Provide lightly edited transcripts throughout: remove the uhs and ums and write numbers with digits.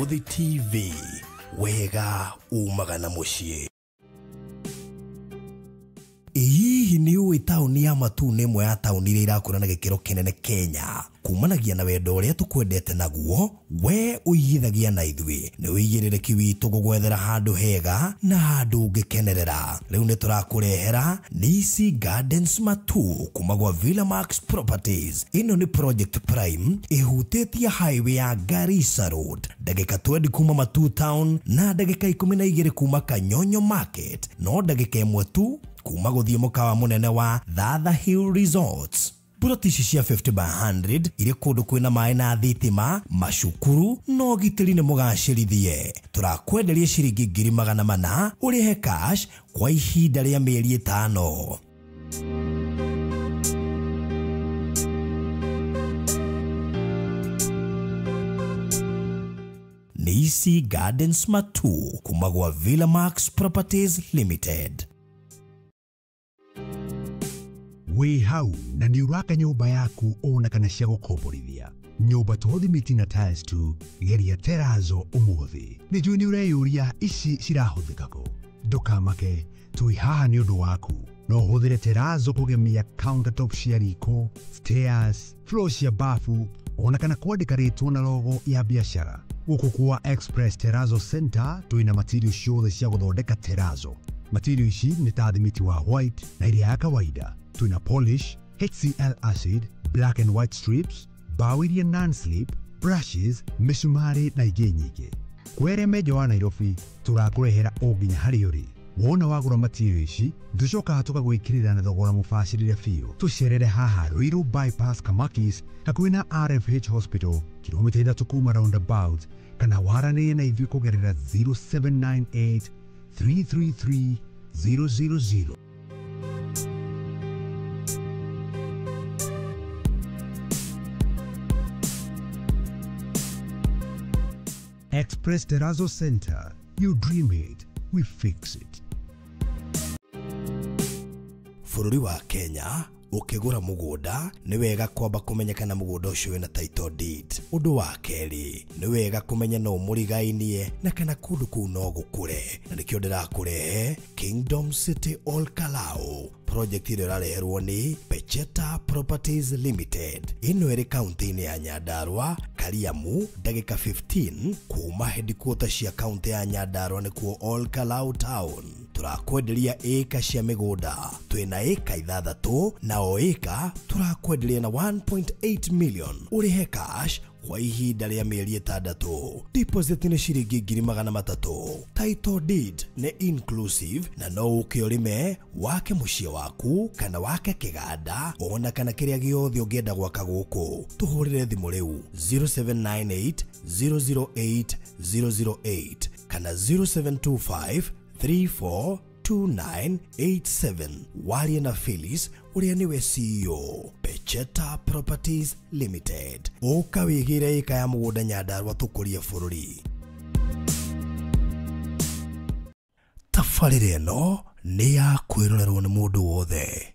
Muthi TV, wega umagana mushie. Iyi ni uwi tauni ya Matu ni imwe ya tauni iria irakũra na gĩkĩro kĩnene Kenya. Kumanagia na wendo ũrĩa tũkwendete naguo, we ũigithagia na ithuĩ. Nĩ ũigĩrĩrĩki witũ gũgwethera handũ hega na handũ ũngĩkenerera. Rĩu nĩ tũrakũrehera Nisi Gardens Matu kuma gwa Villamax Properties. Ĩno nĩ Project Prime ĩhutĩtie highway ya Garissa Road. Ndagĩka 20 kuma Matu Town na ndagĩka 12 kuma Kanyonyo Market. No ndagĩka 1 tu kuma guthie mukawa munene wa Thatha Hill Resorts. Buroti cia 50 by 100 ire kundu kwina mai na thitima, mashukuru no gitiri ne mugacirithie. Turakwenderia ciringi 400 urihe cash kwa ihinda rĩa mĩeri 5. Nisi Gardens Matu kuma gwa Villamax Properties Limited. We hau na ni uraka nyumba yaku ona kana cia gukomborithia. Nyumba tuthimiti na tiles tu geria Terrazzo umuthi. Ni juu ni ureyuria ici cirahuthika ko. Ndukamake tui haha ni undu waku. No huthire Terrazzo kugemia countertop cia riko, stairs, floor cia bafu ona kana kwandika ritwa na logo ya biashara. Guku kwa Express Terrazzo Center tuina material ciothe cia guthondeka Terrazzo. Material ici ni ta thimiti wa white na iria ya kawaida. Tuina polish, HCl acid, black and white strips, bawiria non-slip, brushes, misumari na ingĩ nyingĩ. Kwere mejo wa Nairobi, tũrakũrehera o nginya harĩa ũrĩ. Wona wagũra material ici, tũcokaga tũgagwĩkĩrĩra na thogora mũbacĩrĩre biũ. Tũcerere haha Ruiru bypass Kamakis, hakuhĩ na RFH Hospital, kilomita 3 kuma roundabout, kana waranĩrie na ithuĩ kũgerera 0798 333 000. Express Terrazzo Center. You dream it, we fix it. Bũrũri wa Kenya ukigura mugunda ni wega kwamba kumenyekana mugunda ucio wina title deed. Undu wa keri ni wega kumenya no murigainie na kana kundu kuu no gukure. Na nikio ndirakurehe Kingdom City All Kalau. Project ile irareherwo ni Pecheta Properties Limited. Ino iri county ya Nyandarua, Kariamu, ndagika 15 kuma headquarters cia county ya Nyandarua nikuo All Kalau Town. Turakwenderia eka cia migunda. Twina eka 6 na o eka turakwenderia na 1.8 million. Urihe cash kwa ihinda rĩa mĩeri 6. Deposit ni ciringi 300. Title deed ni inclusive na no ukiorime wake muciĩ waku kana wake kĩganda ona kana kĩrĩa gĩothe ũngĩenda gwaka gũkũ. Tuhũrĩre thimũ rĩu 0798 008 008 kana 0725 342987. Waria na Phyllis uria niwe CEO Pecheta Properties Limited. Oka wigire eka ya mugunda Nyandarua tukurie bũrũri. Tabarĩra ĩno nĩ ya kwĩrorerwo nĩ mũndũ wothe.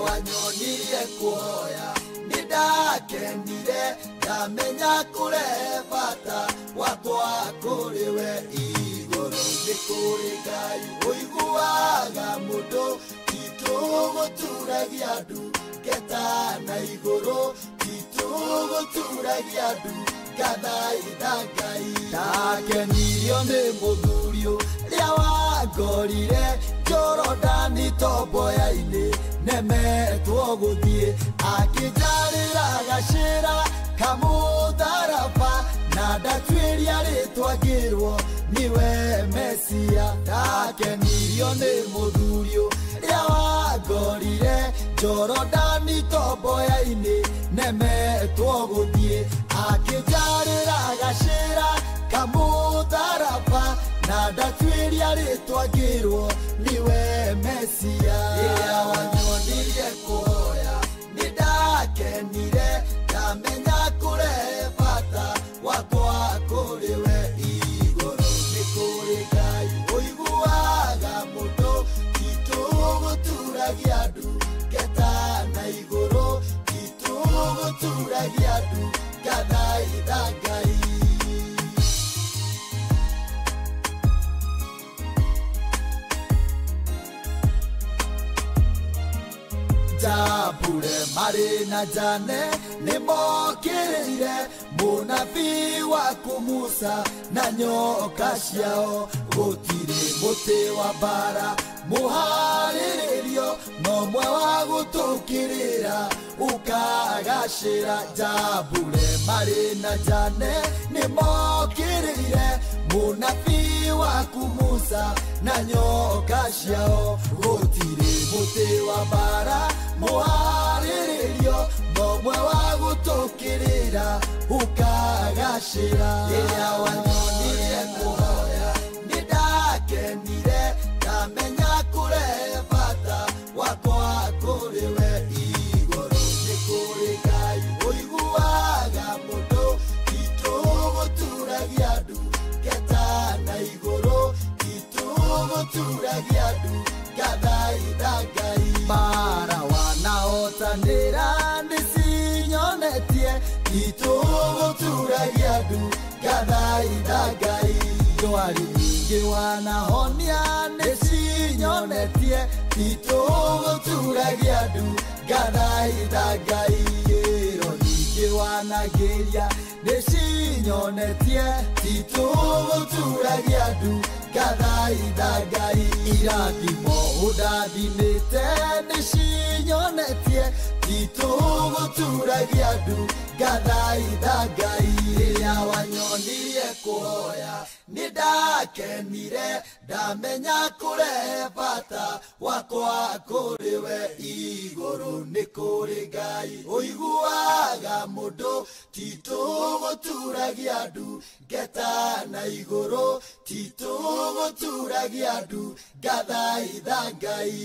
Wanyonire kuoya nidakenire ndamenya kure bata wakwa kuri we iguru nikuri Ngai uiguaga mundu tituguturagia andu ngeta na iguru tituguturagia andu ngathaitha Ngai ndakenirio ni muthurio ria wangorire Jorodani tomboya-inĩ nemetwo gũthiĩ akĩnjarĩra gacĩra kamũtharaba na ndatuĩria rĩtwa ngĩrwo niwe Mesia. Ndakenirio nĩ mũthurio rĩa wangorire Jorodani tomboya-inĩ nemetwo gũthiĩ akĩnjarĩra gacĩra kamũtharaba na ndatuĩria rĩtwa ngĩrwo niwe Mesia. Rĩrĩa wanyonirie kuoya nĩndakenire ndamenya kũrehe bata wakwa kũrĩ we igũrũ nĩ kũrĩ Ngai. tituguturagia andu ngeta na iguru tituguturagia andu ngathaitha Ngai Jabure marina jane nimokirire munabii waku Musa na nyoka ciao gutire muti wa bara muhariririo nomwe wa gutukirira ukagacira Jabure marina jane nimokirire munabii waku Musa na nyoka ciao gutire muti wa bara muhariririo nomwe wa gutukirira ukagacira ira wanyonire kuhoya nidakenire ndamenya kure bata wakwa kuriwe iguru nikuri Ngai uiguaga mundu tituguturagia andu ngeta na iguru tituguturagia andu ngathaitha Ngai mara wanaotanira ndicinyonetie tituguturagia andu ngathaitha Ngai ndwari nyingĩ wanahonia ndicinyonetie tituguturagia andu ngathaitha Ngai ĩro nyingĩ wanagĩria ndicinyonetie tituguturagia andu ngathaitha Ngai irathimo ũndathimĩte nĩcinyonetie tituguturagia andu ngathaitha Ngai rĩrĩa wanyonirie kuhoya nĩndakenire ndamenya kũrehe bata wakwa kũrĩwe igũrũ nĩ kũrĩ Ngai ũiguaga mũndũ tituguturagia andu ngeta na igũrũ tituguturagia andu ngathaitha Ngai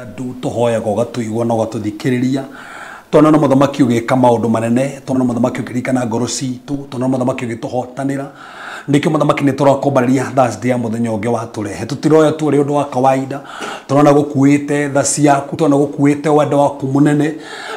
andu tuhoyaga ugatuigwa no gatuthikiriria tona no muthamaki ugika maundu manene tona no muthamaki ukirikana ngoro citu tona no muthamaki ugituhotanira nikio muthamaki ni turakombariria Thursday ya muthenya ungi wa turehe tutiroya tu ri undu wa kawaida turona gukuite tha ciaku turona gukuite wendo waku munene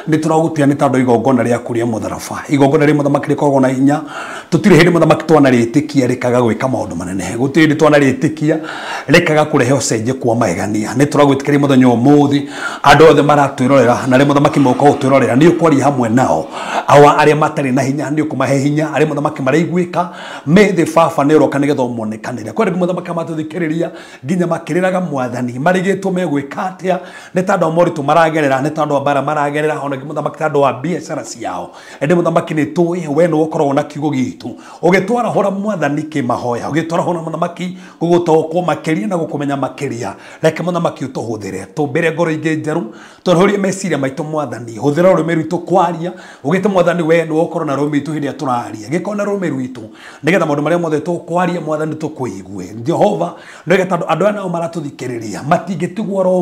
ni turagutia ni tondu igongona ria kuria mutharaba igongona ri muthamaki rikoragwo na hinya tutire hindi muthamaki twana ritikia rikaga gwika maundu manene gutiri twana ritikia rikaga kurehe ucenje kwa magania ni turagwitikiria muthenya umuthi andu othe maratwirorera na ri muthamaki moko utwirorera ni ukwari hamwe nao awa aria matari na hinya ni ukumahe hinya ari muthamaki maraiguika methe baba ni roka nigetha umunekanire kwari muthamaki matuthikiriria nginya makiriraga mwathani marigitwo megwika atia ni tondu moritu maragerera ni tondu bara maragerera ona muthamaki tondu wa biacara ciao ende muthamaki ni tuwi we no ukorwo na kiugo gitu ugitwara hora mwathani kimahoya ugitwara hora muthamaki gugutoko makiria na gukumenya makiria reke muthamaki utuhuthire tumbere ngoro ingi njeru tuhorie meciria maitu mwathani huthira rume rwitu kwaria ugite mwathani we no ukorwo na rume itu hindia turaria gikona rume rwitu nigetha maundu maria mothe tukwaria mwathani tukuigue Jehova nigetha andu ana maratuthikiriria matingitigwo ro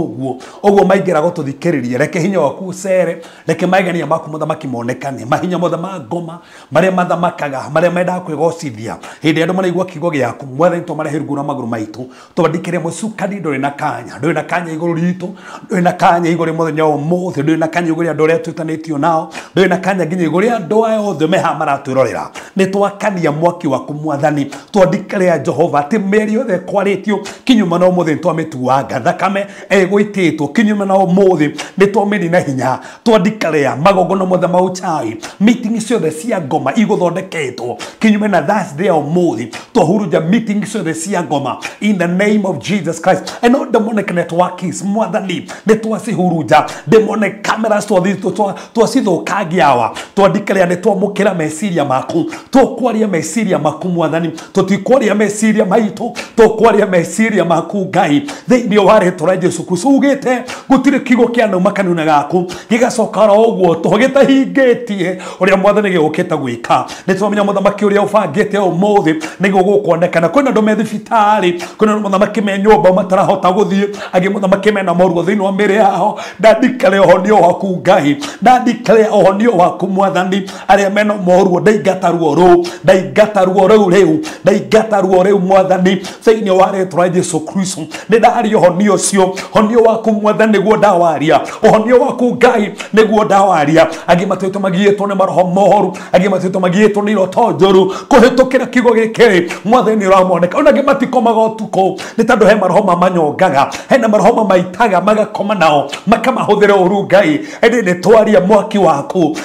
uguo maingira gututhikiriria reke hinya waku ucere reke maigania maku muthamaki monekane mahinya mothe ma ngoma maria mathamakaga maria menda kwigocithia hindi andu maraigua kiugo giaku mwathani tumarehe rungu na maguru maitu tubandikire mucukani nduri na kanya iguru ritu nduri na kanya iguru muthenya umuthi nduri na kanya iguru andu aria twitanitio nao nduri na kanya nginya iguru andu aya othe meha maratwirorera ni twakania mwaki waku mwathani twandikire Jehova ati meri othe kwaritio kinyuma na umuthi twamituanga thakame egwititwo kinyuma na umuthi ni twameni na hinya twandikire magongona mothe mauchai meeting ciothe cia ngoma iguthondeketwo kinyuma na Thursday ya umuthi twahuruja meeting ciothe cia ngoma in the name of Jesus Christ and all demonic networks mwathani ni twacihuruja demonic cameras twacithukangiawa twandikire ni twamukira meciria maku tukwaria meciria maku mwathani tutikwaria meciria maitu tukwaria meciria maku Ngai thiini wa ritwa ria Jesu Kristo ugite gutire kigo kia nauma kanuna gaku gigacoka ro uguo tugitahingitie uria mwathani giukita gwika nitwamenya muthamaki uria ubangite umuthi niguo gukuonekana kwina andu me thibitari kwina muthamaki me nyumba matarahota guthie agi muthamaki mena moruo thiini wa miri yao ndandikare uhonio waku Ngai ndandikare uhonio waku mwathani aria mena moruo ndaingataruo ru riu mwathani thiini wa ritwa ria Jesu Kristo ndari uhonio cio honio waku mwathani niguo ndawaria uhonio waku Ngai niguo ndawaria agi matwito magietwo ni maroho moru agi matwito magietwo ni iroto njoru kuhitukira kigo gikiri mwathani uramoneka ona gimatikomaga utuko ni tandu he maroho mamanyongaga hena maroho maitaga magakoma nao makamahuthira uru Ngai ende ni twaria mwaki waku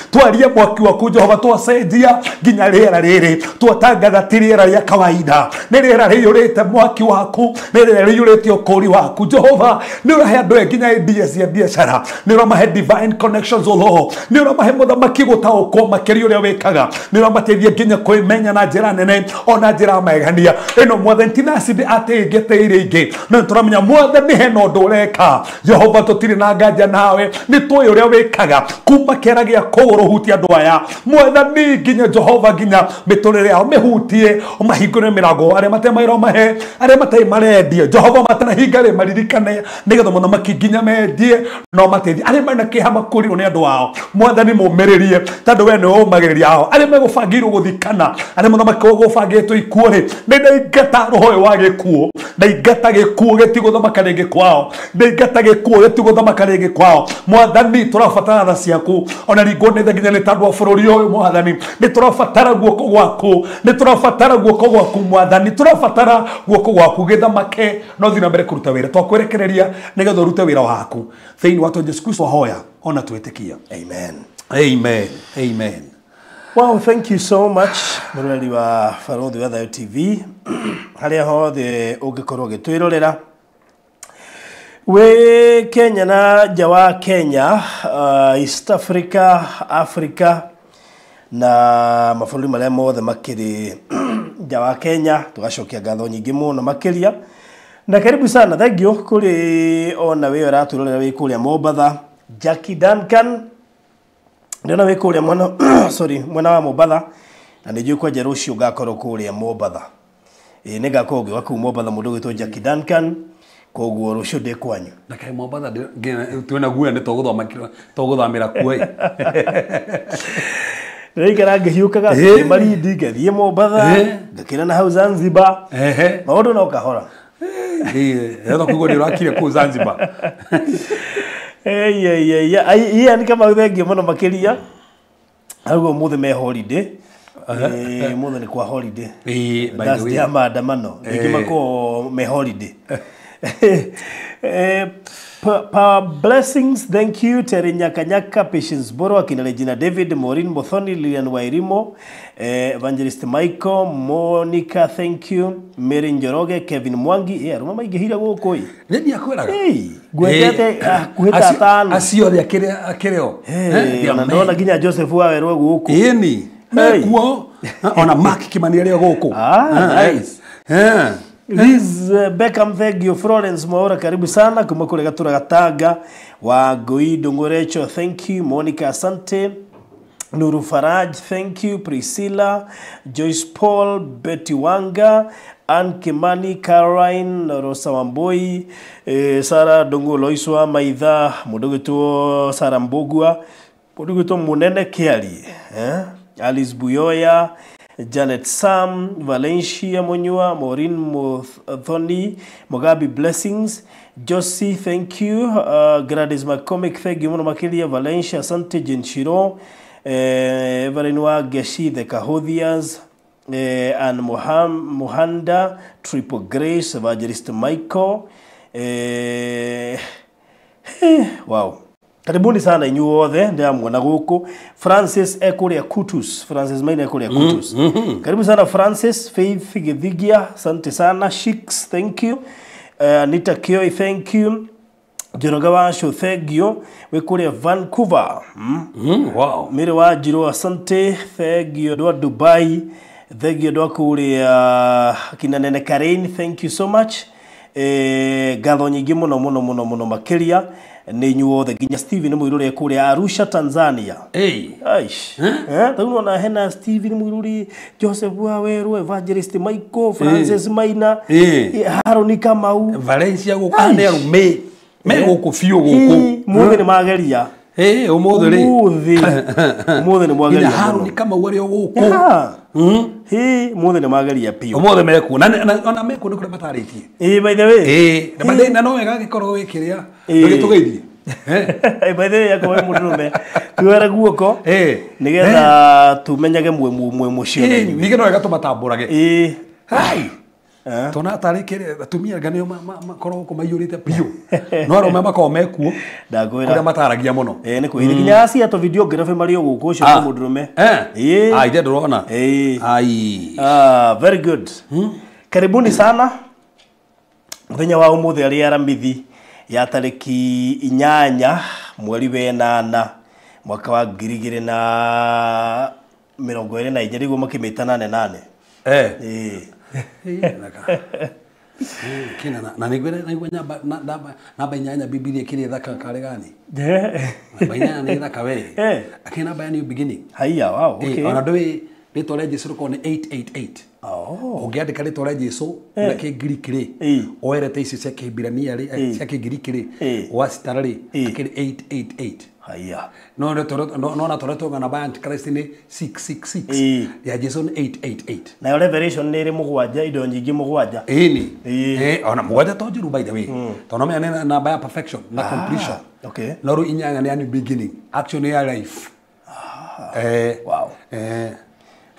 Jehova twacenjia nginya riera riri twatangatha ti riera ria kawaida ni riera riyurite mwaki waku ni riera riyurite ukuri waku Jehova ni urahe andu nginya ideas cia biashara ni uramahe divine connections Lord ni uramahe muthamaki gutaukwo makiri uria wikaga ni uramateithia nginya kwimenya na njira nene ona njira megania ino mwathani tinacidi ati ngeteire ingi no turamenya mwathani hena undu ureka Jehova tutiri na nganja nawe ni tuyo uria wikaga kuma kera gia kuguru hutia andu aya mwathani nginya Jehova nginya miturire yao mihutie umahingure mirago aria matemairo mahe aria matai marendie Jehova matanahinga maririkane nigetha muthamaki nginya mendie no mateithie aria mena kihama kuri ni andu ao mwathani mumiririe tandu we ni umagiriria ao aria megubangirwo guthikana aria muthamaki gubangitwo ikuuri ndaingata roho wa gikuo ndaingata gikuo gitiguthamaka ringi kwao ndaingata gikuo gitiguthamaka ringi kwao mwathani turabatara tha ciaku ona ringo ni nginya ni tandu wa bururi uyu mwathani ni turabatara guoko gwaku mwathani turabatara guoko gwaku githamake no thina mbere kuruta wira twakwerekereria nigetha urute wira waku thiini wa Jesu Kristo hoya ona twitikia amen. Wow, thank you so much murori wa Farodhi wa Thayo TV haria hothe ungikorwo gitwirorera we Kenya na jawa Kenya East Africa na mabũrũri maria mothe makiri jawa Kenya tugacokia ngatho nyingi muno makiria na karibu sana thank you kuri ona we raturorera we kuria Mombatha Jackie Duncan ndona we kuria mwana mwana wa Mombatha na nijui kwa jerushi ugakorwo kuria Mombatha nega kogi waku Mombatha mundu gitwo Jackie Duncan koguo rucio de kwanyu na kai Mombatha twena guya ni tuguthamira kuoi Reikara ngihiukaga marindi ngathie Mombatha ngakira na hau Zanzibar maundu no kahora hetho kugo ni urakire ku Zanzibar ni kama thengi muno makiria aguo muthe me holiday muthe ni kwa holiday by the way ya maandamano ngimako me holiday blessings, thank you. Terry Nyakanyaka, Patience Boro, akina Regina David, Maureen Mothoni, Lilian Wairimo, Evangelist Michael, Monica, thank you. Mary Njoroge, Kevin Mwangi, aruma maigihira gukoi. Nini akwiraga? Gwetete kuhita tano. Asio ya kireo. Ndona ginya Joseph Wawerwe guku. Ni. Mekuo ona Mark Kimani ari guku. Nice. Liz Beckham, thank you. Florence Maura, karibu sana. Kumakule Gatura Gataga. Wa Goi Dongorecho, thank you. Monica, asante. Nuru Faraj, thank you. Priscilla, Joyce Paul, Betty Wanga, Ann Kimani, Caroline, Rosa Wamboi, Sara Dongo Loiswa, Maitha, Mudogeto Sara Mbogua, Mudogeto Munene Kiali, Alice Buyoya, Janet Sam, Valencia Monyua, Maureen Mothoni, Mugabi Blessings, Josie, thank you. Gladys McCormick, thank you. Monomakilia Valencia, Sante Jenshiro, Evalinwa Geshi, the Kahodias, and Mohanda, Triple Grace, Evangelist Michael. Wow. Karibuni sana inyu othe ndia mwana guku. Francis Ekuria Kutus, Francis Maina Ekuria Kutus. Karibu sana Francis. Faith Githigia, asante sana. Shix, thank you. Anita Kioi, thank you. Njoroge wa Show thengio we kule Vancouver. Wow. Mire wa Njiro asante thengio dwa Dubai thengio dwa kule kinanene Karen, thank you so much. Gatho nyingi muno makiria ni nyuothe ginya Steven Muiruri kule Arusha Tanzania. Aish tauno na hena Steven Muiruri, Joseph Waweru, Evangelist Michael, Francis Maina, Haroni Kamau, Valencia gukane arume me guku fiu guku muthe ni mageria umuthe ri muthe ni mwageria Haroni Kamau wari guku muthe ni mageria pio umuthe meku na meku ni kure mataritie by the way na bade na no wega gikorwo wikiria ndugitugeithie by the way yako murume tuwera guoko nigetha tumenyage mwe mucio nige no wega tumatamburage hai tona tarikire atumia ganio makorwo ko mayurite pio no arome makao mekuo ndakwira kuria mataragia muno ni kwiri ginya acia to videography mario guko ucio murume ide ndurona ai very good karibuni sana muthenya wa umuthi ari aramithi ya tariki 8 mweri wa 8 mwaka wa 2024 riguo makimita 88 kina na nigwira namba inyanya Biblia kile thaka kale gani namba inyanya ni thaka we akina namba ni beginning haya wow okay ona doi ritwa Jesu ko ni 888 ungiandika ritwa Jesu na Greek ri oerete ici cia Kibirania ri cia Greek ri wasitara ri akiri 888 haya no na toreto na band Christ ni 666 ya Jesu ni 888 na Revelation ni ri mugwanja indo nyingi mugwanja ni ona mugwanja to jiru by the way to no me na by perfection na completion okay no ru inyanga ni beginning action ya life wow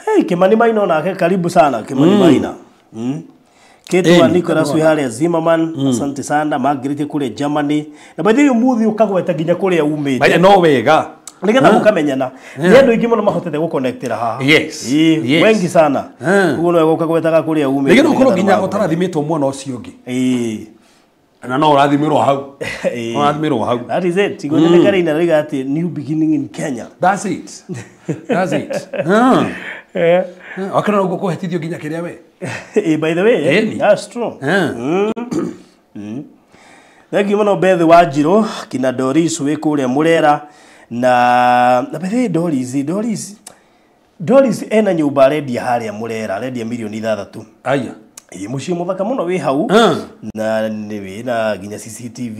hey Kimani Maina nake karibu sana Kimani Maina Ketu wa Nicholas Wihare Zimmerman asante sana Margaret kule Germany na baadhi ya muthi ukagweta ginya kule umite baya no wega nigetha mukamenyana ni andu ingi muno mahotete guconnectira haha yes wengi sana kuno wega ukagwetaga kule umite nigetha ukorwo ginya utarathimitwo mwana ucio ungi na no urathimirwo hau urathimirwo hau that is it tigone karina riga ati new beginning in Kenya that's it akana uko kuhetithio ginya kiria we by the way that's true Thank you muno Beth wa Njiro kina Doris we kule Murera na by the way Doris ena nyumba redia haria Murera redia milioni 6 aya muci muthaka muno wi hau na ni wi na ginya CCTV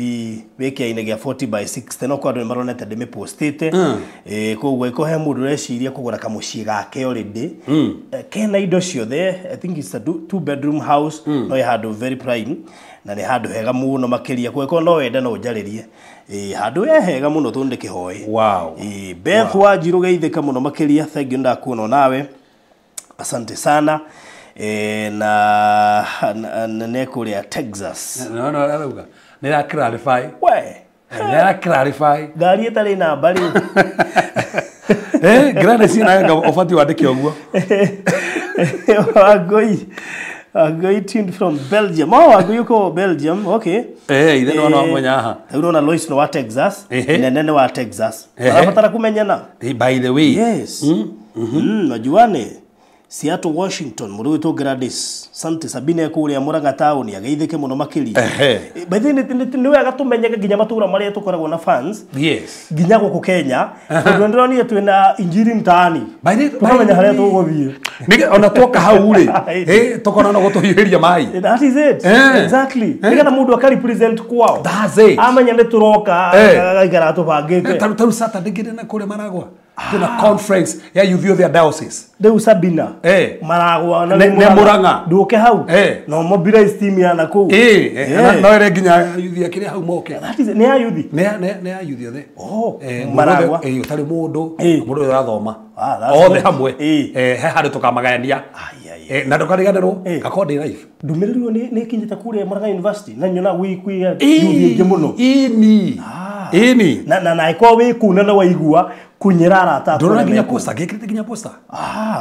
weke ine gya 40/60 no kwa ndo maronete ndime postite kogwo iko he mundu reciria kugura kamuci gake already kena indo ciothe I think it's a 2-bedroom house no ya handu very prime na ni handu hega muno makiria kweko no wenda no njaririe handu hega muno tunde kihoi wow Beth wa Njiro geithika muno makiria thank you ndakuona nawe asante sana na nekule ya Texas no arauga nira clarify we nira clarify gari etari na bali grande sina ofati wadike oguo agoi tuned from Belgium agoi Belgium okay ide no mwenya ha unaona Lois no wa Texas nene wa Texas anapata kumenyana by the way yes najuane Seattle Washington muri wito Gladys sante Sabine kule ya Muranga town ageithike muno makiri by the ni wega tumenyeke ginya matura maria tukoragwo na fans yes ginya guku Kenya ndo ndoni twina injiri mtaani by the tumenya haria tuguthie nige ona toka hau ri tokona no gutuhiria mai that is it exactly nigana mundu akari present kwao that's it amenya ni turoka gaigara tubangite taru Saturday ngire na kule maragwa tuna conference ya youth their diocese Deu Sabina maragwa na Muranga nduke hau no mobilize team ya naku no ere ginya youth ya kire hau moke that is ne ya youth ne ya youth othe maragwa utari mundu urathoma othe hamwe he hari tukamagania na ndukariganirwo gakondi life ndumiririo ni kinyita kure Muranga University na nyona wiki ya youth ingi muno ini na iko we kuna na waigua kunyirara tatu ndona ginya posta gekirite ginya posta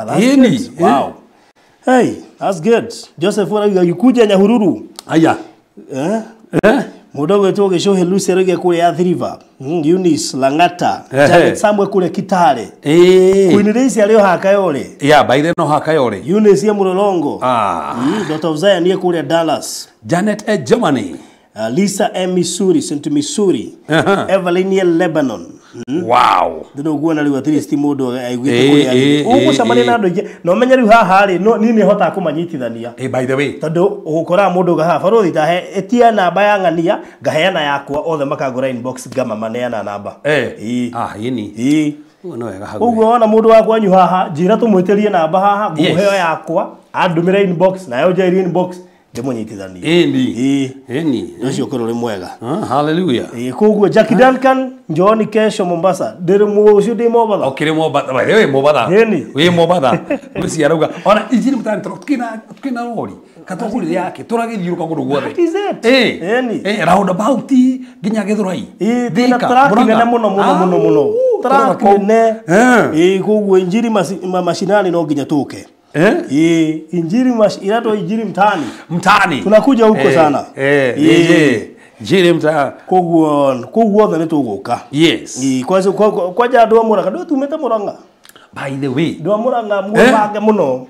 that's good. Wow hey that's good Joseph ura yukuja Nyahururu aya Mudogo wetu geshohe Lucy Rege kule ya River. Eunice Langata. Ehe. Janet Samuel kule Kitale. Eh. Queen Daisy alio Hakayole. Yeah, by the no Hakayole. Eunice ya Mulolongo. Ah. Dr. Zion ye kule Dallas. Janet Germany. Lisa M. Missouri, St. Missouri. Evelyn ye Lebanon. Wow. Ndino guona riu atiri stimodo aiguite Eh, kuri eh, ari. Ugu camani na andu ingi no menya riu haha ri no nini hota kumanyitithania. By the way. Tondu ugukora mundu gaha barothi tahe etia namba ya ngania ngaheana yakwa othe makagura inbox gama maneana namba. Yini. No wega hagu. Ugu ona mundu wakwa anyu haha njira tumwitirie namba haha nguheo yakwa andumire inbox na yo jairi inbox ndimunyitithania. Eni. Ndio korore mwega. Hallelujah. Koguo Jackie Duncan njoni kesho Mombasa ndiri mucio ndi Mombasa. Okire Mombasa. Wewe Mombasa. We Mombasa. Musi arauga. Ona injiri mutani tukina rori. Katoguri yake turagithiuruka gundu guothe. Round about ginya Githurai. Thina trakine muno. Trakine. Koguo injiri mashinani no ginya tuke. Injiri irato injiri mtani. Tunakuja huko sana. Injiri mtani. Koguo othe nituguka. Yes. Kwaja andu amuranga ndu tumete Muranga. By the way. Ndu amuranga mubange muno.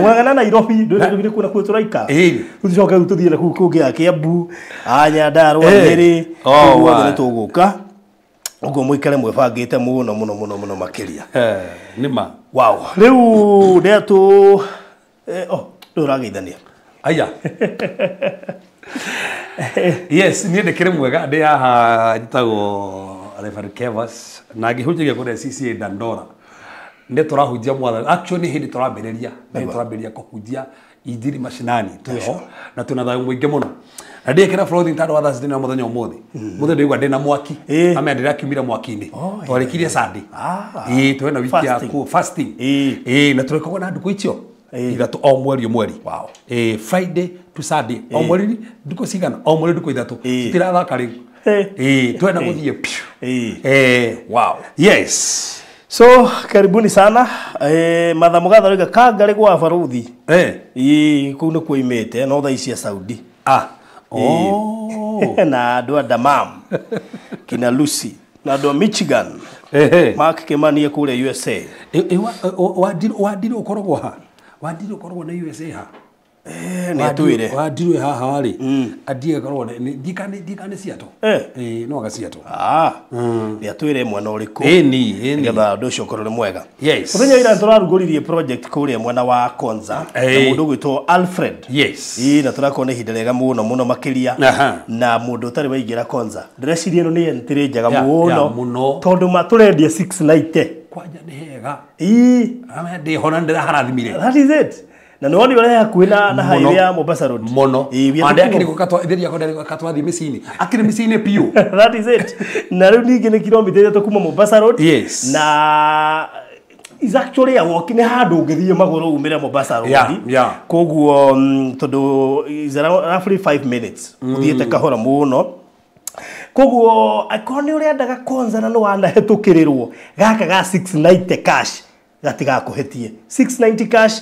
Mwangana Nairobi ndu kuna kwetu raika. Tucoke tuthie na kuku ya Kiambu, Nyandarua, Nyeri. Koguo othe nituguka. Ugo mwikare mwebangite muno makiria. Nima. Wow. Riu ndetu ndurageithania. Aya. Yes, ni ndekire mwega ndi haha njitagwo Reverend Kevas na ngihunjagia kure CCA Dandora. Ndi turahunjia mwathani. Actually hindi turambĩrĩria kũhunjia injiri mashinani tuho na tuna thayo mwingi muno. Na ndikira floating tado wa Thursday na muthenya umuthi. Muthenya ndigwa ndina mwaki. Ame ndira kiumira mwaki-ini. Twarikirie Sunday. Twena wiki ya fasting. Na turikogwo na nduku icio. Ithatu o mweri. Wow. Friday to Sunday. O mweri nduku cigana. O mweri nduku ithatu. Tirathaka riu. Twena guthie. Wow. Yes. So karibuni sana. Matha mugatha kangari gwa baruthi. Kuu ni kuimite no tha ici Saudi. Na andũ a Damam kina Lucy na andũ a Michigan Mark Kimani kule USA. Wandire ukoragwo ha? Wandire ukoragwo na USA ha? Ni atwire wandire haha wari adie korwo ndikane ciato no ga ciato ni atwire mwana uriku ngetha andũ ũcio korwo mwega. Yes. Muthenya ira turarugoririe project kule mwana wa Konza na mundu gwitwo Alfred. Yes. Na turakona ihinda rega muno makiria na mundu utari waingira Konza ndĩreciria ĩno nĩ entry njega muno tondu maturendia 690 kwanja nĩ hega ndi hona ndĩraharathimire. That is it. Na no wali wala kuina na highway ya Mombasa Road. Ande akiri gukatwathia katwathi micini. Akiri micini piu. That is it. Na riu ningi ni kilomita 3 kuma Mombasa Road. Yes. Na is actually a walk in handu ngithie maguru umira Mombasa Road. Koguo tondu is around roughly 5 minutes. Uthiete kahora muno. Koguo akoni uri andaga Konza na no anda hetukirirwo gaka ga 690 cash. Gatiga kuhetie 690 cash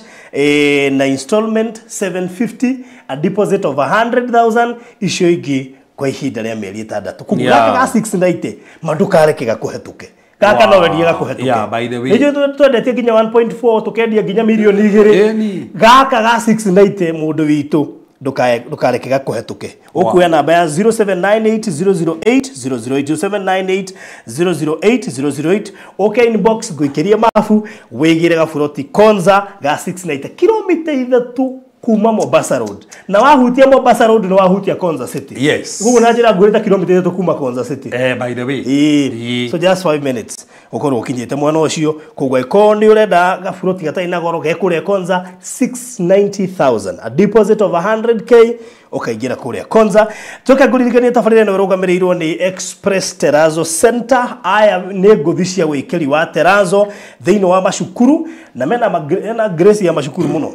na installment 750, a deposit of 100,000 icio ingi kwa ihinda rĩa mĩeri 6. Kuguo gaka 690 mandukareke gakuhetuke gaka no wendie gakuhetuke. By the way nĩjo twendetie nginya 1.4 tukendia nginya milioni 2 gaka ga 690 mundu witu ndukareke gakuhetuke. Ukuya namba ya 0798008008 0798008008 okay inbox guikiria mafu wigire gafuroti Konza ga 690 kilomita 3 kuma Mombasa Road na wahutia Mombasa Road no wahutia Konza City. Yes. Gugu najira ngurita kilomita 3 kuma Konza City. By the way so just 5 minutes ukorwo kinyite mwana ucio kugwa ikondi urenda gafuroti gatai na goro gekure Konza 690,000, a deposit of 100k ukaingira kure Konza. Tukaguririkania tafarire no rugamirĩirwo ni Express Terrazzo Center. Aya ni nguthi cia wikiri wa Terrazzo thiini wa macukuru na mena grace ya macukuru muno.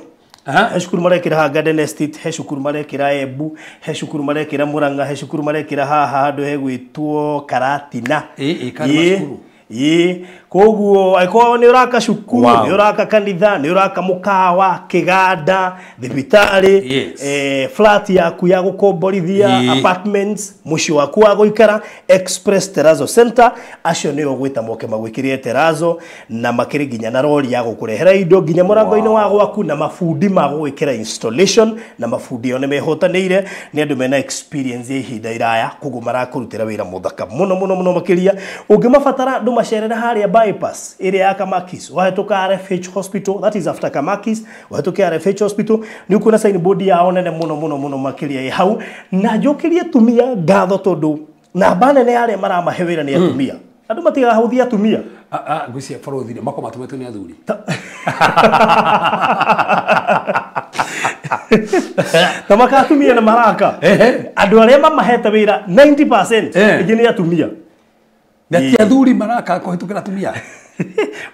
He cukuru marekira ha Garden Estate, he cukuru marekira Embu, he cukuru marekira Muranga, he cukuru marekira haha handu he gwitwo Karatina. koguo aiko ni uraka cukuru ni uraka kanitha ni uraka mukawa kiganda thibitari flat yaku ya gukomborithia apartments muci waku wa guikara Express Terrazzo Center acio ni ogwita moke magwikirie Terrazzo na makiri ginya na rori ya gukurehera indo ginya murango-ini wa gwaku na mafundi magwikira installation na mafundi one mehotanire ni andu mena experience ya ihinda iraya koguo marakurutira wira muthaka muno makiria ungimabatara andu macerera haria bypass area ya Kamakis wahituka RFH Hospital, that is after Kamakis wahituka RFH Hospital ni ukuna signboard yao nene muno makiria hau na njokirie tumia ngatho tondu na bane ne aria maramahewira ni atumia andu matiga hauthia atumia gwisia farothire mako matumetwe ni athuri na makatumia na maraka andu aria mamahete wira 90% ingi ni atumia na ti athuri maraka kuhitukira atumia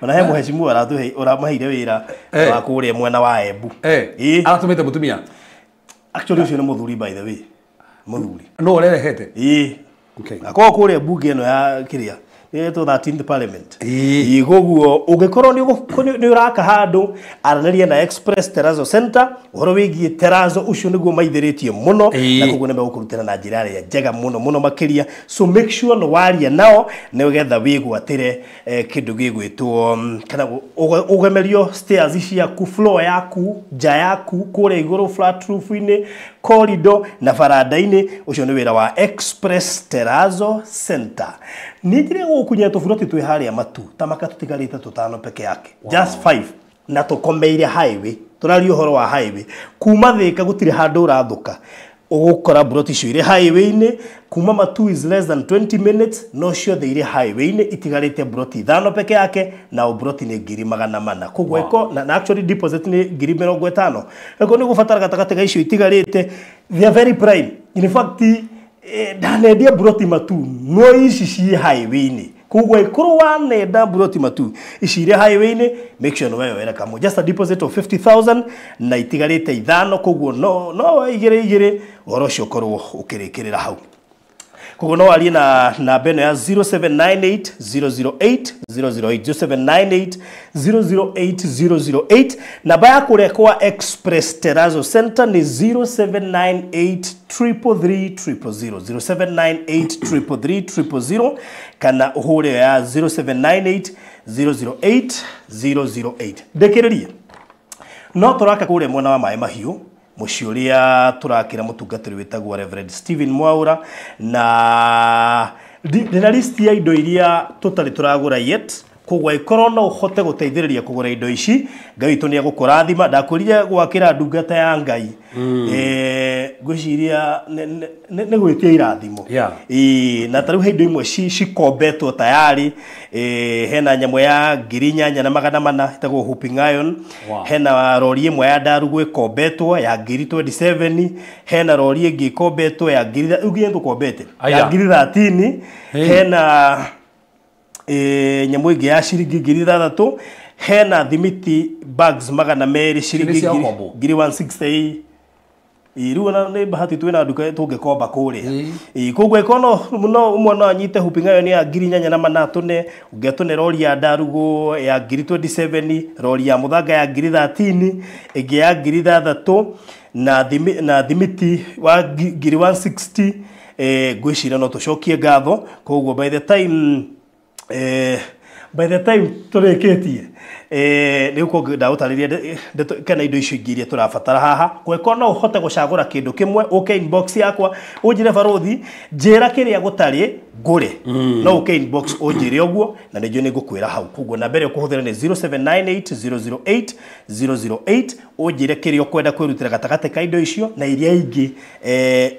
Mana he muheshimiwa aratuhe uramahire wira wa kuria mwena wa Embu aratumite mutumia actually ucio ni muthuri by the way muthuri no urerehete okay akwa kuria bunge no ya kiria to 13th parliament iguguo ungikorwo ni uraka handu aranaria na Express Terrazzo Center uhoro wigie Terrazzo ucio niguo maithiritie muno na koguo nime gukurutira na njira ya njega muno makiria so make sure no waria nao ne ugetha wigwatire kindu gigwitwo kana ugemerio stairs ciaku floor yaku nja yaku kuria iguru flat roof-ini corridor na faranda-ini ucio ni wira wa Express Terrazzo Center nitire gukunya tufuroti twi haria matu tamaka tutigarite tutano peke yake just 5 na tukomeire highway turari uhoro wa highway kuma thika gutire handu urathuka ugukora buroti cio ire highway-ini kuma matu is less than 20 minutes no cio theire highway-ini itigarite buroti thano peke yake na buroti ni 400 koguo iko na actually deposit ni 50,000 eko ni gufatara gatagati ga icio itigarite they are very prime in fact danendia buroti matu no ici ci highway-ini koguo ikuru wanenda buroti matu ici ire highway-ini make sure no wewe kamo just a deposit of 50,000 na itigarite ithano koguo no igire orocio korwo ukirikirira hau koguo no arie na beno ya 0798 008 008 namba ya kurekwa Express Terrazzo Center ni 0798 333 kana uhure ya 0798 008 ndekiririe no turaka kure mwana wa Mai Mahiu muciuria turakira mutungatiri witagwo Reverend Stephen Mwaura na ndina list ya indo iria tutari turagura yet kugwa ikoro no uhote guteithiriria kugura indo ici Ngai witu ni agukurathima ndakurire gwakira ndungata ya Ngai gwiciria ne gwitia irathimo na taru he indo imwe cikombetwo tayari hena nyamwe ya 8,400 itagwo Hooping Iron hena rori imwe ya Ndarugu ikombetwo ya 27 hena rori ingi ikombetwo ya ugiendu kombete ya 13 hena nyamu ingi ya ciringi 6,000 hena thimiti bags 200 ciringi 160 iruna ne bahati twina nduka tungikomba kuria koguo ikono no umwe no anyite Hooping Iron ya 8,400 ungetune rori ya Ndarugu ya 27 rori ya Muthanga ya 13 ingi ya 6,000 na thimiti wa 160 gwicira no tucokie ngatho koguo by the time tureketie ni uko ndautariria kana indo icio ingiria turabatara haha kweko no uhote gucagura kindu kimwe okay inbox yakwa unjire Farothi njira kiria gutari ngure no okay inbox unjire oguo na ndio ni ngukwira hau koguo na mbere ukuhuthira ni 0798 008 unjire kiria kwenda kwirutira gatagate ka indo icio na iria ingi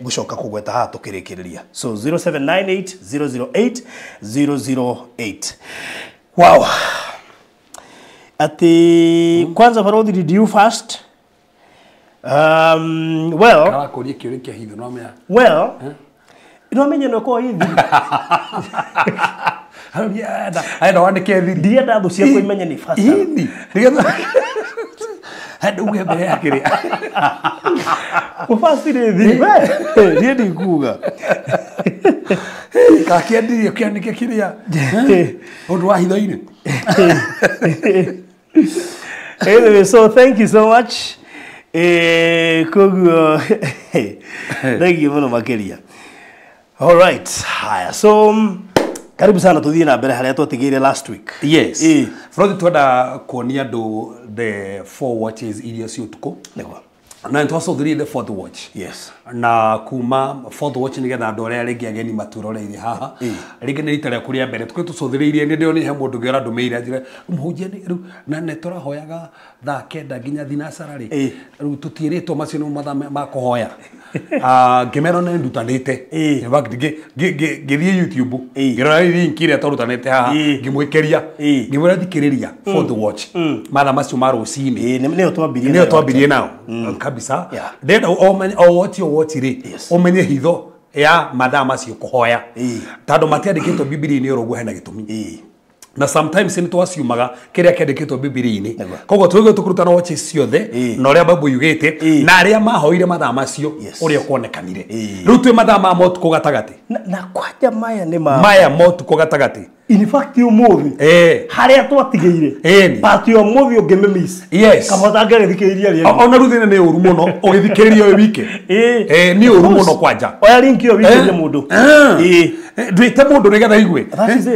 gucoka kugweta haha tukirikiriria so 0798 008 wow ati kwanza Farothi did you fast well kala korie kiore kia hitho no mea well ino menye no ko hithi aenda wandike thiri ndienda thu cia ko imenye ni fast hithi nigetha hadi uge mbere ya kiria Ufasiri thi we ni kuga ka kiendirio kianike kiria undu wa hitho-ini. Anyway, so thank you so much. Koguo thank you muno makiria. All right. Haya, so karibu sana tuthie na mbere haria twatigire last week. Yes. Frodi twenda kuonia andu the 4 watches iria cia utuku. Niguo. Na ntwacothirie the 4th watch. Yes. Na kuma 4th watch ni getha andu aria ringi ageni maturoreire haha ringi ni rita ria kuria mbere tucothireirie ni ndio ni he mundu ngira ndumeire ajire muhunjia ni riu na ne turahoyaga thaa 9 nginya thinacara ri riu tutiritwo macio no mathaa ma kuhoya ngimero ne ndutanite in fact ngithie YouTube ngirora link iria turutanite haha ngimwikeria ngimwira thikiriria 4th watch mathaa macio ma rucini ni twambirie nao kabisa ndenda o watch ri umenye hitho ya mathaa macio kuhoya tando matiandikitwo Biblia-ini oroguo hena gitumi na sometimes ni twasiumaga kiria kiandikitwo Biblia-ini koguo twigwe tukurutana watch ciothe na uria Bible yugite na aria mahoire mathaa macio uria kuonekanire riu twi mathaa ma motuko gatagati na kwaja maya ni maya motuko gatagati. In fact umuthi haria twatigeire part yo muthi ungimiss kabota ngagithikiriria ria ona ruthine ni uru muno ugithikiriria we wike ni uru muno kwanja oya link yo wike mundu ndwite mundu nigetha igwe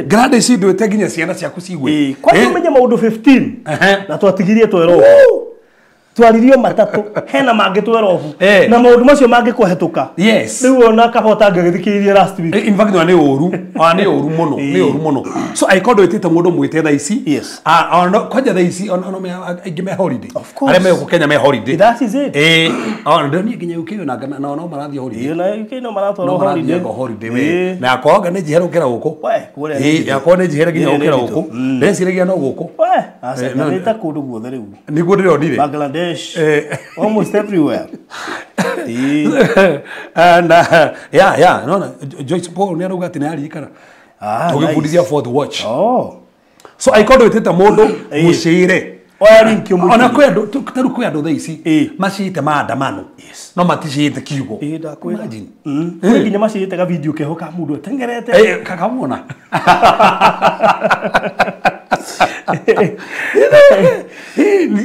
grade ici ndwite nginya ciana ciaku cigwe kwa tumenya maundu 15 na twatigirie twero twaririo matatu hena mangi twerofu na maundu macio mangi kuhetuka riu ona kabota ngagithikiriria last week in fact ni uru muno ni uru muno so I called wetete mundu mwite tha ici ona kwanja tha ici ona me ingime holiday are me ku Kenya me holiday that is it ona ndio ni nginya UK na no marathi holiday na UK no marathi holiday we na akoga ni jihero kira guku we yakwa ni jihero nginya ukira guku ndeciragia no guku we asa ni ta kundu guothe riu niguo ndironire Bangladesh almost everywhere and no Joyce Paul ni aruga ati ni aririkana tugibudithia 4th watch so I called wetete mundu mucire oya link yo ona kwe andu taru kwe andu tha ici macite maandamano no maticiite kiugo imagine nginya macite ga video keho ka mundu tengerete kakamona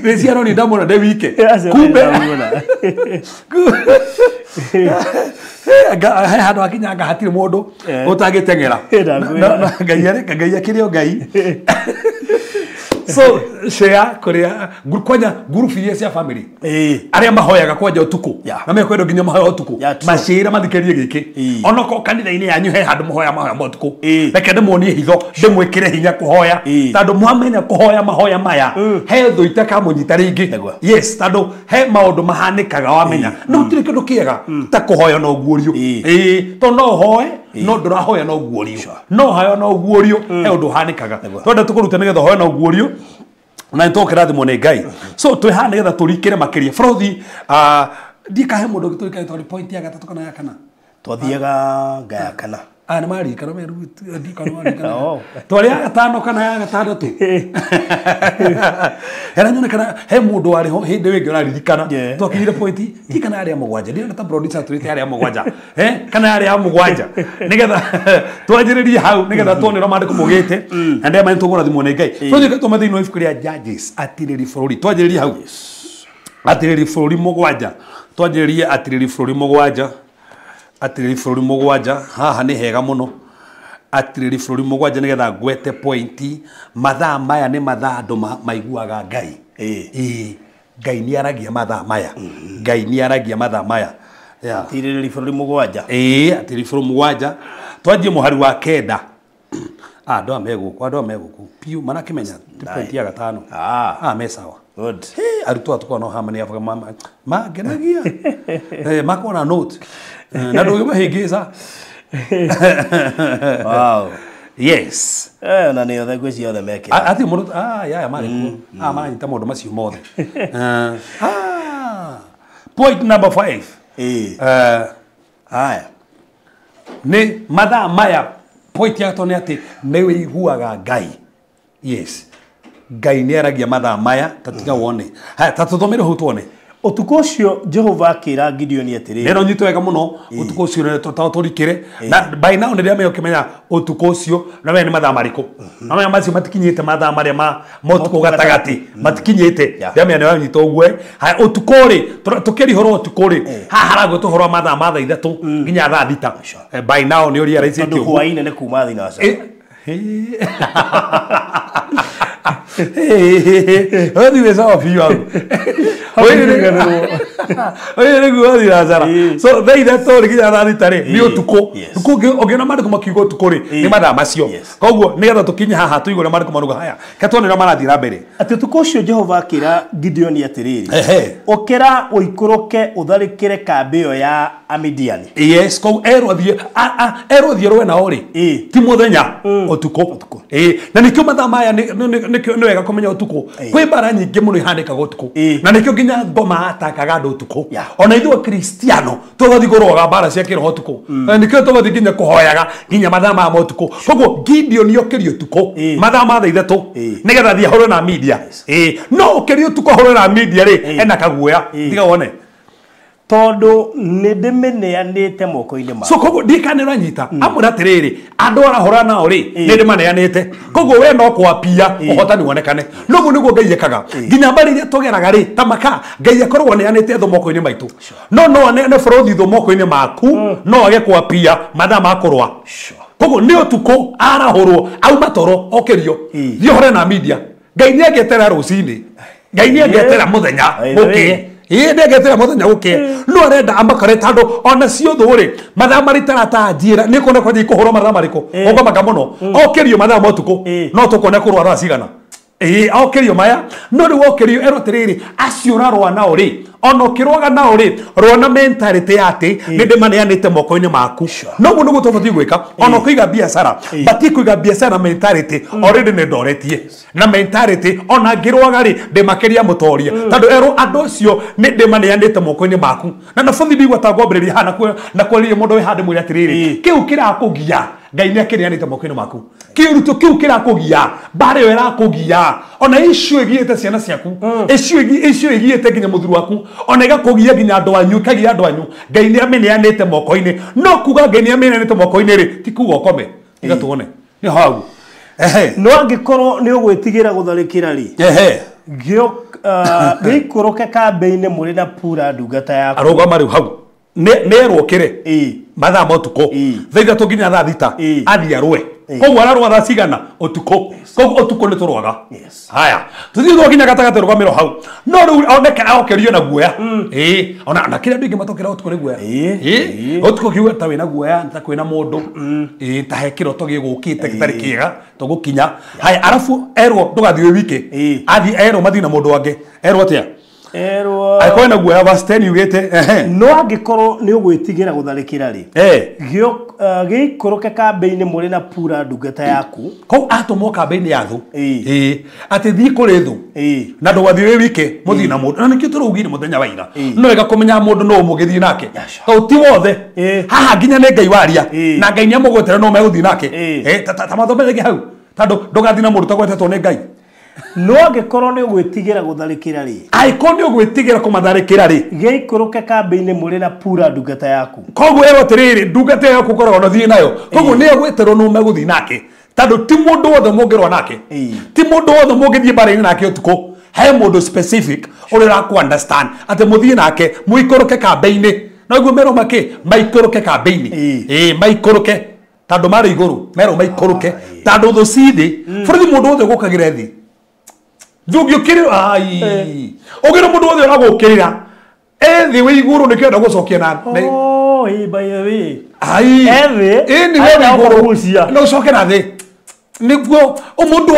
Resiano ni ndamona de wike kumbe handu akinya ngahatire mundu utagitengera ngai kirio ngai so share kuria kwanya group iria cia family aria mahoyaga kwanja utuku na mekwendo nginya mahoya utuku macira mathikerie giki ona ko kanitha-ini yanyu he handu mahoya utuku reke ndimonie hitho ndimwikire hinya kuhoya tando mwamenya kuhoya mahoya maya he thuite kamunyita ringi yes tando he maundu mahanikaga wamenya no gutire kindu kiega ta kuhoya no guorio to no hoye no ndurahoya no guorio no hayo no guorio he undu hanikaga twenda tukuruta nigetha hoya no guorio na ntokera thimo ne ngai so twihana nigetha turikire makiria Frothi ndikahe mundu giturika tori point ya gatatu kana ya kana twathiaga ngaya kana ni mari kana meru ndikana mari kana twari ya gatano kana ya gatandatu era nyone kana he mundu wari ho hindi wingi uraririkana twakinyire point ti kana ari ya mugwanja ndio ta producer turite ari ya mugwanja kana ari ya mugwanja nigetha twanjiririe hau nigetha tuonera mandiko mugite na ndema ntugura thimo ne ngai twathike tumathini no ifukuria judges atiriri forori twanjiririe hau atiriri forori mugwanja twanjiririe atiriri forori mugwanja atiriri forori mugwanja haha ni hega muno atiriri forori mugwanja nigetha gwete point mathaa maya ni mathaa andu maiguaga ngai ngai ni aragia mathaa maya ngai ni aragia mathaa maya atiriri forori mugwanja atiriri forori mugwanja twanjie muhari wa kenda andu ameguku piu mana kimenya point ya gatano me sawa good arutwo atukwa no hamani afaga ma genagia makona note na ndugu mahigisa wow yes na ni othe gweci othe meke ati mundu ya mari ku manyita mundu macio mothe point number 5 haya ni mathaa maya point ya tone ati ni wiguaga ngai yes Ngai nĩ aragia mathaa maya tatiga wone haya tatuthomere hu tuone utuko ucio Jehova akira Gideon atiri nero nyito wega muno utuko ucio ne tuturikire na by now ndio meyo kimenya utuko ucio na we ni mathaa mariko na we amacio matikinyite mathaa maria ma motuko gatagati matikinyite ndio meyo ne nyito gwe haya utuko ri tukeri horo utuko ri ha harago tuhoro mathaa mathaa ithatu nginya thaa thita by now ni uri araicitio ndio hwaine ne kuma thinaca What do you say of you? Oye niguo thiracara so they that story kinya thari tare ni utuko tuko ogiona mariko makiugo tukuri ni mathaa macio koguo ni getha tukinya haha tuigure mariko maruga haya ketone no marathira mbere ati utuko ucio Jehova akira Gideon atiriri okera uikuruke utharikire kambi yo ya Amidiani yes ko ero thie rwe na ori ti muthenya utuko na nikio mathaa maya ni wega kumenya utuko kwi bara nyingi muno ihandikaga utuko na nikio nginya ngoma atakaga andu utuko ona ithuĩ Kristiano tugathi kuroga bara cia kiroho utuko nikio tugathi nginya kuhoyaga nginya mathaa ma utuko koguo Gideon yokerio utuko mathaa ma thaa ithatu nigetha thia horo na media no ukerio utuko horo na media ri ena kaguoya tiga wone tondu ni ndimeneanite moko-ini ma so koguo ndikanira nyita amura tiriri andu arahora nao ri ni ndimaneanite koguo we no kwapia uhotani wonekane nugu niguo Ngai ekaga nginya mbari iria tugeraga ri tamaka Ngai akorwo neanite tho moko-ini maitu no ne borothi tho moko-ini maku no age kwapia mathaa makorwa koguo ni utuko arahorwo auma toro okerio thio hore na media Ngai ni agetera rucini Ngai ni agetera muthenya mukie ndegetera muthenya guke no arenda amakare tando ona cio thuri mathaa maritara ta njira ni kone kwa ikuhoro mathaa mariko ogamaga muno okerio mathaa motuko no tukone kurwara cigana okerio maya no ri wokerio erotiriri aciura rwa nao ri ono kirwaga nao ri rona mentality yati ni ndimaneanite moko-ini maku no guo nugu tobati gwika ono kuiga biashara bati kuiga biashara mentality already ni ndoretie na mentality ona ngirwaga ri ndimakeria mutoria tando ero andu acio ni ndimaneanite moko-ini maku na nafuthi bigwa ta ngwambiriria hana na kwariria mundu we hande mwira tiriri kiu kirakugia Ngai ni akirianite moko-ini maku kiruto kiu kirakugia bare yo irakugia ona icio igiete ciana ciaku icio igiete nginya muthuru waku ona igakugia nginya andu anyu kagia andu anyu Ngai ni ameneanite moko-ini no kuga Ngai ni ameneanite moko-ini ri ti kuga ukome iga tuone ni hau no angikorwo ni ugwitigira gutharikira ri gio gikuruke kambi-ini muri na pura ndungata yaku arugama riu hau nerwo kire mathaa motuko thaitha tunginya thaa thita athia rwe koguo ararwa thaa cigana utuko koguo utuko ni turwaga haya tuthithwo nginya gatagati rugamiro hau no riu oneke aokerio na guoya ona na kire ndingi matokera utuko ni guoya utuko kiuga ta wina guoya ta kwina mundu ta hekiro togigukite gitari kiega tugukinya haya arafu erwo ndugathie wike athi erwo mathi na mundu wange erwo atia erwo akwena guoya verse 10 yugite no angikorwo ni ugwitigira gutharikira ri gio gikuruke kambi-ini muri na pura ndungata yaku ko atomo kambi-ini ya thu ati thi kuri thu na ndugathi we wike muthi na mundu na nikio turugire muthenya waira no ega kumenya mundu no mugithi nake to ti wothe haha nginya ne Ngai waria na Ngai ni amugwetera no meguthi nake tamathomere hau tando ndugathi na mundu tagwetetwo ni Ngai no angikorwo ni ugwitigira gutharikira ri aiko ni ugwitigira kumatharikira ri gikuruke kambi-ini muri na pura ndungata yaku koguo ero tiriri ndungata yaku korwo no thie nayo koguo ni agweterwo no meguthi nake tando ti mundu wothe mungirwa nake ti mundu wothe mungithie bara-ini nake utuko he mundu specific urira ku understand ati muthie nake muikuruke kambi-ini no iguo mero make maikuruke kambi-ini maikuruke tando mari iguru mero maikuruke tando thu cithi burithi mundu wothe gukagira thi Jugio kiri ai ogero mundu wothe agukirira ethi we iguru nikenda gucokia na bayawe ai ni we iguru no cokia na thi niguo mundu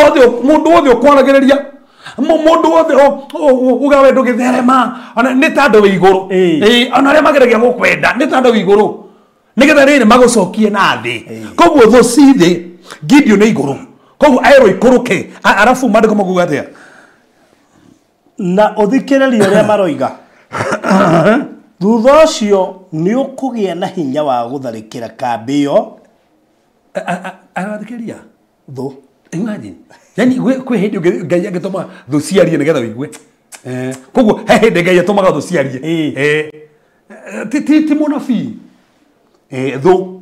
wothe ukwaragereria mundu wothe ugawe ndugitherema ona ni tando we iguru ona ria mageragia gukwenda ni tando we iguru nigetha riri magucokie na thi koguo thu cithi Gideon ni iguru koguo aero ikuruke arafu mandiko maguga atia na uthikiririe ria maroiga thutha ucio ni ukugia na hinya wa gutharikira kambi yo arathikiriria thu imagine yani kwe hindi ngai agitoma thu ciarie nigetha wigue koguo he hindi ngai atomaga thu ciarie ti munabii thu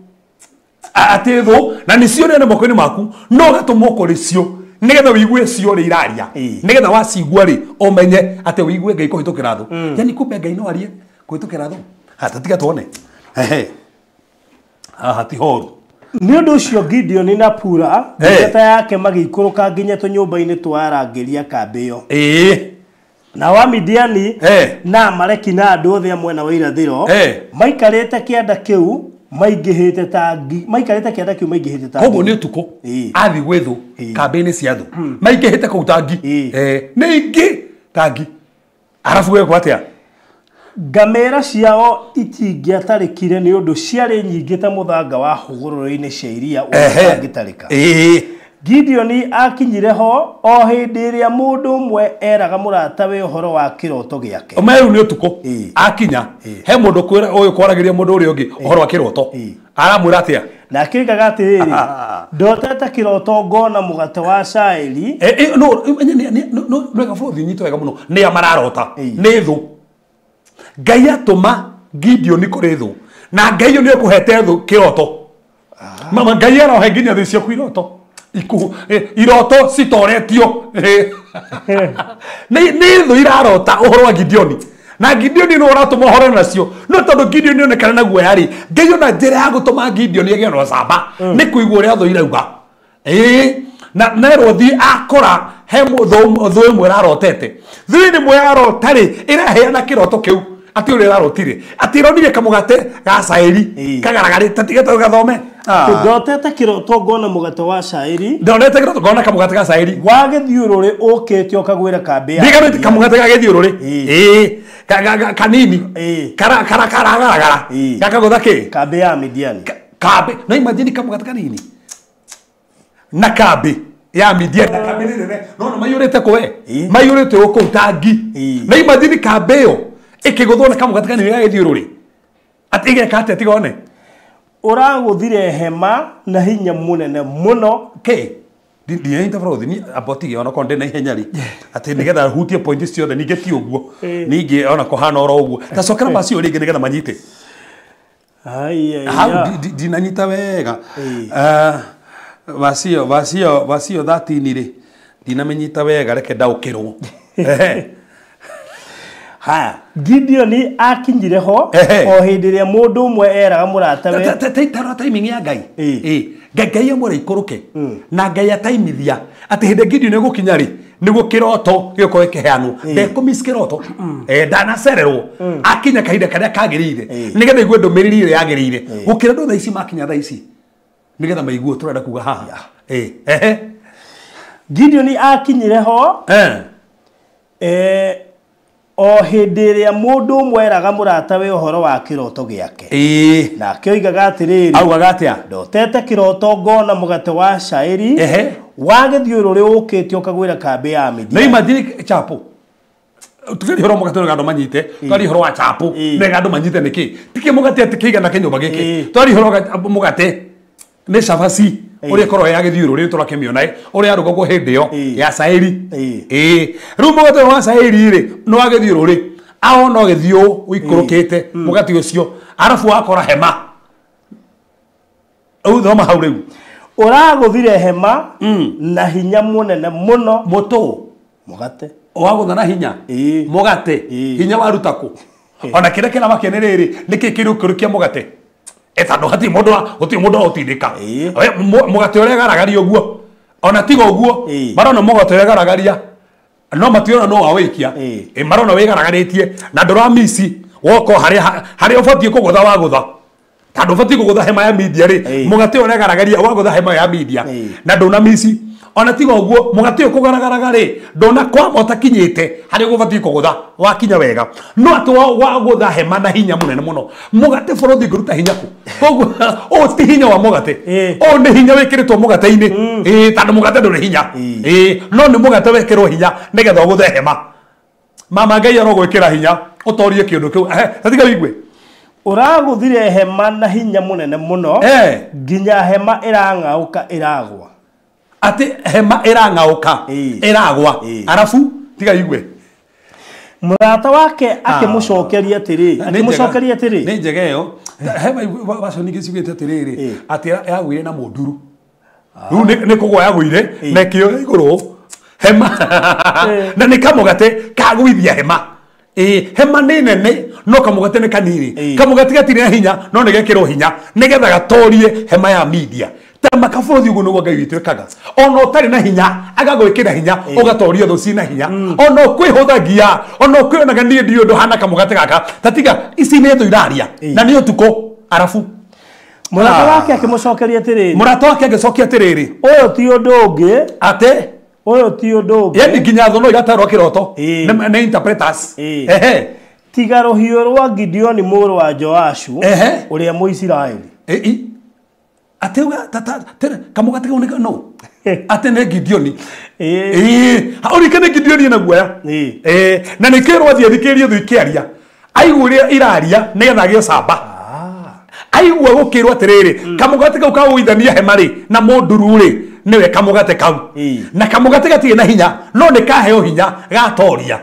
ati thu na nicio nene moko-ini maku no gatuma ukore cio nigetha wigue cio ri iraria nigetha wacigua ri umenye ati wigue ngai kuhitukira thu yani kumbe ngai no arie kuhitukira thu tatiga tuone ti horu ni undu ucio Gideon na Pura ndata yake magikuruka nginya tunyumba-ini twa Arangĩri kambi iyo na wa Midiani na Amaleki na andu othe mwena wa irathiro maikarite kianda kiu maingihite tangi koguo ni utuko athi gwithu kambi-ini cia thu maingihite kuu tangi ni ingi tangi arafu we kwatia ngamera ciao itingĩatarĩkire nĩ ũndũ ciarĩ nyingĩ ta mũthanga wa hũgũrũrũ-inĩ cia iria ũtangĩtarĩka. Gideon akinyire ho o hĩndĩ ĩrĩa mũndũ ũmwe eraga mũratawe ũhoro wa kĩroto gĩake. Ũmeru nĩ ũtukũ akinya he mũndũ ũyũ kwaragĩria mũndũ ũrĩa ũngĩ ũhoro wa kĩroto aramwĩra atĩa na akĩrigaga atĩrĩrĩ ndotete kĩroto ngona mũgate wa caĩri no bũrũri nyitwo wega mũno nĩ amararota nĩ thũ ngai atũma Gideon kũrĩ thũ na ngai nĩ ekuhete thũ kĩroto mama ngai arohe nginya thĩ ciaku iroto iroto citoretio nĩ thũ irarota ũhoro wa Gideon na Gideon nĩ ũratũma ũhoro nacio no tondũ Gideon nĩonekana na guoya rĩ ngai ona njĩra ya gũtũma Gideon agĩe na ũcamba nĩ kũigua ũrĩa thũ irauga na erwo akora he thũ ĩmwe ĩrarotete thũ ĩmwe yarota rĩ ĩraheana kĩroto kĩu ati uri rarotire ati ronire kamugate ga caĩri kagaragari tigete gathome ndotete kĩroto ngona mũgate wa caĩri ndonete kĩroto ngona kamugate ga caĩri wa gĩthiũrũrĩ ũkĩte ũkagwĩra kambi ya ndigarĩte kamugate ga gĩthiũrũrĩ kanini karagaragara gakagũtha kĩ kambi ya Midiani kambi na imagine kamugate kanini na kambi ya Midiani na kambi nene no mayũrĩte kũwe mayũrĩte ũkũ tangi na imagine kambi ĩyo ikiguthwo na kamugate kanini ga gĩthiũrũrĩ ati igeka atĩa tigone ũragũthire hema na hinya mũnene mũno ndianyita bũrũri aboti ona konde na ihenya ri ati nigetha hutie point ciothe ninge ti ũguo ninge ona kũhana oro ũguo ta cokera basi ũrĩ ingĩ nigetha manyite dinanyita wega vasio 13 ri dinamenyita wega reke ndaũkĩrwo Gideon akinyire ho o hĩndĩ ĩrĩa mũndũ ũmwe eraga mũratawe timing ya ngai ngai amũre ikũrũke na ngai ataimithia atĩ hĩndĩ Gideon egũkinya rĩ nĩguo kĩroto gĩũkorwo kĩheanwo ndekũmiss kĩroto ndanacererwo akinya kahinda karĩa kagĩrĩire nĩgetha igue ndũmĩrĩri ĩrĩa yagĩrĩire gũkĩra andũ thaa ici makinya thaa ici nĩgetha maiguo tũrenda kuga haha Gideon akinyire ho o hĩndĩ ĩrĩa mũndũ ũmwe eraga mũratawe ũhoro wa kĩroto gĩake na akĩoigaga atĩrĩrĩ augaga atĩa ndotete kĩroto ngona mũgate wa caĩri wa gĩthiũrũrĩ ũkĩte ũkagwĩra kambi ya Midiani na imagine chapo tukiri horo mũgate ũrĩa andũ manyite twari horo wa chapo nega andũ manyite nĩkĩ tikĩ mũgate atĩ kĩigana kĩnyũmba gĩkĩ twari horo mũgate nĩ cabaci ũrĩa korwo ya gĩthiũrũrĩ tũrakĩmĩona ũrĩa arugagwo hĩndĩ ĩyo ya caĩri rĩu mũgate wa caĩri rĩ nĩ wa gĩthiũrũrĩ aona ũgĩthiũ ũikũrũkĩte mũgate ũcio arabu wakora hema rĩu thoma hau rĩu ũragũthire hema na hinya mũnene mũno mũgate wagũtha na hinya mũgate hinya waruta kũ ona kĩrĩa kĩna makene rĩrĩ nĩkĩ kĩrũkũrũkia mũgate etando hati mũndũ otindĩka mũgate ũrĩa garagaria ũguo ona tiga ũguo marona mũgate ũrĩa garagaria no mationa no wawĩkia marona wĩgaragarĩtie na ndũramisi woko harĩa ũbatiĩ kũgũtha wagũtha tondũ ũbatiĩ kũgũtha hema ya media rĩ mũgate ũrĩa garagaria wagũtha hema ya media na ndũnamisi ona tiga ũguo mũgate ũyũ kũgaragaraga rĩ ndona kwamba ũtakinyĩte harĩa ũbatiĩ kũgũtha wakinya wega no atĩ wagũtha hema na hinya mũnene mũno mũgate bũrũthi ngũruta hinya kũ koguo ũũ ti hinya wa mũgate ũũ nĩ hinya wĩkĩrĩtwo mũgate-inĩ tondũ mũgate ndũrĩ hinya no nĩ mũgate wĩkĩrwo hinya nĩgetha ũgũthe hema mama ngai no gwĩkĩra hinya ũtorie kĩũndũ kĩu tiga wĩigue ũragũthire hema na hinya mũnene mũno nginya hema ĩrang'aũka ĩragwa ati hema irangauka iragwa arafu tiga igwe murata wake akimucokeria atiri ni njegeyo hema bacio ningi cigite atiriri ati yagwire na munduru riu ni kugwa yagwire na kio iguru hema na ni kamugate kagwithia hema hema ni nene no kamugate ni kanini kamugate gatire na hinya no ni gekiro hinya nigetha gatorie hema ya media tama kafuthi uguo no Ngai witu ekaga ono tari na hinya agagwikira hinya ugatoria thu cina hinya ono kwihuthagia ono kwionaga ni ndio ndo hana kamugate gaka tatiga ici ni thu iraria na ni utuko arafu murata wake akimucokeria atiriri murata wake agicokia atiriri uyu ti undu ungi ate uyu ti undu ungi yani nginya thu no igatarwo kiroto ni interpreters tiga ruhio rwa Gideoni muru wa Joashu uria Muisiraeli ate tata kamugate unika no ate ne Gideoni haurikane Gideoni na guoya na nikirwo athie thikirie thu ikiaria aiguria iraria nigetha agio camba aigua gukirwo atiriri kamugate kau kawithania hemari na munduru ri niwe kamugate kau na kamugate gatie na hinya no ni kaheo hinya gatoria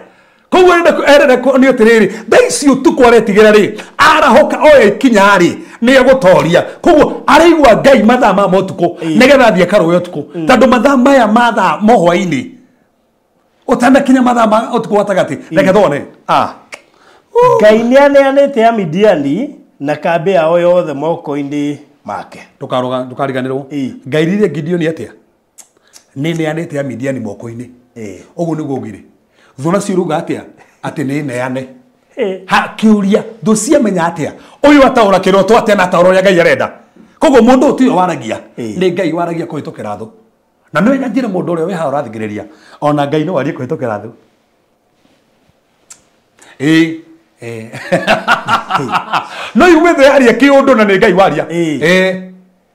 koguo erere ni atiriri thaici utuko aretigira ri arahoka oya ikinya ri ni agutoria koguo araigua Ngai mathaa ma motuko nigetha athie karoyo tuko tondu mathaa maya mathaa mohwaini utana kinya mathaa ma otuko watagati reke thone Ngai nianeanite Amidiani na kambe yao yothe moko-ini make ndukariganirwo Ngai rire Gideoni atia ni neanite Amidiani moko-ini uguo niguo ugire thuna ciuruga atia ati ni neane ha kiuria thu ciamenya atia uyu ataura kiroto atia na tauro ya Ngai arenda koguo mundu utiyo waragia ni Ngai waragia kuhitukira thu na no njire mundu uria we ha urathigiriria ona Ngai no warie kuhitukira thu no yume the aria kiundu na ni Ngai waria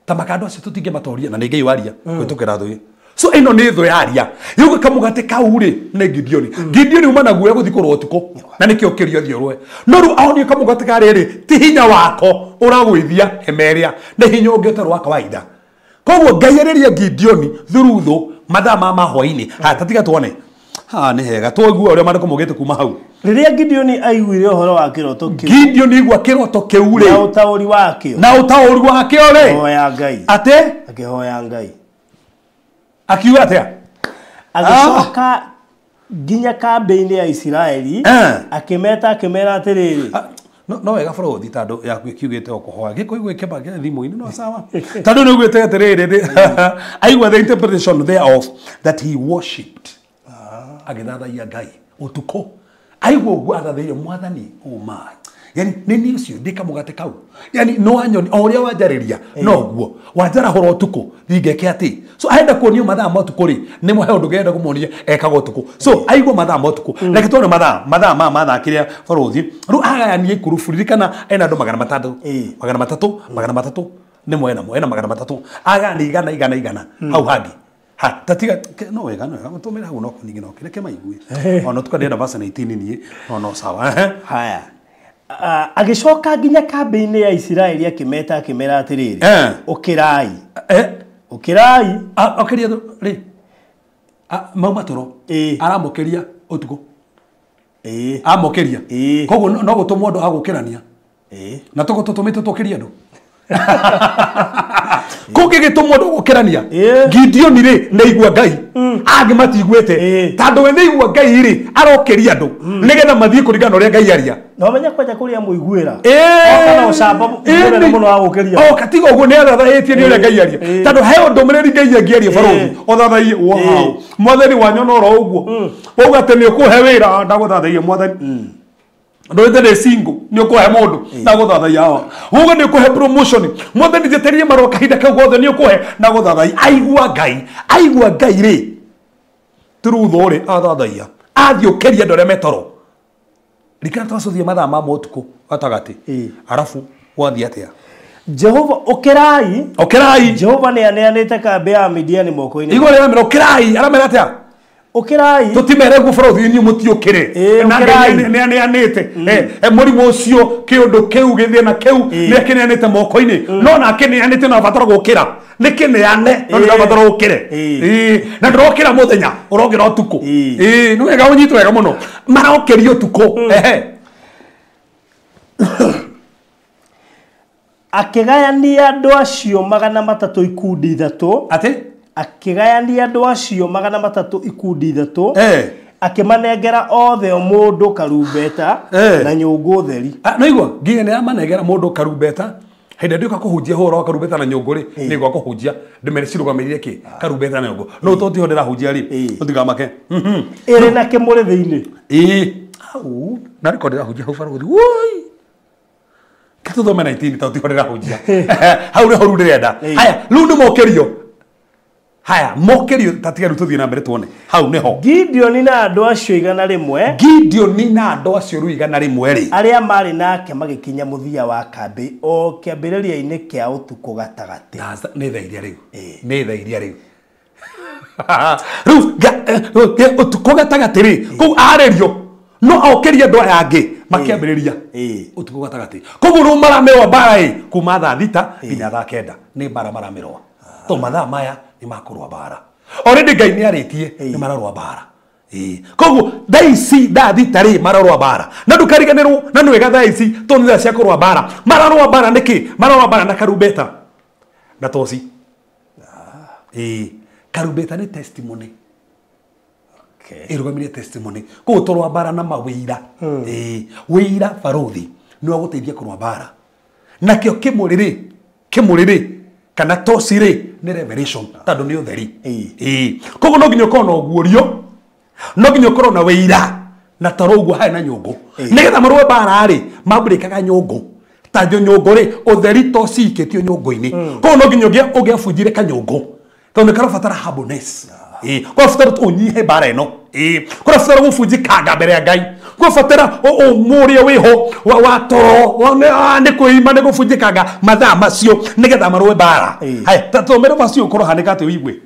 ta makando acio tutinge matoria na ni Ngai waria kuhitukira thu so ino ni thu yaria yugo kamugate kauri ne Gideoni umana guya guthikorwo tuko na nikio kirio thiorwe no ru aoni kamugate kariri ti hinya wako uragwithia hemeria ne hinya ungeterwa kawaida koguo Ngai ariria Gideoni thuruthu mathaa ma mahwaini tatiga tuone ni hega twaigua uria mariko mugite kuma hau riria Gideoni aiguire uhoro wa kiroto kiu Gideoni igua kiroto kiu ri na utauri wakio ri hoya Ngai ate akihoya Ngai akiuga atia agicoka nginya kambe-ini ya Isiraeli akimera atiriri no wega bũrũthi tandũ yaku ĩkiugĩte ũkũhoya gĩkũigua ĩkĩmba thimũ-inĩ no sawa tandũ nĩ ũgwĩte atĩrĩrĩ aigua the interpretation thereof that he worshipped agĩthathaia Ngai ũtukũ aigua ũguo athathĩire mwathani yani nini ucio ndikamugate kau yani no anyoni o uria wanjariria no guo wanjarahora utuko thingeke ati so aenda kuonio mathaa motuko ri ni muhe undu genda kumuonia ekaga utuko so aigua mathaa motuko reke tuone mathaa kiria bũrũthi ru agayanie ikuruburiri kana ena andu 300 ni mwena magana 300 agani igana hau hangi tatiga no wega tumira hau no kuningi no kireke maigue ono tukadenda basa 18 nie no sawa haya agicoka nginya kambe-ini ya Isiraeli akimera atiriri ukirai okiria ri mauma toro aramukiria utuko amukiria koguo no gutumwo andu agukirania na tuko tutumite tukiria andu kugigitumwo andu gukirania Gideoni ri neigua Ngai agi matiguite tando we neigua Ngai ri arokiria andu nigetha mathie kuringana uria Ngai aria no menya kwaja kuria muiguira kana ucamba muno muno agukiria katiga uguo ni arathaĩtie ni uria Ngai aria tando he ndũmĩrĩri Ngai angĩaria bũrũthi ũthathaiye mwathani wanyu no ro ũguo uga atĩ nĩ ũkũhe wĩra ndagũthathaiye mwathani ndoite ne single ni ukuhe mundu na guthathaiya hawa uga ni ukuhe promotion mwathani jeterie maro kahinda kau gothe ni ukuhe na guthathaiya aigua Ngai ri turutho ri athathaiya athiukiria ndore metoro rikana twacuthie mathaa ma motuko gatagati arafu wathie atia Jehova ukirai Jehova ni aneanite kambe ya Midiani moko-ini igore ya mero ukirai aramera atia ukirai tutimere guburothi ni mutiukire na ne anete murimu ucio kiundu kiu githie na kiu ni akineanite moko-ini no na akineanite na batara gukira ni kineane no na batara gukire na ndorokira muthenya urogira utuku no wega unyitu wega muno marokerio tuku akigayania andu acio 300 ikundi 3 ati akigayania andu acio 300 ikundi 3 akimanengera othe mundu karumbeta na nyungu theri no igwa nginya ne amanengera mundu karumbeta hende ndika kuhunjia horo wa karumbeta na nyungu ri ni gwa kuhunjia ndimere cirugamirire ki karumbeta na nyungu no toti hodera hunjia ri utigamake iri na kimuri thiini au na rekodera hunjia ho faro woi kitu thome 19 toti hodera hunjia hau ni horu ndirenda haya lundu mokerio haya mokerio tatiga rututhie na mbere tuone hau neho Gideon na andu acio 100 Gideon na andu acio 100 ri aria mari nake magikinya muthia wa kambi o kiambiriria-ini kia utuku gatagati ni thairia riu ni thairia riu riu utuku gatagati ri ku arerio no okeria andu aya angi makiambiriria utuku gatagati koguo no maramerwa bara kuma thaa 6 nginya thaa 9 ni bara maramerwa to mathaa maya ni makurwa bara already Ngai ni aritie ni mararwa bara koguo daisi dathitari mararwa bara na ndukariganirwo na nwega daisi to nitha cia kurwa bara mararwa bara niki mararwa bara na karumbeta na tosi karumbeta ni testimony irugamire testimony koguo turwa bara na mawira wira baruthi ni waguteithia kurwa bara nakio kimuriri kana tosire ni revelation tando ni utheri koguo no nginya ukorwo na uguorio no nginya ukorwo na wira na tarouguo hai na nyungu nigetha marwe bara ri mambirikaga nyungu tanjo nyungu ri utheri tosi iketio nyungu-ini koguo no nginya ugiabunjire kanyungu tondu karabatara humbleness kurabatara unyihe bara ino kurabatara gubunjikanga mbere ya Ngai kurabatara umuria wiho wa toro ni kuima ni gubunjikanga mathaa macio nigetha marwe bara haya tatomere vacio ukorwo hanika ati uigwe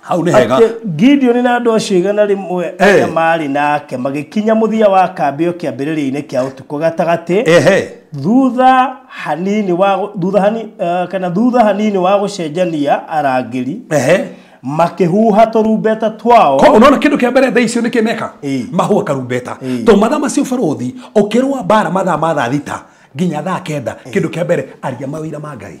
hau ni hega Gideon na andu acio 100 aria mari nake magikinya muthia wa kambi o kiambiriria-ini kia utuku gatagati thutha hanini wa gucenjania arangiri makihuha turumbeta twao ko unaona kindu kia mbere thaa icio nikimeka mahua karumbeta to mathaa macio barothi ukirwa bara mathaa ma thaa 6 nginya thaa 9 kindu kia mbere aria mawira ma Ngai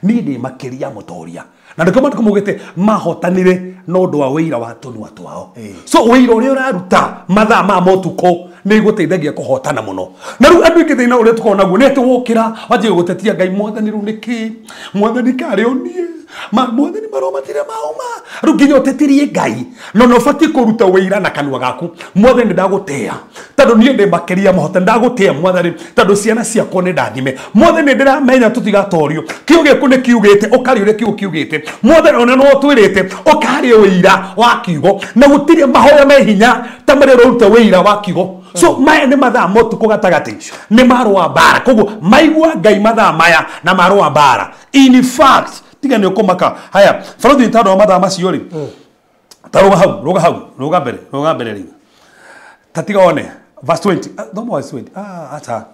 ni ndi makiria mutoria na ndikoma ndikumugite mahotanire no ndu wa wira wa tunwa twao so wira uria uraruta mathaa ma motuko ni guteithagia kuhotana muno na riu andu ingi thina uria tukona guo ni tuwukira wajie gutetia Ngai mwathani ru niki mwathani kari onie mwathani maromatire mauma riu nginya utetirie Ngai no fati kuruta wira na kanwa gaku mwathani ndagutea tando nie ndi makiria mahotana ndagutea mwathani tando ciana ciakwa ni ndathime mwathani ndiramenya tutigatorio kiuge ku ni kiugite ukari uria kiugite mwathani ona no twirite ukari wira wa kiugo na gutirie mahoya me hinya tamare ruta wira wa kiugo so maya ni mathaa motuku gatagati ni marwa bara koguo maigua Ngai mathaa maya na marwa bara in fact tiga ni ukomaka haya farothi tano mathaa macio ri ruga mbere ri tatiga one verse 20 no more 20 acha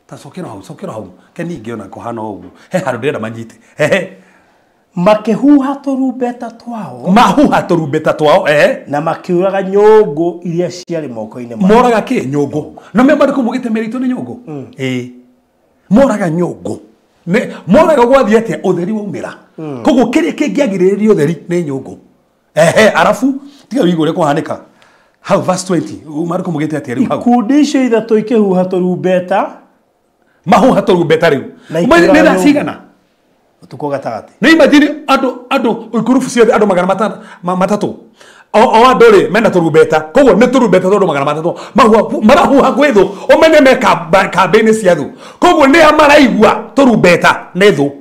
ta sokera hau keni ngiona kohana ugu he haru ndenda manyite makihuha turumbeta twao mahuha turumbeta twao na makiuraga nyungu iria ciari moko-ini moraga ki nyungu na me bari kumugite merito ni nyungu moraga nyungu ne moraga gwathie atia utheri waumira koguo kiria kingiagiriria utheri ni nyungu arafu tiga wigure kuhanika how verse 20 mari kumugite atia riu hau ikundi icio ithatu ikihuha turumbeta mahuha turumbeta riu ni thacigana utuko gatagati ni imagine ando ikurufu cia ando magana matatu o andore mena turumbeta koguo ni turumbeta tondu magana matatu marahuha gwithu umenye me kambeni cia thu koguo ni amaraigua turumbeta ni thu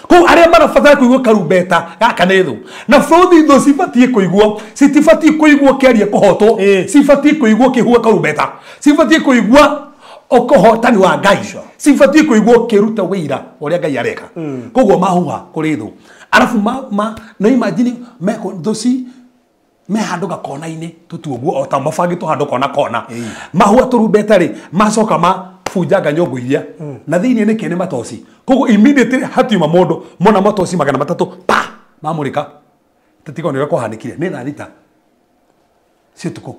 koguo aria marabatara kuigua karumbeta gaka ni thu na bũrũri thu cibatie kuigua citibatie kuigua kiaria kuhotwo cibatie kuigua kihua karumbeta cibatie kuigua ukohotani wa Ngai sifatie kuigwo kiruta wira uria Ngai areka koguo mahuha kuri thu arafu no imagine meko dosi me handu gakona-ini tutuoguo o ta mabangi tu handu kona mahua turumbeta ri macoka bunjanga nyongo iria na thiini ni kene matoci koguo immediately hatiuma mundu mona matoci 300 pa mamurika tatikonera kwahanikire ni tharita situko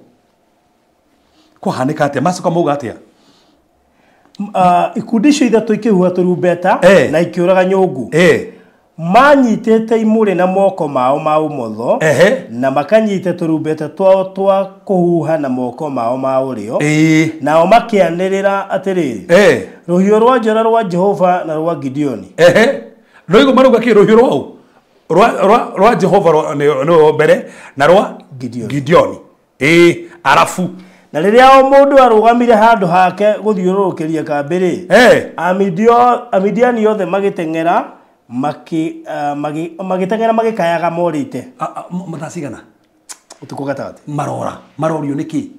kwahanika atia macoka mauga atia ikundi icio ithatu ikihuha turumbeta na ikiuraga nyungu manyitete imure na moko mao ma umotho na makanyite turumbeta twao twa kuhuha na moko mao ma urio nao makianirira atiriri ruhio rwa njora rwa Jehova na rwa Gideoni roigo maruga ki ruhio rwa Jehova no mbere na rwa Gideoni arafu na riria o mundu arugamire handu hake guthiururukiria kambiri Amidiani yothe magitengera magitengera magikayaga morite matasigana utuko gatatu marorio niki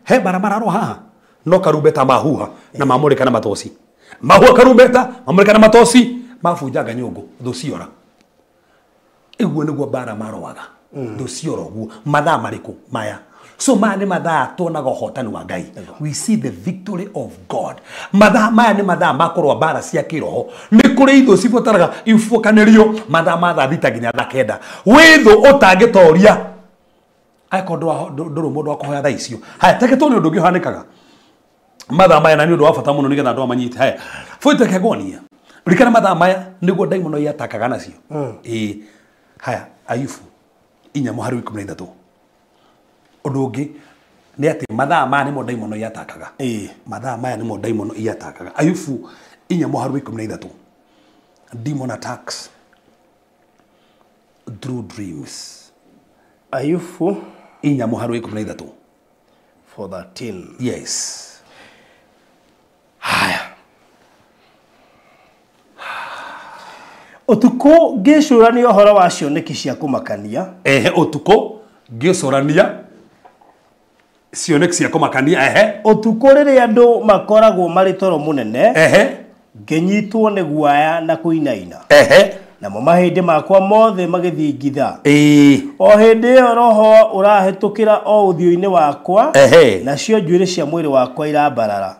he barabara ro haha no karumbeta mahuha na mamurika na matoci mahua karumbeta mamurika na matoci mabunjanga nyungu thuciora iguo niguo bara maroaga thuciora guo mathaa mariku maya so mane mathaa tuonaga uhotani wa Ngai we see the victory of God mathaa maya ni mathaa makorwa bara cia kiroho ni kuri ithu cibotaraga ifukanirio mathaa mathaa thita nginya thaa kenda withu utangitoria aikondo nduru mundu akohoya thaa icio haya teketo ni undu ngihanikaga mathaa maya na ni undu wa bata muno nigetha andu amanyite haya foite kegonia rikana mathaa maya niguo daimono yatakaga nacio haya Ayubu 4:13 undu ungi ni ati mathaa maya nimo daimono yatakaga mathaa maya nimo daimono yatakaga Ayubu 4:13 demon attacks through dreams Ayubu 4:13 13 yes haya utuko ngicurania uhoro wa cioneki cia kumakania utuko ngicurania cioneki cia kumakania utuko riria andu makoragwo mari toro munene nginyitwo ni guaya na kuinaina namo mahindi makwa mothe magithingitha o hindi iyo roho urahitukira o uthio-ini wakwa nacio njuire cia mwiri wakwa irambarara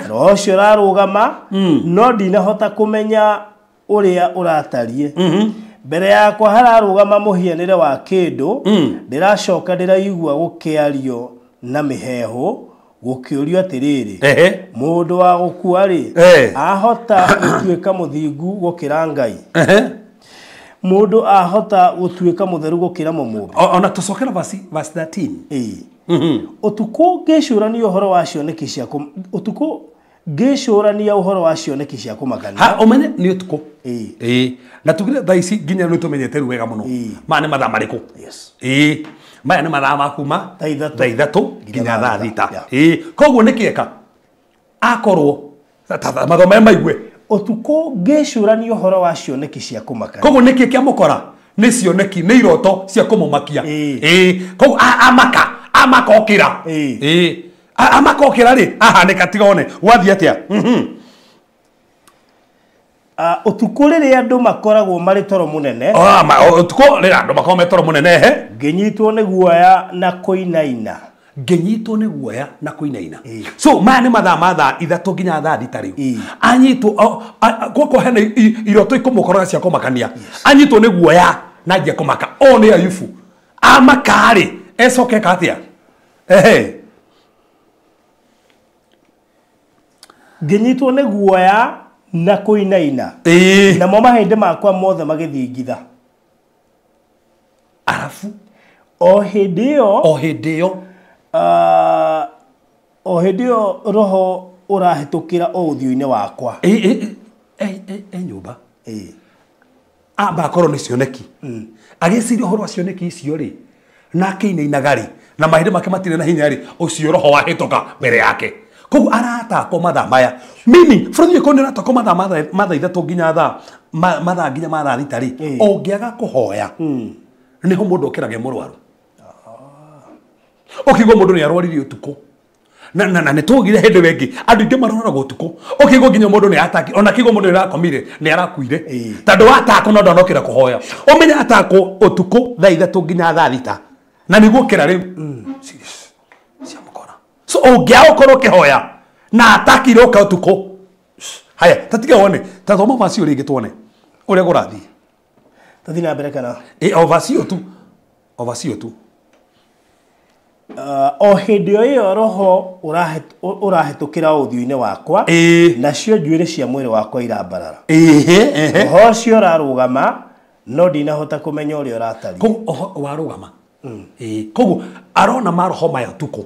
roho cio rarugama no ndinahota kumenya uria uratarie mbere yakwa hararugama muhianire wa kindu ndiracoka ndiraigua gukiario na miheho gukiurio atiriri mundu wa gukua ri ahota gutuika muthingu gukira Ngai mundu ahota gutuika mutheru gukira mumumbi ona tucokera verse 13 utuko ngicurania uhoro wa cioneki cia utuko ngicurania uhoro wa cioneki cia kumakania umenye ni utuko na tugire thaa ici nginya ni tumenyete wega muno mane mathaa mariku maya ni mathaa makuma thaa ithatu nginya thaa thita koguo ni kieka akorwo mathome maigwe utuko ngicurania uhoro wa cioneki cia kumakania koguo ni kieka mukora ni cioneki ni iroto cia kumumakia koguo amaka okira amaka okira ri aha ni katigone wathi atia utuko riria andu makoragwo mari toro munene utuko riria andu makoragwo mari toro munene nginyitwo ni guoya na kuinaina nginyitwo ni guoya na kuinaina so maya ni mathaa ithatu nginya thaa thita riu anyitwo goko hena iroto ikumukoroga cia kumakania anyitwo ni guoya na njia kumaka o ni Ayubu amakari ecokeka atia nginyitwo ni guoya na kuinaina namo mahindi makwa mothe magithingitha arafu o hindi iyo roho urahitukira o uthio-ini wakwa nyumba amba korwo ni cioneki agiciria uhoro wa cioneki icio ri na akiinainaga ri na mahindi make matire na hinya ri ucio roho wahituka mbere yake koguo aratako mathaa maya meaning from you konera tako mathaa ithatu nginya mathaa nginya mathaa thita ri ongiaga kuhoya niho mundu okirage murwaru okigwo mundu ni arwaririe utuko na nä tågire hä ndä wengi andå ingä maroragwo å tukå å kä gå nginya må ndå nä ataki ona kä gå må ndå nä rakomire nä arakuire tandå watakå no ndanokä ra kå hoya å menye atakwo å tukå thaa ithatå nginya thaa thita na nä guo kä ra rä u cia må kora so å ngä a å korwo kä hoya na ataki rä å ka å tukå haya tatiga wone tathoma vacio rä ngä twone å rä a gå rathiä tathi na mbere kana o vacio tu o hindi iyo roho urahetũkĩra ũthiũ-inĩ wakwa nacio njuĩrĩ cia mwĩrĩ wakwa irambarara roho ũcio ũrarũgama no ndinahota kũmenya ũrĩa ũratariĩ warũgama koguo arona maroho maya tuko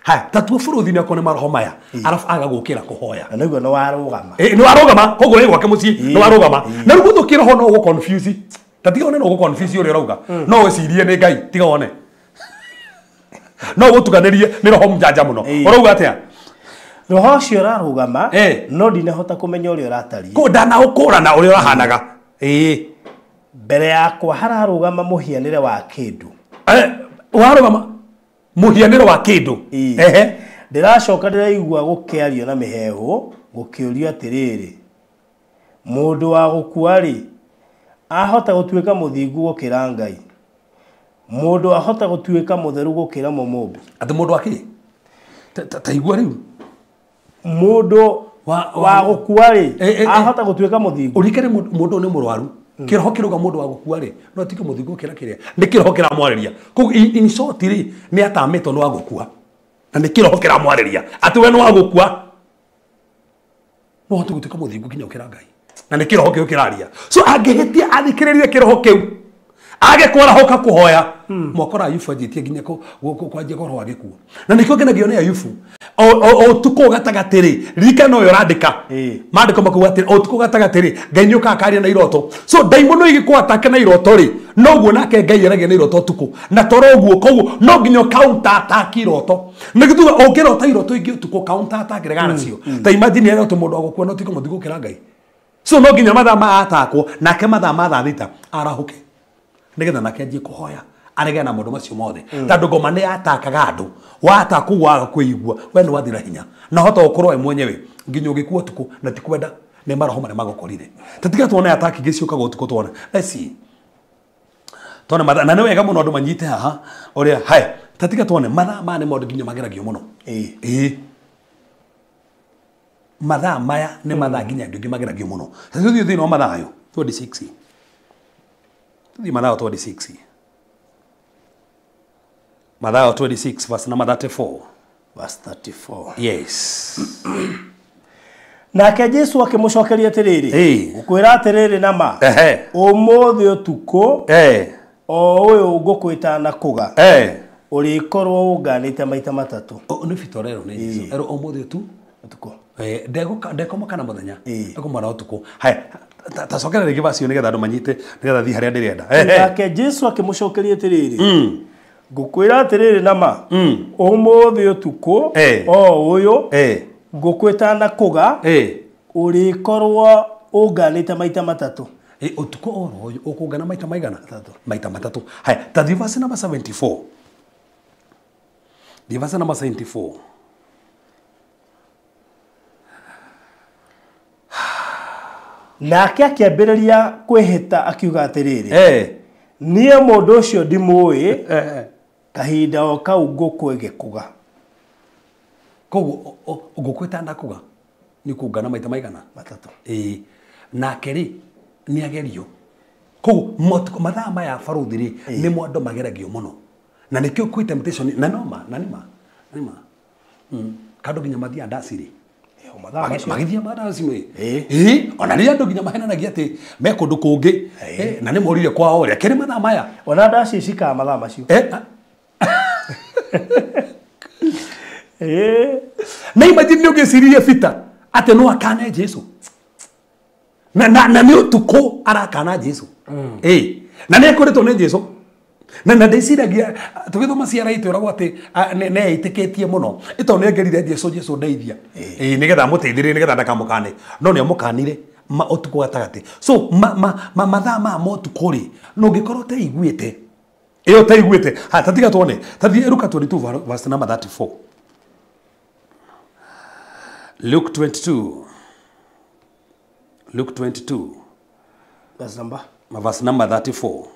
haya tatua bũrũri-inĩ akona maroho maya arabu aga gũkĩra kũhoya na nĩguo nĩ warũgama nĩ warũgama koguo wĩ gwake mũciĩ nĩ warũgama na rĩu gũthũkĩra ho no gũconfuse tatiga one no gũconfuse ũrĩa ũrauga no wĩcirie nĩ Ngai tiga one no gũtukanĩrie nĩ roho mjanja mũno ũrauga atĩa roho ũcio ũrarũgama no ndinahota kũmenya ũrĩa ũratariĩ ko ndanaũkũrana ũrĩa ũrahanaga mbere yakwa hararũgama mũhianĩre wa kĩndũ warũgama mũhianĩre wa kĩndũ ndĩracoka ndĩraigua gũkĩario na mĩheehũ gũkĩũrio atĩrĩrĩ mũndũ wa gũkua-rĩ ahota gũtuĩka mũthingu gũkĩra Ngai mũndũ ahota gũtuĩka mũtheru gũkĩra mũmũmbi atĩ mũndũ akĩ ta igua rĩu mũndũ wa gũkua-rĩ ahota gũtuĩka mũthingu ũrikere mũndũ nĩ mũrwaru kĩroho kĩrauga mũndũ wa gũkua-rĩ no atuĩke mũthingu gũkĩra kĩrĩa nĩ kĩroho kĩramwarĩria koguo in short-rĩ nĩ atamĩtwo nĩ wa gũkua na nĩ kĩroho kĩramwarĩria atĩ we nĩ wa gũkua no hote gũtuĩka mũthingu nginya ũkĩra Ngai na nĩ kĩroho kĩu kĩraria so angĩhĩtia athikĩrĩrie kĩroho kĩu age kwarahoka kuhoya mwakora Ayubu anjitie nginya kwanjia koroho agĩkua na nĩkĩo ngenagio nĩ Ayubu o tuko gatagatĩrĩ ririkana ũyũ ũrandĩka mandĩko makuuga atĩrĩ o tuko gatagatĩrĩ Ngai nĩ ũkakaria na iroto so ndaimono igĩkwatake na iroto-rĩ noguo nake Ngai eragia na iroto tuko na toro ũguo koguo no nginya counter attack iroto nĩgĩtuga ũngĩrota iroto ingĩ tuko counter attack regana nacio ta imagine iroto mũndũ wa gũkua no tiko mũthigo kĩra Ngai so no nginya mathaa maatakwo nake mathaa ma thaa thita arahũke nĩgetha nake anjie kũhoya arege na maũndũ macio mothe tondũ ngoma nĩ yatakaga andũ watakwo waga kwĩigua we nĩ wathira hinya na hota gũkorwo we mwenyewe nginya ũgĩkua ũtukũ na ti kwenda nĩ maroho marĩa magũkorire tatiga tuone ataki ingĩ ciũkaga ũtukũ tuone tuone mathaa na nĩ wega mũno andũ manyite haha ũrĩa haya tatiga tuone mathaa maya nĩ maũndũ nginya mageragio mũno mathaa maya nĩ mathaa nginya andũ ingĩ mageragio mũno tathiĩ thĩinĩ wa mathaa ayo 26 Tuthi Mathayo 26. Mathayo 26 verse number 34. Verse 34. Yes. Nake Jesu akĩmũcokeria atĩrĩrĩ ngũkwĩra atĩrĩrĩ na ma ũmũthĩ ũtukũ o ũyũ ngũkũ itanakũga ũrĩkorwo ũnganĩte maita matatũ nĩ bitorero nĩ Jesu ũmũthĩ ũtukũ ndekoma kana mũthenya ekũmara ũtukũ haya tacokera rĩngĩ vacio nĩgetha andũ manyite nĩgetha thiĩ harĩa ndĩrenda nake Jesu akĩmũcokeria atĩrĩrĩ ngũkwĩra atĩrĩrĩ na ma ũmũthĩ ũtukũ o ũyũ ngũkũ itanakũga ũrĩkorwo ũnganĩte maita matatũ ũtukũ oro ũyũ ũkũngana maita maigana maita matatũ haya ta thiĩ verse number 74 thiĩ verse number 74 nake akĩambĩrĩria kwĩhĩta akiuga atĩrĩrĩ niĩ mũndũ ũcio ndimũĩ kahinda o kau ngũkũ ĩgĩkũga koguo ngũkũ ĩtanakũga nĩ kũngana maita maigana matatũ nake rĩ nĩ agerio koguo mathaa maya barũthi-rĩ nĩmo andũ mageragio mũno na nĩkĩo kwĩ temptation na nĩma kandũ nginya mathiaga ndaci-rĩ magithia madaci ona rĩrĩa andũ nginya mahenanagia atĩ me kũndũ kũngĩ na nĩ morire kwao rĩa kĩrĩ mathaa maya ona ndaci cikaga mathaa macio na imagine nĩ ũngĩcirie Peter atĩ no akane Jesu na nĩ ũtukũ arakana Jesu na nĩ ekũrĩtwo nĩ Jesu na ndĩciragia tũgĩthoma ciara itũ ũragwo atĩ nĩ eitĩkĩtie mũno ĩto nĩ ngerire Jesu ndeithia nĩgetha mũteithĩrĩrie nĩgetha ndakamũkane no nĩ amũkanire ũtukũ gatagatĩ so mathaa ma ũtukũ-rĩ no ũngĩkorwo ũteiguĩte ũteiguĩte tatiga tuone tathiĩ Luka 22 verse number 34 Luke 22. Luke 22. Verse number. Verse number 34.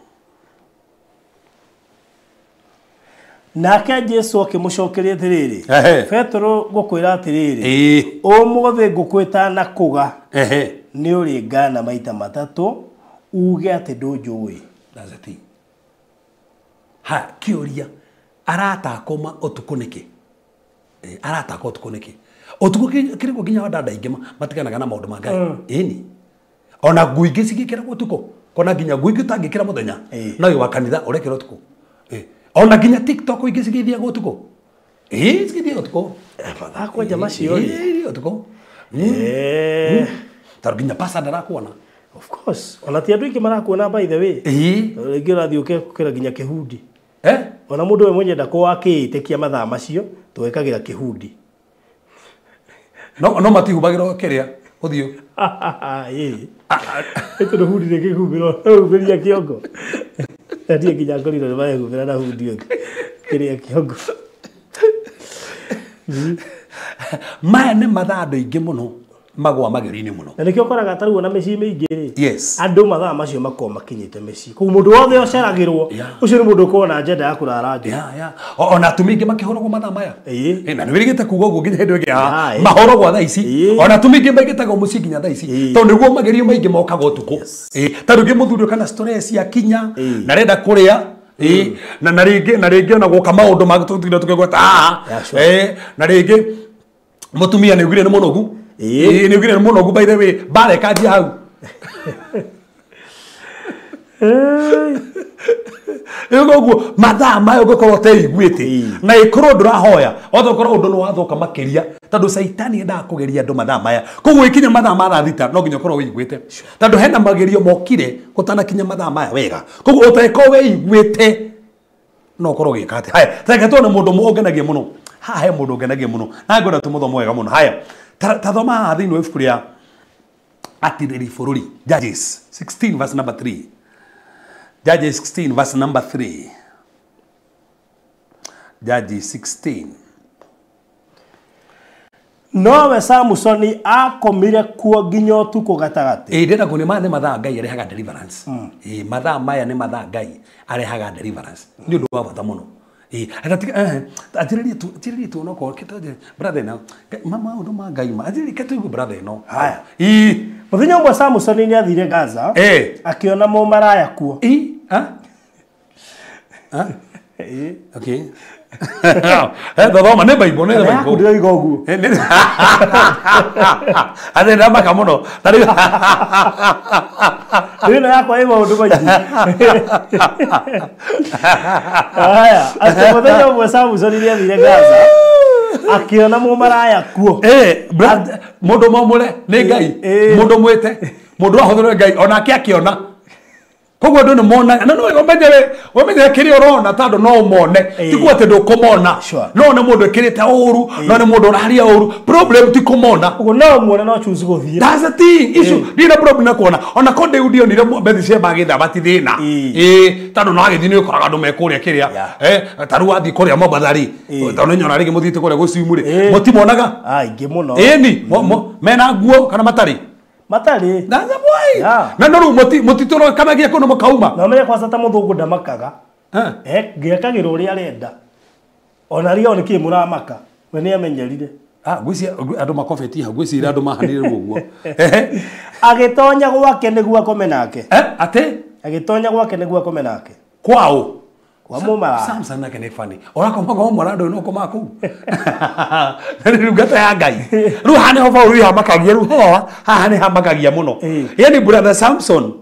Nake Jesu akimucokeria atiriri. Petro ngukwira atiriri. Umuthi ngukwita na kuga. Ni uri ngana maita matatu uge ati ndunjui. That's the thing. Ha, kiuria aratakoma utuku niki. Arataka utuku niki. Utuku kiriko ginya wadada ingima matikanaga na maundu mangai. Ini. Ona ngui gicigikira utuku. Kona ginya ngui gitangikira muthenya. Na yo wa kanitha urekira utuku. Ona ginya TikTok igicigithia gutuku. Igicigithia utuku. Mathako jama ciori. Utuku. Taruginya pasa ndarakuona. Of course. Ona ti andu ingi marakuona by the way. Ringi rathi ukira ginya kihudi. Ona mundu we mwenye ndako akitekia mathaa macio twekagira kihudi. No matihubagira kiria uthio. Eto ndo hudi de kihubiro. Uberia kiongo. Ati ginya ngoriro ni bae hubira na hudi oke. Kiria kiongo. Maya nĩ mathaa andũ aingĩ mũno magwa mageri-inĩ mũno. Na nĩkĩo ũkoraga tarĩu ona mĩciĩ mĩingĩ yes, andũ mathaa macio makorwo makinyĩte mĩciĩ. Kũu mũndũ wothe ũceragĩrwo ũcio nĩ mũndũ ũkorwo na agenda ya kũrara nja. Ona atumia aingĩ makĩhoragwo mathaa maya. Na nĩ wĩrĩgĩte kuuga ũguo nginya hĩndĩ ĩngĩ mahoragwo thaa ici. Ona atumia aingĩ maigĩtaga mũciĩ nginya thaa ici tondũ nĩguo magerio maingĩ mokaga ũtukũ. Tarĩu ũngĩ mũthuri kana stress yakinya na renda kũrĩa na rĩngĩ ona gũka maũndũ magũtũtũkĩra tũkĩgweta na rĩngĩ mũtumia nĩ ugire nĩ mũnogu. Nĩ ugire nĩ mũnogu by the way bareka njia hau. Ũguo mathaa mayo ũngĩkorwo ũteiguĩte na ĩkorwo ndũrahoya otokorwo ũndũ nĩ wathoka makĩria tondũ caitani endaga kũgeria andũ mathaa maya. Koguo ikinya mathaa ma thaa thita no nginya ũkorwo wĩiguĩte tondũ hena magerio mokire gũtanakinya mathaa maya wega. Koguo ũtangĩkorwo wĩiguĩte no ũkorwo ũgĩka atĩ. Haya, reke tuone mũndũ ũngenagia mũno. Haha he mũndũ ũngenagia mũno na ngwenda tũmũthomo wega mũno. Haya, ta thoma haha thĩinĩ wa ibuku rĩa atirĩri bũrũri Judges 16 verse number 3. Judges 16 verse number 3. Judges 16. Nowe Samsoni akomire kuo nginya ũtukũ gatagatĩ. Ndĩrenda kuonia maya nĩ mathaa Ngai arehaga deliverance. Mathaa maya nĩ mathaa Ngai arehaga deliverance. Nĩ ũndũ wa bata mũno. Atirĩrie tu no ko kitaje brother no mama ũndũ ma Ngai ma atirĩrie ketu brother no. Haya. Mũthenya ũmwe Samsoni nĩ athire Gaza akiona mũmaraya kuo. Okay. Thoma nĩ Bible nĩ Bible. Ndĩroiga ũguo. Atĩ ndamaka mũno. Ndĩno yakwa ĩ maũndũ maingĩ. Haya, atĩ mũthenya ũmwe Samsoni nĩ athire Gaza akiona mũmaraya kuo. Mũndũ momũre nĩ Ngai. Mũndũ mwĩte. Mũndũ wahũthĩrwo Ngai onake akiona. Koguo andũ nĩ mona na no wamenyere kĩrĩa ũrona tondũ no ũmone ti kuo atĩ ndũkũmona no nĩ mũndũ ĩkĩrĩte ũru no nĩ mũndũ ũraria ũru problem ti kũmona ũguo no ũmuone no choose gũthiĩ. That's the thing issue ndina problem na kuona ona ko Daudi onire Bathsheba agĩtha bati thĩna tondũ no agĩthiĩ nĩ ũkoraga andũ mekũrĩa kĩrĩa tarũ wathiĩ kũrĩa Mobathari tondũ nyona rĩngĩ mũthiĩte kũrĩa gũcimurĩ mũtimonaga aingĩ mũno mena nguo kana matarĩ matari na boy na no mutitoro kamagia kono makauma na menya kwa sata muthungu ndamakaga ngekagirwo uri arenda ona rio ni kimuramaka we ni amenyerire gwisi andu makofeti ha gwisi andu mahanire uguo agitonya gwake niguo akome nake ate agitonya gwake niguo akome nake kwao kwa mumara Samson nake ni funny orako mbaga omorado no koma ku ni ngata ya Ngai ru hane hova ru ya makagia ru haha ni hamakagia muno yani brother Samson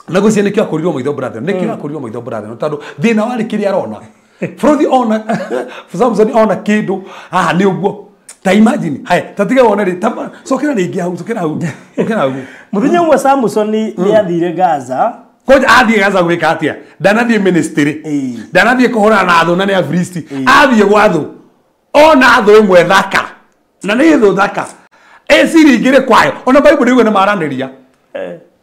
nagucie nikio akurirwo maitho brother nikio akurirwo maitho brother tondu thina wari kiria arona frothi ona Samson ona kindu haha ni uguo ta imagine haya tatiga wona ri tama sokera ringi hau sokera hau muthenya umwe Samson ni athire Gaza koja athie Gaza gwika atia ndanathie ministry ndanathie kuhura na thũ na nĩ afristi athie gwa thũ ona thũ imwe thaka na nĩ thũ thaka eciringire kwayo ona Bible nĩguo nĩ maranĩria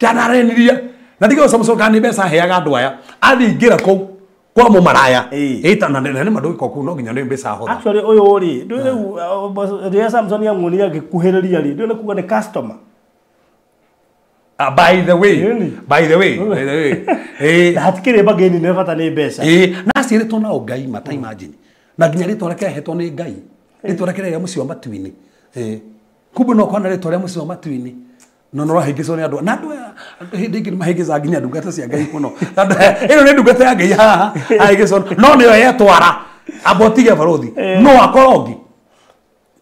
ndanareniria na ndigo Samson kana mbeca heaga andũ aya athingira kũu kwa mumaraya ita na nene madoiko ku no ginya ni mbeca hotha actually oyo ri ndio Samson yamuonia gikuhiriria ri ndio kuga ni customer. By the way hatikire bageni ne fata ni mbeca na sire tona o ngai mata imagine na ginya ritwa reke hetwo ni ngai ritwa reke ya mucio matuini kumbe no kona ritwa rya mucio matuini no no rahigizo ni andu na andu hindi ngi mahigiza nginya ndungata cia ngai muno ino ni ndungata ya ngai haha ahigizo no ni yo yetwara abotige barothi no akorogi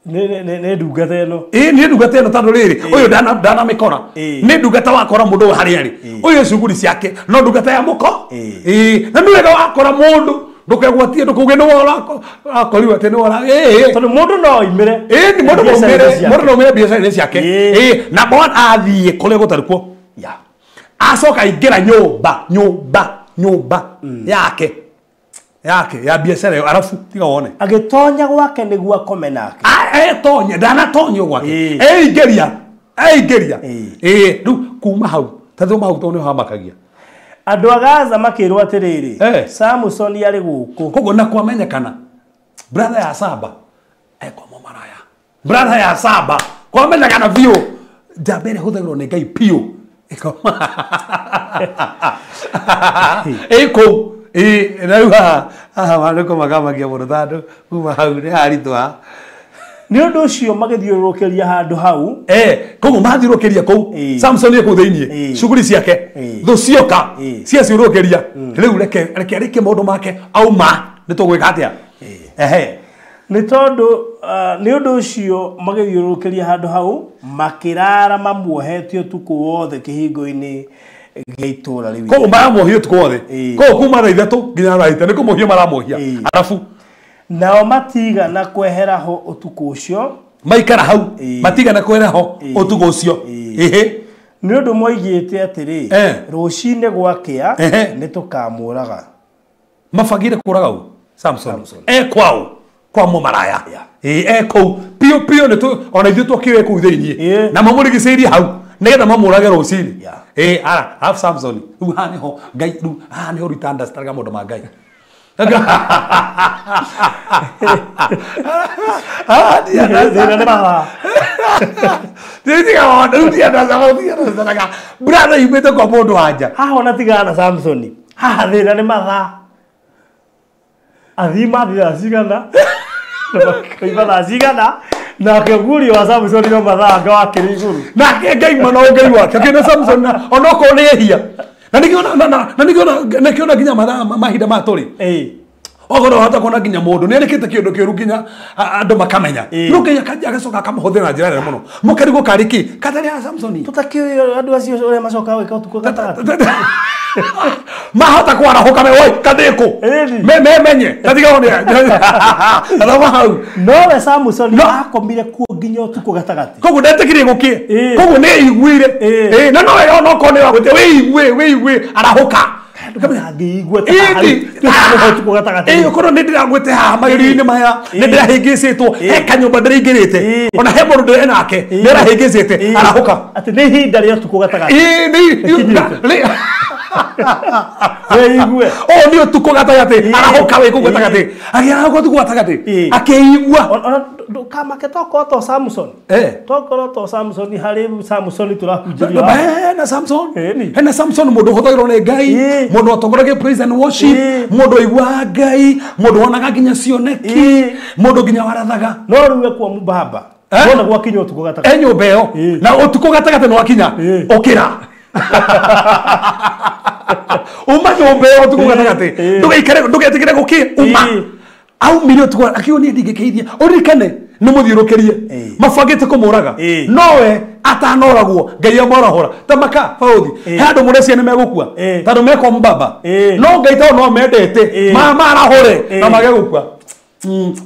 ne ndungata ino ni ndungata ino tandu riri uyu dana mikora ni ndungata wakora mundu hari ari uyu cuguri ciake no ndungata ya muko na ni wega wakora mundu ndukegwatie ndukuge no wala akoriwa tene wala tondu mundu no imire ni mundu no umire biacara ciake na bona athie kule gutarikuo ya acoka ingira nyumba yake ya biacara yo arafu tiga wone agitonya gwake niguo akome nake tonya dana tonyo gwake ingeria ru kuma hau tatho mau tone hamakagia andu agaza makirwo atiriri Samson yari guku kogo na kwamenyekana brother ya saba kwa mumaraya brother ya saba kwamenyekana vio jabere huthagirwo ni ngai pio rauha wanduko makamagia mundu thandu kuma hau ni haritwa ni undu ucio magithiurukiria handu hau koguo mathiurukiria kou Samson ku thiini shuguri ciake thu cioka cia ciurukiria riu reke maundu make auma ni tugwika atia ni tondu ni undu ucio magithiurukiria handu hau makirara mamuohetio tuku wothe kihingo-ini geitura riu koguo maramuohio tuku wothe koguo kuma thaa ithatu nginya thaa ita niko muohio maramuohia arafu nao matigana kwehera ho utuku ucio maikara hau matigana kwehera ho utuku ucio ni undu moigite atiri rucine gwakia ni tukamuraga mafagire kuraga u Samson kwao kwa mumaraya kou pio ni tu ona ithu twakiwe ku thiini na mamurigiceirie hau nigetha mamurage rucine ara Samson u hani ho ngai ru hani ho ritanda staraga mundu ma ngai brother yumite kwa mundu anja haha ona tigana Samson haha thina ni mathaa athima thia cigana koiba thaa cigana na keguri wa Samson no mathaa ngawa kiriguru na ngai mano ngai wake kina Samson onoko ni ehia na nikiona ginya mahinda maturi ogoro hata kona ginya mundu ni rekete kindu kiuru ginya andu makamenya ruke yakajia gacoka kamahuthira njira nene muno mukarigo kariki katari ya Samson tutakio andu acio ore macoka wika utuko gatagati mahota kwarahuka me oi kadeko menye tatiga one alama hau no Samson akomire kuo ginya utuko gatagati koguo ndetikire gukie koguo ni igwire na no yo no kone wa gute we igwe arahuka ngiigua korwo nä ndä ragwä te haha magä-ri-inä maya nä ndä rahä two he kanyå ndä raingä te ona he må ndå ndä nake nä rahä te arahå atä nä ihinda rä otukå gatagati igue o nä å tukå gatagatä arahå wä kå gatagatä agä arahå tukå gatagatä akeigua kamake tokorwo to Samson tokorwo to Samson harä Samson tå rahunjäria hena Samson må ndå å håthagä rwo nä ngai må ndå atongoragia praise and worship må ndå aiguaga ngai må ndå wonaga nginya cioneki må ndå nginya warathaga no rä u ekwa mbamba wona gwakinya å tukå gatagatä nyå mba ä yo na å tukå gatagatä nä wakinya å kä ra uma nyå mba ä yo å tukå gatagatä ndå getä kä re gå kä uma aumire å tukå akiuga nä ndingä kä ithia å ririkane nä må thiå rå kä rie mabangä te kå må raga nowe atanoragwo ngai amorahå ra tamaka baåthi he andå må recia nä megå kua tondå mekwa mbamba no ngai tao no mendete marahå re na mage gå kua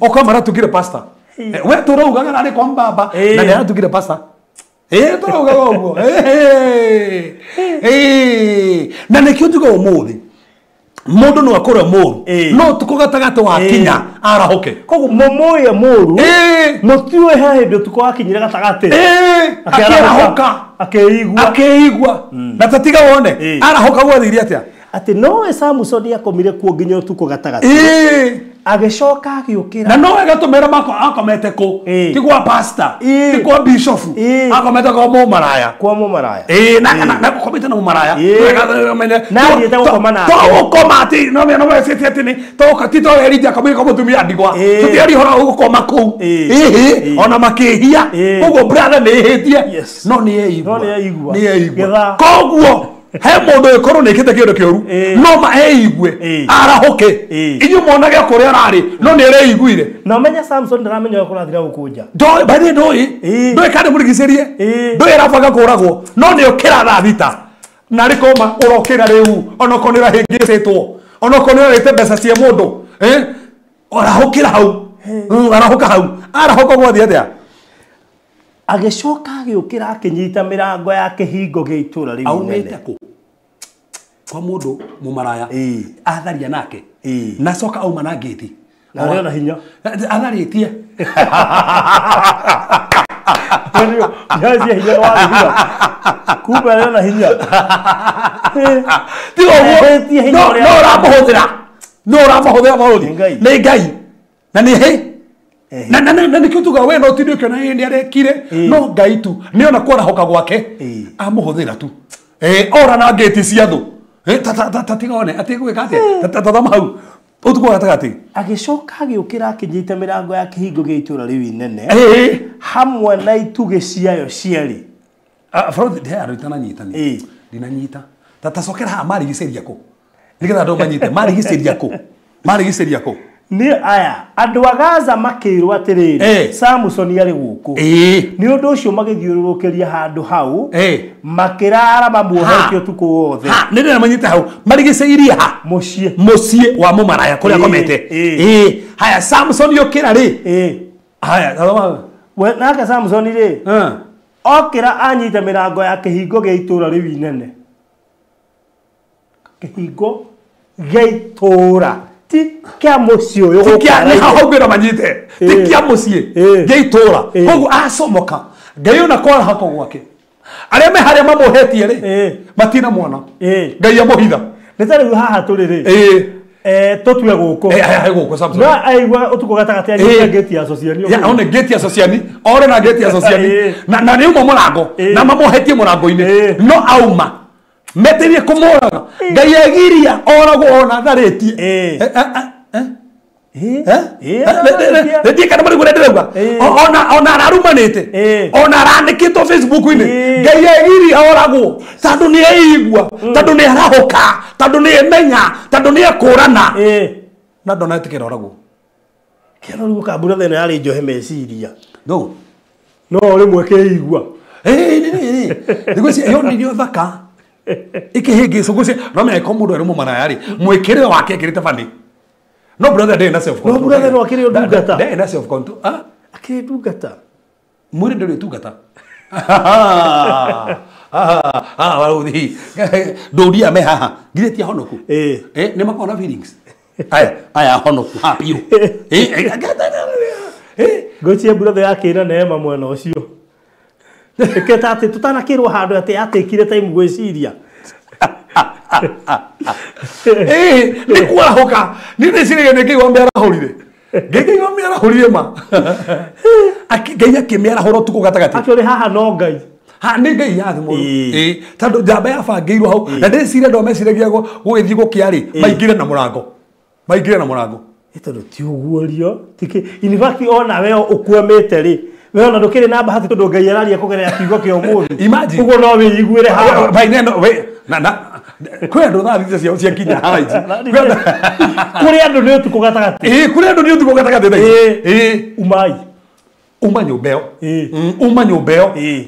oka maratugire pasta we tå raugaga narä kwa mbamba na nä aratugire pasta tå raugaga å guo na nä kä å njuga å må thä mundu no akore moru no tuko gatagate wa kinya arahoke koguo momoya moru mutiwe ha hindu tuko akinyira gatagate akirahoka akeigwa na tatiga wone arahoka gwathiria atia ati no Samson akomire kuo nginya utuko gatagati agicoka agiukira na no wega tumera mako akomete ku ti kwa pastor ti kwa bishop akomete kwa mumaraya na komete na mumaraya na ndiye gukomana to komati no me no wesete atini to katito erija kamwe ko mutumia ndigwa tutiari hora gukoma ku ona makehia ugo brother ni hitie no ni eigua koguo he mundu ikoro nikite kindu kioru no ma eigwe arahoke inyu monage kuria arari no ni reiguire no menya Samson ndaramenya ko rathira gukunja do bari ndoi kandi murigicerie ndoi rabaga kuragwo no ni ukira rathita na rikoma urokira riu onoko ni rahingicitwo onoko ni rite mbeca cia mundu orahukira hau arahuka hau arahoka gwathi atia agicoka agiukira akinyita mirango ya kihingo gia itura riu aumite ku kwa mundu mumaraya atharia nake na coka auma na gate na na hinya atharitie yazi hinya wathira kumbe na hinya ti oguo no ramuhuthira maũndũ nĩ ngai na nĩ hĩ na nä kä tuga we no tindio kä na nä arekire no ngai tu nä ona kwarahoka gwake amũhũthä ra tu ora na ngäti cia thũ tatigone atä gwä ka atä tathoma hau å tukå gatagatä agĩcoka agĩũkĩra akĩnyita mĩrango ya kĩhingo gĩa itũũra rĩu inene hamwe na itugĩ ciayo cierĩ andå itananyitani ndinanyita tatacokera haha marigicäria kå nä getha andå manyite marigicäria kå ni aya andu a Gaza makirwo atiriri Samson ari guku ni undu ucio magithiururukiria handu hau makirara mamuohetio tuku wothe ni ndina manyite hau marigiceirie ha mucie wa mumaraya kuria komete haya Samson yokira ri haya thoma we nake Samson ri okira anyita mirango ya kihingo gia itura riu inene kihingo gia itura ti kia mucie uyu gukia ni hahogera manyite ti kia mucie geitora kogu asomoka ngai ona kwara hako gwake aria me haria mamuhetie ri matina mwana ngai amuhitha nitari haha turiri tutwe guku guku Samson na aigwa utuko gatagati ya gate ya sociani ya one gate ya sociani ore na gate ya sociani na ni umo murango na mamuhetie murango-ini no auma meterie kumuraga ngai agiria orago ona tharetie ndio kana muri gure ndirauga ona ararumanite ona arandikitwo Facebook-ini ngai agiria orago tandu ni aigua tandu ni arahoka tandu ni emenya tandu ni akurana na ndona tikira orago kero rugo kabura thene ari njohe meciria no rimwe keigua niguo yo ndio thaka ikihigi suguce no me ko mundu erumo marayari mwikire wake kirite fani no brother day na self control no brother no akiri ndugata day na self control akiri ndugata muri ndio tugata waruthi ndoria me haha ngireti honoku ni makona feelings aya honoku happy gochie brother yake ina neema mwena ucio keta ati tutanakirwo handu ati atikire time gwiciria ni kwarahoka ni ndicirige ni ngiwa mbera horire ngiwa mbera horire ma akigenya kimera horo tuko gatagati akore haha no ngai ni ngai yathi mundu tandu njamba yabangiirwo hau na ndicire ndo meciragia gugithii gukiari maingire na murango itondo ti uguorio tiki in fact ona weo ukuamete ri weo na ndukire na bahati tondu ngai araria kugerera kiugo kia umuthi imagine ugo no wiguire ha by neno we na kuri andu thathi cia kinya haiji kuri andu ni utuko gatagati kuri andu ni utuko gatagati umai uma nyumbeo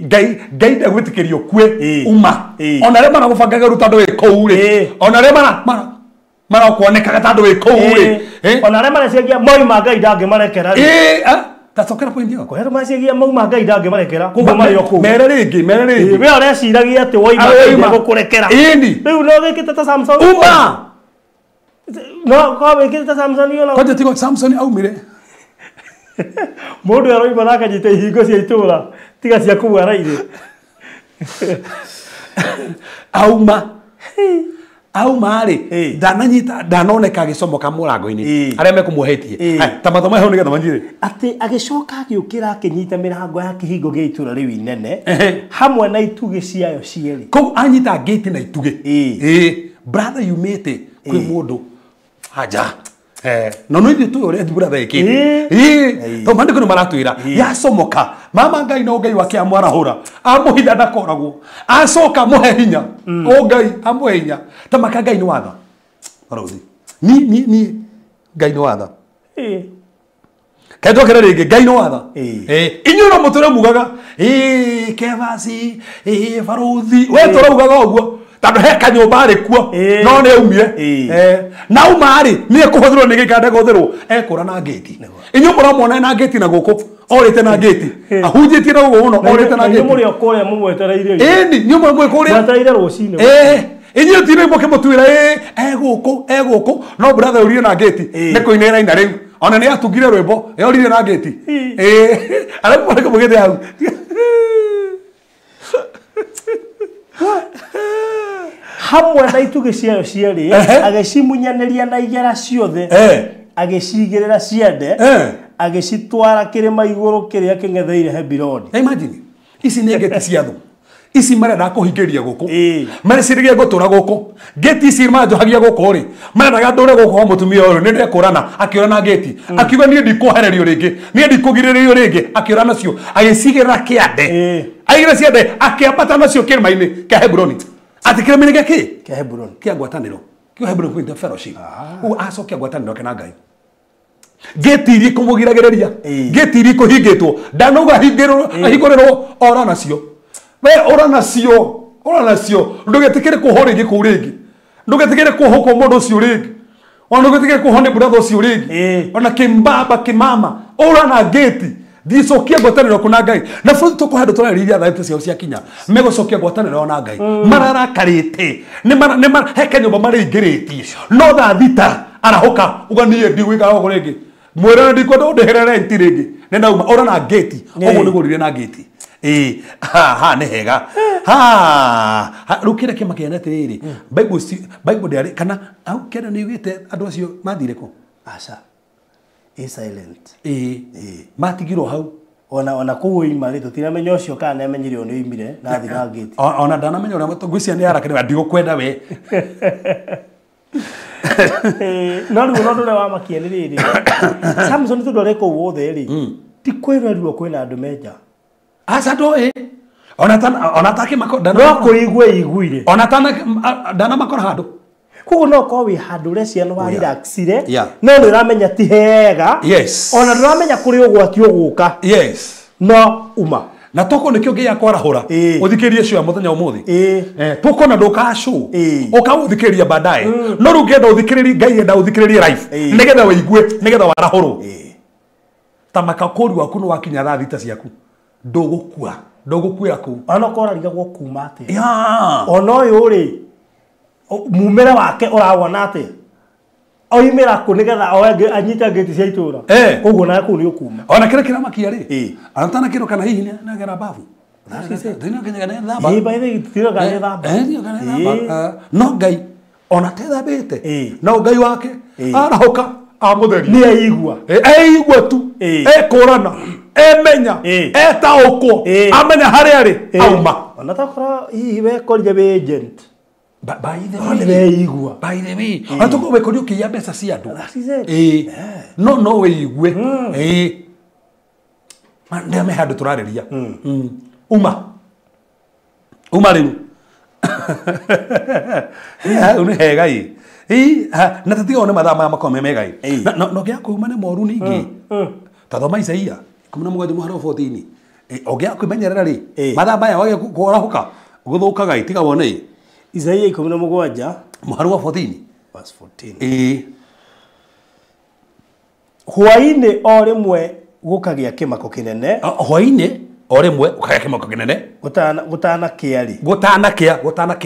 ngai ndagwitikirio kwe uma ona re mana gubangaga rutando we koure ona re mana kuonekaga tandu we koure ona re mana ciagia moi ma ngai ndange marekera tacokera point yako kwera maciagia mau ma ngai ndange marekera kugo mari oku mere ringi we ore ciragia ati woi ma gukurekera riu no gikite ta Samson uma no ko wikite ta Samson yo ko tiko Samson aumire mundu aroima naka nyite hingo cia itura tiga cia kuwara ire auma auma rĩ ndananyita ndanoneka agicomoka murango-ini aria mekumuhetie ta mathomo hau nigetha manjire ati agicoka agiukira akinyita mirango ya kihingo gia itura riu inene hamwe na itugi ciayo cieri kou anyita gate na itugi brother yumite kwi mundu haja no no ithu uri brother ikite to mandiko ni maratwira yacomoka mama ngai no ngai wake amwarahura amuhitha ndakoragwo acoka muhe hinya o ngai amuhe hinya ta maka ngai ni watha marozi ni ngai ni watha kaitwo kera ringi ngai ni watha inyuĩ no mũtũre mugaga kebasi baruthi we tũraugaga ũguo tandũ he kanyũmba arĩ kuo no nĩ aumire na uma rĩ nĩ ekũhũthĩrwo nĩ gĩkande gũthĩrwo ekũra na ngĩti inyuĩ mũramwona na ngĩti na gũkũ orĩte na ngĩti ahunjĩtie na gũkũ mũno orĩte na ngĩti mũrĩ okũrĩa mũmwetereire ĩni nyuĩ mũrĩ kũrĩa mwetereire rũcinĩ inyuĩ tirĩ mũkĩmũtuĩra egũkũ no brother ũrire na ngĩti nĩ kũinĩra ina rĩu ona nĩ atungire rwĩmbo yorire na ngĩti arĩa mũrĩ kũmũgĩte hau hamwe na itugi ciayo cieri agicimunyanĩria na igera ciothe agicigĩrĩra ciende agicitwara kĩrĩma igũrũ kĩrĩa kĩng'etheire Hebironi. Imagine ici nĩ ngeti cia thũ ici marenda kũhingĩria gũkũ mareciria gũtũra gũkũ ngeti ici manjohagia gũkũ rĩ marendaga ndũre gũkũ wa mũtumia ũyũ nĩ ndekũrana akĩũra na ngeti akiuga niĩ ndikũhererio rĩngĩ niĩ ndikũgirĩrĩrio rĩngĩ akĩũra nacio agĩcigĩrĩra kĩande aigĩrĩra ciande akĩambata nacio kĩrĩma-inĩ kĩa Hebironi ati kĩrĩma-inĩ gĩkĩ kĩa Hebironi kĩa ngwatanĩro kĩa Hebironi Point Fellowship ũguo acokia ngwatanĩro ke na Ngai ngeti iria kũmũgiragĩrĩria ngeti iria kũhingĩtwo ndanauga ahingũrĩrwo ora nacio we ora nacio ndũgetikĩre kuohwo rĩngĩ kũu rĩngĩ ndũgetikĩre kuohwo kwa mũndũ ũcio rĩngĩ ona ndũgetikĩre kuohwo nĩ brother ũcio rĩngĩ ona kĩmbamba kĩmama ora na ngeti thicokia ngwatanĩro kũ na Ngai na bũrũri tũkũhe andũ tũrarĩithia thaĩte ciao cia kinya megũcokia ngwatanĩro na Ngai mararakarĩte he kanyũmba marĩingĩrĩtie no thaa thita arahũka uga niĩ ndigũikara gũkũ rĩngĩ mwĩra ndikwenda ũndĩhĩre renti rĩngĩ nĩ ndauma ora na ngeti ũguo nĩguo rĩrĩ na ngeti ha nĩ hega rĩu kĩrĩa kĩmakĩane atĩrĩrĩ Bible ndĩarĩ kana au kĩrĩa nĩ ugĩte andũ acio mathire kũ aca silent matigirwo hau ona kũu oima-rĩ tũtiramenya ũcio kana nĩamenyire ũyũ nĩoimire na athi na ngĩti ona ndanamenya ũrĩa ngwĩciria nĩ arakĩrĩra ndigũkwenda we no rĩu ũndũ ũrĩa wamakia nĩ rĩrĩ Samson tondũ arĩ kũu wothe-rĩ ti kwĩrĩrwo kwĩna andũ menja aca ndoĩ ona takĩ no kũigua iguire ona ndanamakora handũ koguo no korwo wĩ handũ ũreciria nĩ wa relaxire no nĩ ũramenya ti hega ona ndũramenya kũrĩ ũgwati ũgũka no uma na toko nĩkĩo ngĩya kwarahũra ũthikĩrie cio ya mũthenya ũmũthĩ toko na ndũkacũ ũkaũthikĩria baadaye no rĩu ngenda ũthikĩrĩrie Ngai enda ũthikĩrĩrie live nĩgetha wĩigue nĩgetha warahũrwo ta makakũri waku nĩ wakinya thaa thita ciaku ndũgũkuĩra kũu ona ũkorarigagwo kuma atĩ ona ũyũ-rĩ mumĩre wake ũrawona atĩ oimĩra kũ nĩgetha anyita ngĩti cia itũra ũguo nawe kũu nĩ ũkuma ona kĩrĩa kĩramakia-rĩ anatana kĩro kana hihi nĩagera babu no Ngai ona tethambĩte no Ngai wake arahũka amũtheria nĩ aigua eigua tu ekũrana emenya etaũkwo amenya harĩa arĩ auma ona takorwo hihi wekorire wĩ agent by the way ona tũkorwo wekorio ũkĩiya mbeca cia andũ no wĩigue ndĩame handũ tũrarĩria uma rĩu hau nĩ hega na tatiga one mathaa maya makorwo me mega no gĩa kũuma nĩ moru ningĩ tathoma Isaia 17:14 ũngĩa kwĩmenyerera-rĩ mathaa maya wage kũrahũka gũthũkaga tiga wone Isaia 17:14 hwaĩ-inĩ o rĩmwe gũkagĩa kĩmako kĩnene hwaĩ-inĩ o rĩmwe gũkagĩa kĩmako kĩnene gũtanakĩa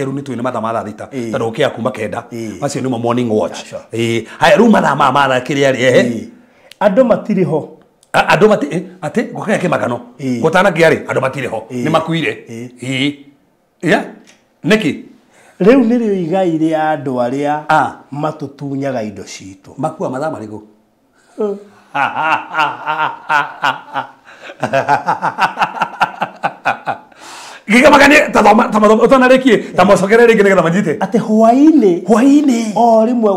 rĩu nĩ twĩ nĩ mathaa ma thaa thita tondũ gũkĩa kuma 9 macio nĩmo morning watch haya rĩu mathaa maya ma kĩrĩa andũ matirĩ ho andũ atĩ gũkagĩa kĩmakano gũtanakĩa-rĩ andũ matirĩ ho nĩ makuire nĩkĩ Riu nirio igai ria andu aria Ah. matutunyaga indo citu. Makua mathaa marĩkũ? Gikamagania ta utanarĩkie ta macokere rĩngĩ nĩgetha manyite. Ati hwaini Hwainĩ. o rimwe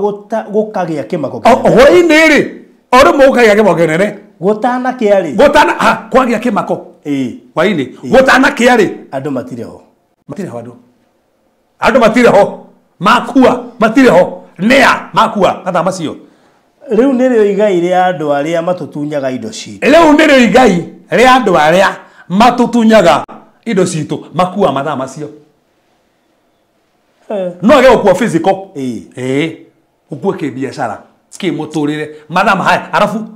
gukagia kimako. Hwainĩ rĩ, o rĩmwe gũkagĩa kĩmako kĩnene. Gutana kiari. Gũtana kwagĩa kĩmako. Hwainĩ. Gũtana kĩarĩ. Andu matire ho. Matire ho andũ. Andũ matire ho. Makua matire ho. Nĩa makua mathaa macio. Riu nirio igai ria andu aria matutunyaga indo citu. Rĩu nĩrĩo igai rĩa andũ arĩa matutunyaga indo citũ makua mathaa macio. No age gũkua physical. Gũkua kĩbiacara kĩmũtũrĩre mathaa mahaya arabu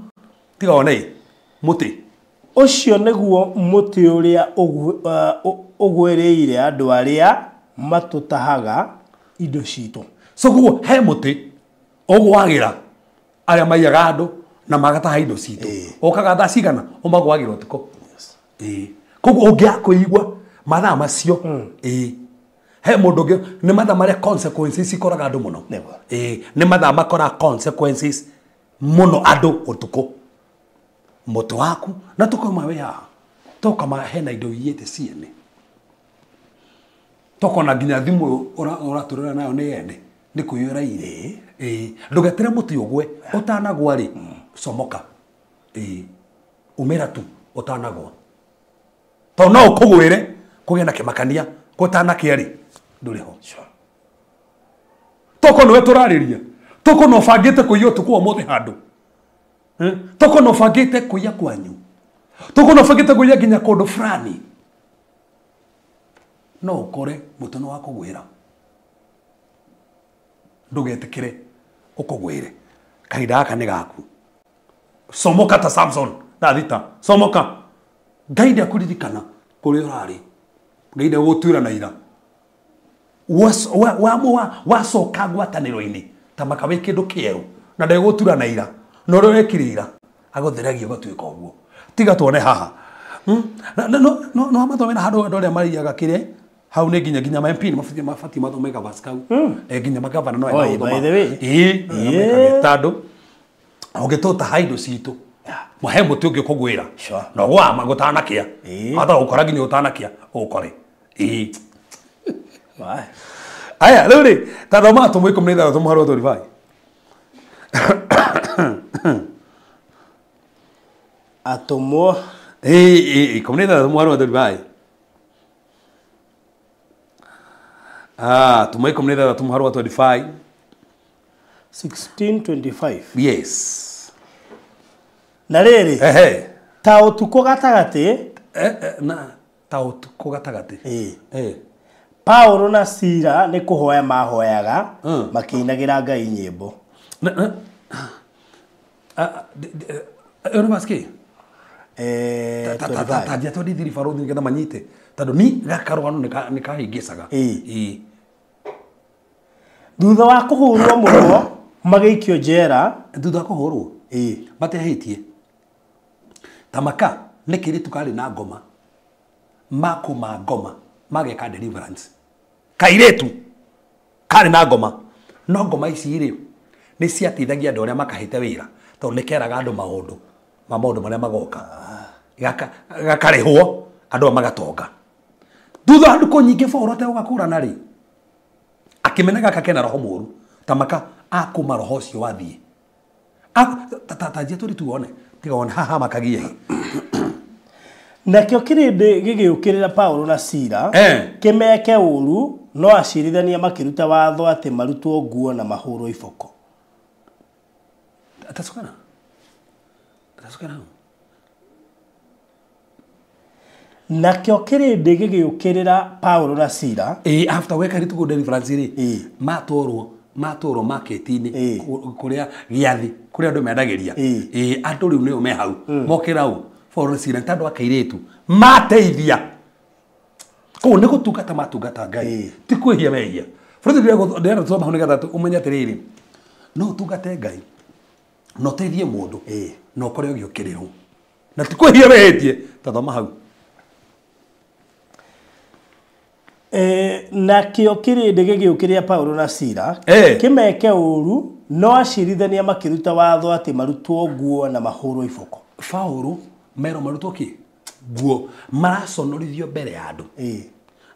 tiga one mũtĩ. Ucio niguo muti uria ugwereire andu aria matutahaga indo citu. So kuguo he mũtĩ ũgwagira arĩa maiyaga andũ na magataha indo citũ. Okaga thaa cigana ũmagwagira ũtukũ. Koguo ũngĩakũigua mathaa macio he mũndũ ũngĩ nĩ mathaa marĩa consequences ikoraga andũ mũno. Nĩ mathaa makora consequences mũno andũ ũtukũ. Mũtĩ waku na tũkauma wĩ haha tũkama hena indo iyĩte ciene. Tokona nginya thimũ ũratũrĩra nayo nĩ ene nĩ kũiyũra ire. Ndũgetere mũtĩ ũgwe ũtanagwa rĩ comoka. Umĩra tu ũtanagwa. To no ũkũgwĩre kũgĩa na kĩmakania gũtanakĩa rĩ ndũrĩ ho. Toko nĩwe tũrarĩria. Toko no bangĩte kũiya ũtukũ ũmũthĩ handũ. Toko no bangĩte kũiya kwanyu. Toko no bangĩte kũiya nginya kũndũ fulani. No ũkore mũtĩ nĩ wa kũgwĩra. Ndũgetĩkĩre ũkũgwĩre. Kahinda gaka nĩ gaku. Comoka ta Samson na thita. Comoka. Ngai ndakũririkana kũrĩa ũrarĩ. Ngai ndagũtuĩra na ira. Wacoka ngwatanĩro-inĩ ta makawe kĩndũ kĩerũ na ndagũtura na ira. Na ũrĩa wekire ira agũtheragia ũgatuĩka ũguo. Tiga tuone haha. No mathome na handũ andũ arĩa mariaga kĩrĩa hau nĩ nginya MP nĩ mabatiĩ mathome gavas kau. Nginya magavana no ena gũthoma. Tandũ ũngĩtũta haindo citũ mahe mũtĩ ũngĩ ũkũgwĩra na gwama gũtanakĩa hata ũkora nginya ũtanakĩa ũkore. Aya rĩu rĩ tathoma atũmwo 13 mũhari wa 25. Atũmwo 13 mũhari wa 25. Atũmwo 13 mũhari wa 25. 16:25. Yes. Na rĩrĩ ta ũtukũ gatagatĩ na ta ũtukũ gatagatĩ. Paulo na Sila nĩ kũhoya mahoyaga makĩinagĩra Ngai nyĩmbo. Ono maski. Tajia to dithiri farodi nĩgetha manyite. Tondũ ni gakarũgano nĩ kahĩngĩcaga. Thutha wa kũhũrwo mũno magĩikio njera. Thutha wa kũhũrwo matehĩtie. Tamaka nĩ kĩrĩtu karĩ na ngoma. Makuma ngoma mageka deliverance. Kairetu karĩ na ngoma. No ngoma ici rĩ nĩ ciateithagia andũ arĩa makahĩte wĩra. Tondũ nĩ keraga andũ maũndũ marĩa magoka. Gakarĩhwo andũ magatonga. Thutha wa ndukũ nyingĩ Paulo ategũgakũrana rĩ akĩmena gaka kena roho mũru. Tamaka akuma roho ũcio wathiĩ. Tajia tũri tuone tiga wone haha makagia. Nakĩo kĩrĩndĩ gĩgĩũkĩrĩra Paulo na Sila kĩmeke ũru no acirithania makĩruta watho atĩ marutwo nguo na mahũrwo iboko. Atasukana. Nakĩo kĩrĩndĩ gĩgĩũkĩrĩra Paulo na Sila after weka rĩtugo deliverance rĩ matũrwo market-inĩ kũrĩa gĩathi kũrĩa andũ mendagĩria andũ rĩu nĩo me hau mokĩra u Paulo na Sila tandũ akairetu mateithia kũu nĩ gũtungata matungata Ngai ti kwĩhia mehia bũrũri ndĩrenda tũthoma hau nĩgetha ũmenye atĩrĩrĩ no ũtungate Ngai no ũteithie mũndũ no ũkore ũgĩũkĩrĩrwo na ti kwĩhia mehĩtie tathoma hau. na kĩo kĩrĩndĩ gĩgĩũkĩria Paulo na Sila kĩmeke ũru no acirithania makĩruta watho atĩ marutwo nguo na mahũrwo iboko. Paulo mero marutwo kĩ nguo maraconorithio mbere ya andũ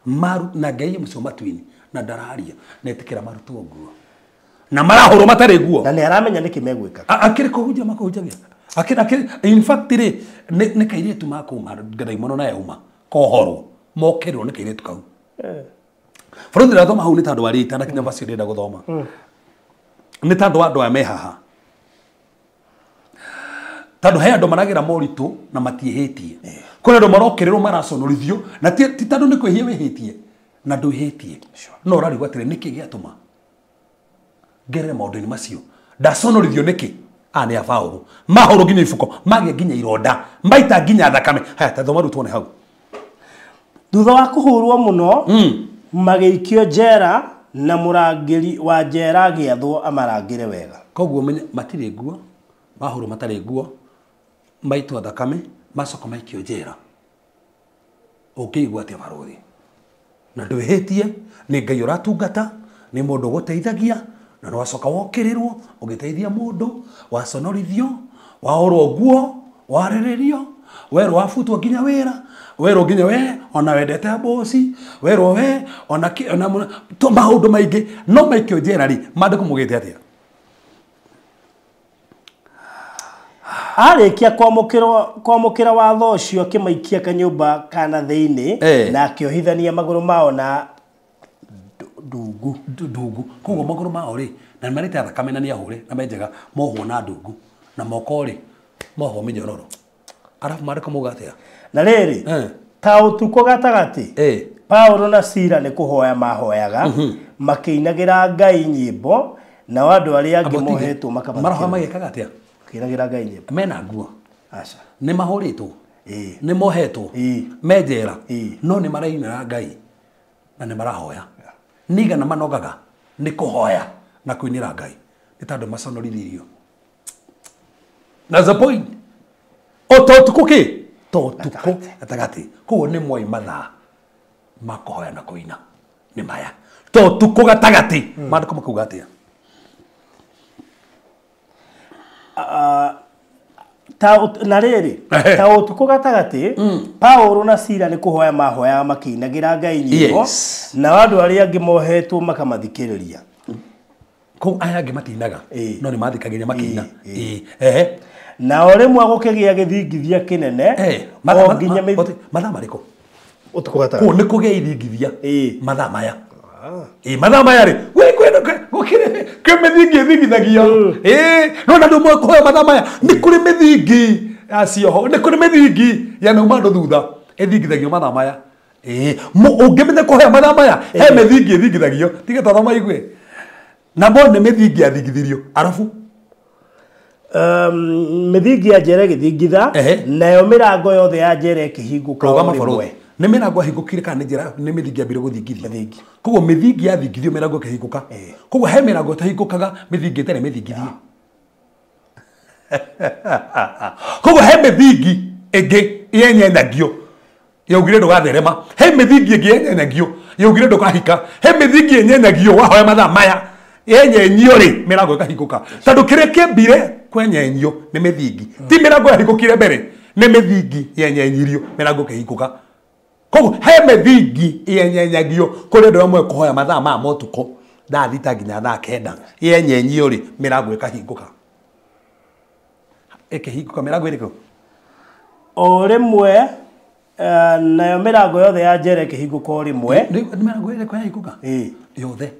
maru na Ngai mũcio matuini na ndararia na etikĩra marutwo nguo na marahũrwo matarĩ nguo na nĩ aramenya nĩkĩ megwĩka akĩrĩ kũhunjia makũhunjagia akĩrĩ in fact nĩ kairĩtu makuma ndaimono na yauma kohorwo mokerwo nĩ kairĩtu kau bũrũri ndathoma hau nĩ tandũ wa rĩta na kinya basi ndenda gũthoma nĩ tandũ wa andũ aya mehaha tandũ he andũ maragĩra moritũ na matiĩhĩtie kwĩna andũ marokererwo maraconorithio na ti tandũ nĩ kwĩhia wĩhĩtie na ndwĩhĩtie no ũrarigwo atĩrĩ nĩkĩ gĩatũma ngerere maũndũ-inĩ macio ndaconorithio nĩkĩ nĩ a Paulo mahoro nginya ibuko magĩa nginya ironda maita nginya thakame haya ta thoma rutwo nĩ hau thutha wa kũhũrwo mũno magĩikio njera na mũrangĩri wa njera agĩathwo amarangĩre wega koguo matirĩ nguo mahũrwo matarĩ nguo maitwo thakame macoka maikio njera ũngĩigua atĩa barũthi na ndwĩhĩtie nĩ Ngai ũratungata nĩ mũndũ ũgũteithagia na wacoka wokĩrĩrwo ũgĩteithia mũndũ waconorithio wahũrwo nguo warĩrĩrio werwo wabutwo nginya wĩra werwo nginya we ona wendete bosi werwo we ona to maũndũ maingĩ no maikio njera rĩ mandĩko mugĩte atĩa arĩkia kwamũkĩra watho ũcio akĩmaikia kanyũmba kana thĩinĩ na akĩohithania magũrũ mao na ndungu koguo magũrũ mao rĩ na marĩte thakame na nĩahũre na menjega mohwo na ndungu na moko rĩ mohwo mĩnyororo arabu mandĩko muga atĩa na rĩrĩ ta ũtukũ gatagatĩ Paulo na Sila nĩ kũhoya mahoyaga makĩinagĩra Ngai nyĩmbo na andũ arĩa angĩ mohetwo marahoya magĩkaga atĩa makĩinagĩra Ngai nyĩmbo mena nguo aca nĩ mahũrĩtwo nĩ mohetwo menjera no nĩ marainĩra Ngai na nĩ marahoya nĩigana manogaga nĩ kũhoya na kũinĩra Ngai nĩ tandũ maconorithirio that's the point ototuko kĩ totuko gatagatĩ koguo nĩ moi mathaa ma kũhoya na kũina nĩ maya totuko gatagatĩ mandĩko makuga atĩa na rĩrĩ ta ũtukũ gatagatĩ Paulo na Sila nĩ kũhoya mahoya makĩinagĩra Ngai nyĩmbo na andũ arĩa angĩ mohetwo makamathikĩrĩria kũu aya angĩ matinaga no nĩ mathikagĩrĩria makĩina na rĩmwe gũkĩgĩa gĩthingithia kĩnene nginya mathaa marĩkũ ũtukũ gatagatĩ kũu nĩ kũgĩa ithingithia mathaa maya mathaa maya rĩ gũkĩrĩ mĩthingi ĩthingithagio no na ndũ mwe kũhoya mathaa maya nĩ kũrĩ mĩthingi acioho nĩ kũrĩ mĩthingi yanauma andũ thutha ĩthingithagio mathaa maya ũngĩmenya kũhoya mathaa maya he mĩthingi ĩthingithagio tiga tathoma igue na mbona nĩ mĩthingi yathingithirio arabu mĩthingi ya njera ĩgĩthingitha nayo mĩrango yothe ya njera ĩkĩhingũka rĩmwe nĩ mĩrango yahingũkire kana nĩ njĩra nĩ mĩthingi yambire gũthingithio koguo mĩthingi yathingithio mĩrango ĩkĩhingũka koguo he mĩrango ĩtahingũkaga mĩthingi ĩtarĩ mĩthingithie koguo he mĩthingi ĩngĩ yenyenyagio yaugire ndũgatherema he mĩthingi ĩngĩ yenyenyagio yaugire ndũkahika he mĩthingi yenyenyagio wahoya mathaa maya yenyenyio rĩ mĩrango ĩkahingũka tondũ kĩrĩa kĩambire kwenyenyio nĩ mĩthingi ti mĩrango yahingũkire mbere nĩ mĩthingi yenyenyirio mĩrango ĩkĩhingũka koguo he mĩthingi yenyenyagio kũrĩ andũ amwe kũhoya mathaa ma ũtukũ thaa thita nginya thaa kenda yenyenyio rĩ mĩrango ĩkahingũka ĩkĩhingũka mĩrango ĩrĩkũ o rĩmwe nayo mĩrango yothe ya njera ĩkĩhingũka o rĩmwe nĩ mĩrango ĩrĩkũ yahingũka yothe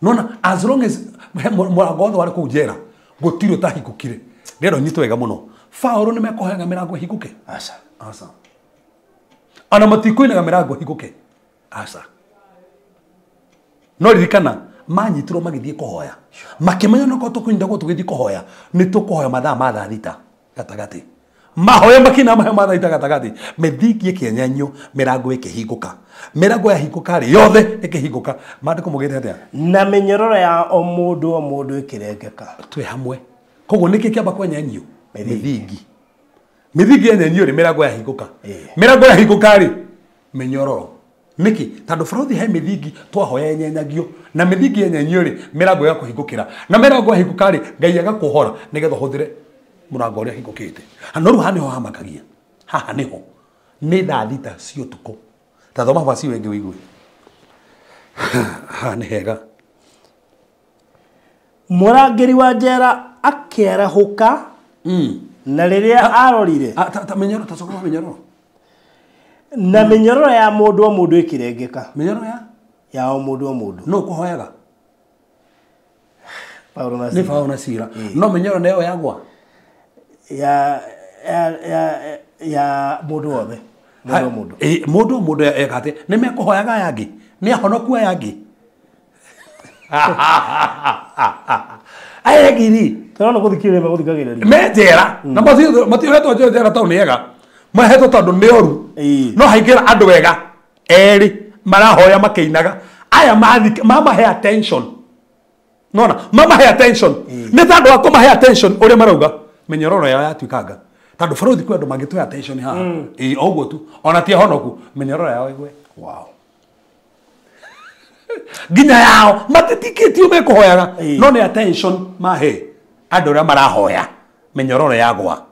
nona as long as mũrango wothe warĩ kũu njera gũtirĩ ũtahingũkire rĩrĩa nyitwo wega mũno Paulo nĩ mekũhoyaga mĩrango ĩhingũke aca ona matikũinaga mĩrango ĩhingũke aca no ririkana manyitirwo magĩthiĩ kũhoya makĩmenya no tũkũnyita gwo tũgĩthiĩ kũhoya nĩ tũkũhoya mathaa ma thaa thita gatagatĩ mahoya makina mahe mathaa thita gatagatĩ mĩthingi ĩkĩenyenyo mĩrango ĩkĩhingũka mĩrango yahingũka rĩ yothe ĩkĩhingũka mandĩko mugĩte atĩa na mĩnyororo ya o mũndũ ĩkĩrengeka twĩ hamwe koguo nĩkĩ kĩamba kwenyenyio mĩthingi yenyenyio rĩ mĩrango yahingũka mĩrango yahingũka rĩ mĩnyororo niki tando borothi he mithingi twahoya enyenyagio na mithingi enyenyio ri mirango ya kuhingukira na mirango hinguka ri Ngai agakuhora nigetha huthire murango uria hingukite anoru haniho hamakagia haha niho ni thita cio tuko tathoma basi wengi wigwe ha ni hega murangiri wa njera akerahuka na riria arorire ta menyoro ta sokoma menyoro na minyororo ya mundu o mundu ikirengeka menyoro ya o mundu no kuhoyaga Paulo na ni Paulo na Sila no menyoro nayo yagwa ya mundu wothe mundu ekate ni mekuhoyaga yangi ni ahonoku yangi ayegiri turano guthikagiriria mejera na matihetwo njera tau ni ega mahetwo tondu ni oru no haingira andu wega eri marahoya makeinaga aya mamahe attention nona mamahe attention ni tandu wa kumahe attention uria marauga menyororo yao yatuikanga tandu borothi kwi andu mangitwe attention haha oguo tu ona ti honoku menyororo yao igwe wow ginya yao matitikitio mekuhoyaga no ni attention mahe andu uria marahoya menyororo yagwa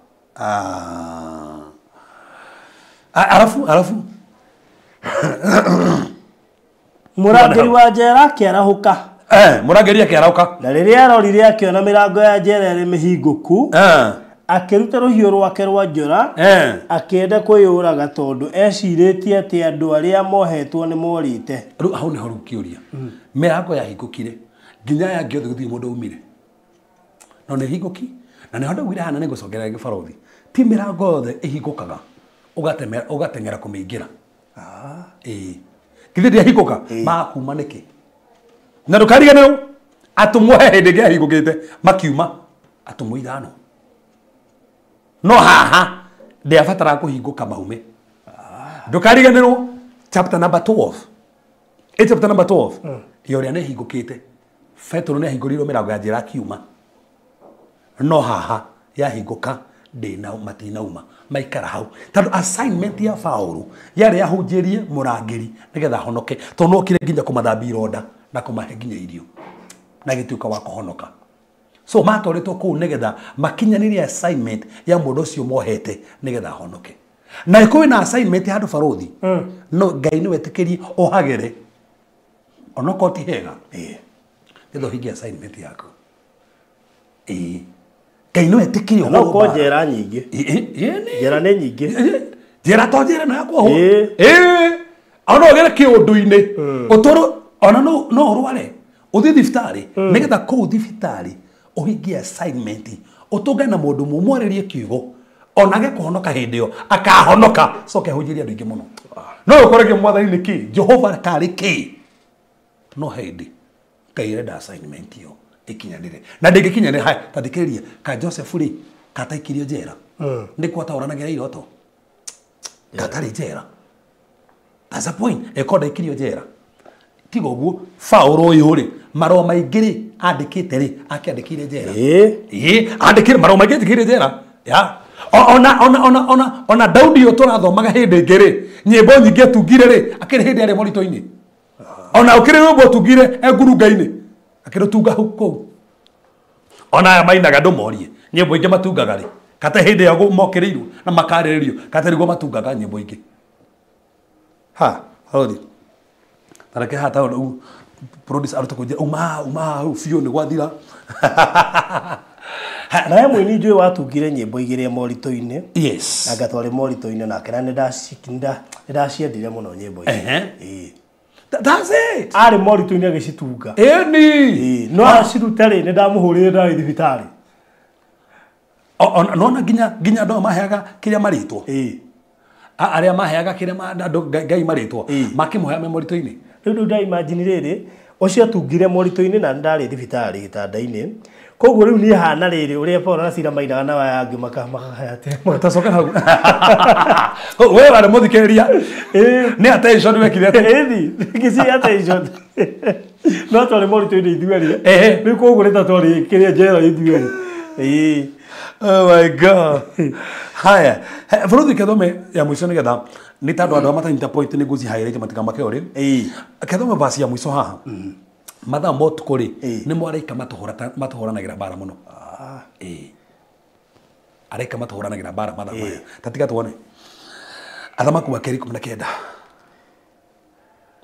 alafu murangiri wa njera akerahuka murangiri akerahuka na riria arorire akiona mirango ya njera iri mihinguku akiruta ruhiu rwake rwa njora akienda kwiyuraga tondu eciritie ati andu aria mohetwo ni morite riu hau niho rukiuria mirango yahingukire nginya yangi othe guthii mundu umire no ni hinguki na ni honda gwira hana ni gucokerera gibarothi ti mirango yothe ihingukaga ugatengera kumingira kithi ndiahingũka makuma niki na ndũkariganĩrwo atumwo he hĩndĩ ĩngĩ ahingũkĩte makiuma atumwo ithano no haha ndiabataraga kũhingũka maume ndũkariganĩrwo chapter number 12 chapter number 12 yo ũrĩa nĩ hingũkĩte Petro nĩ ahingũrirwo mĩrango ya njĩra akiuma no haha yahingũka matinauma maikara hau tondu assignment ya Paulo yari yahunjirie murangiri nigetha honoke tondu okire nginya kumathambia ironda na kumahe nginya irio na gituika wa kuhonoka so matoretwo kuu nigetha makinyanirie assignment ya mundu ucio mohete nigetha honoke na ikuwi na assignment ya andu barothi no Ngai ni wetikirie ohagere onoko ti hega nitho hingi assignment yako Ngai no etikirio no ko njera nyingi njera ni nyingi njera to njera no yakwo ono ogere kiundu-ini utoro ona no urware uthi thibitari nigetha kuu thibitari uhingie assignment utunge na mundu mumwarerie kiugo onage kuhonoka hindi yo akahonoka soke hunjiria andu ingi muno no ukorege mwathani ni ki Jehova kari ki no hindi Ngai renda assignment yo ikinyanire na ndingikinyanire hai tathikiriria ka Joseph ri kataikirio njera ni kwata oranagira iroto katari njera that's a point ekoda ikirio njera tigo guo Paulo uyu ri maroma maingiri andikite ri akiandikire njera andikire maroma maingiri andikire njera ya ona Daudi uturathomaga hindi ngiri nyimbo nyingi atungire ri akiri hindi ari morito-ini ona ukiri rwimbo atungire engurunga-ini akirutunga huko ona aya mainaga ndumorie nyimbo ingi matungaga ri kata hindi ya mokiriirwo na makariririo kata rigo matungaga nyimbo ingi hodi tarake hata u producer arutukunje uma fiyo ni gwathira na yamwe ni njui watungire nyimbo igire morito-ini yes agatware morito-ini na kana ndaciendire muno nyimbo ici that's it ari morito-ini agicitunga no acirutare ni ndamuhurire ndari thibitari nona ginya ndo maheaga kiria maritwo aria maheaga kiria Ngai maritwo makimuhea me morito-ini riu nda imagine riri ucio atungire morito-ini na ndari thibitari gitanda-ini koguo riu ni hana riri uria Paulo na Sila mainaga na wayangi makahayate matacoka hau we wale muthikiriria ni attention wekire ngisi attention no twari morito-ini ithueri riu koguo rita twari kiria njera ithueri Oh my god. Haya. Vuruthi Kethome ya mwisho ni getha ni tando andu matanyita point ni guzi highlight matika make ori. Kethome basi ya mwisho haha. Matha motu kuri ni mwaraika matuhoranagira bara muno. Araika matuhoranagira bara matha maya. Tatiga tuone. Athamaku wa Keri 19.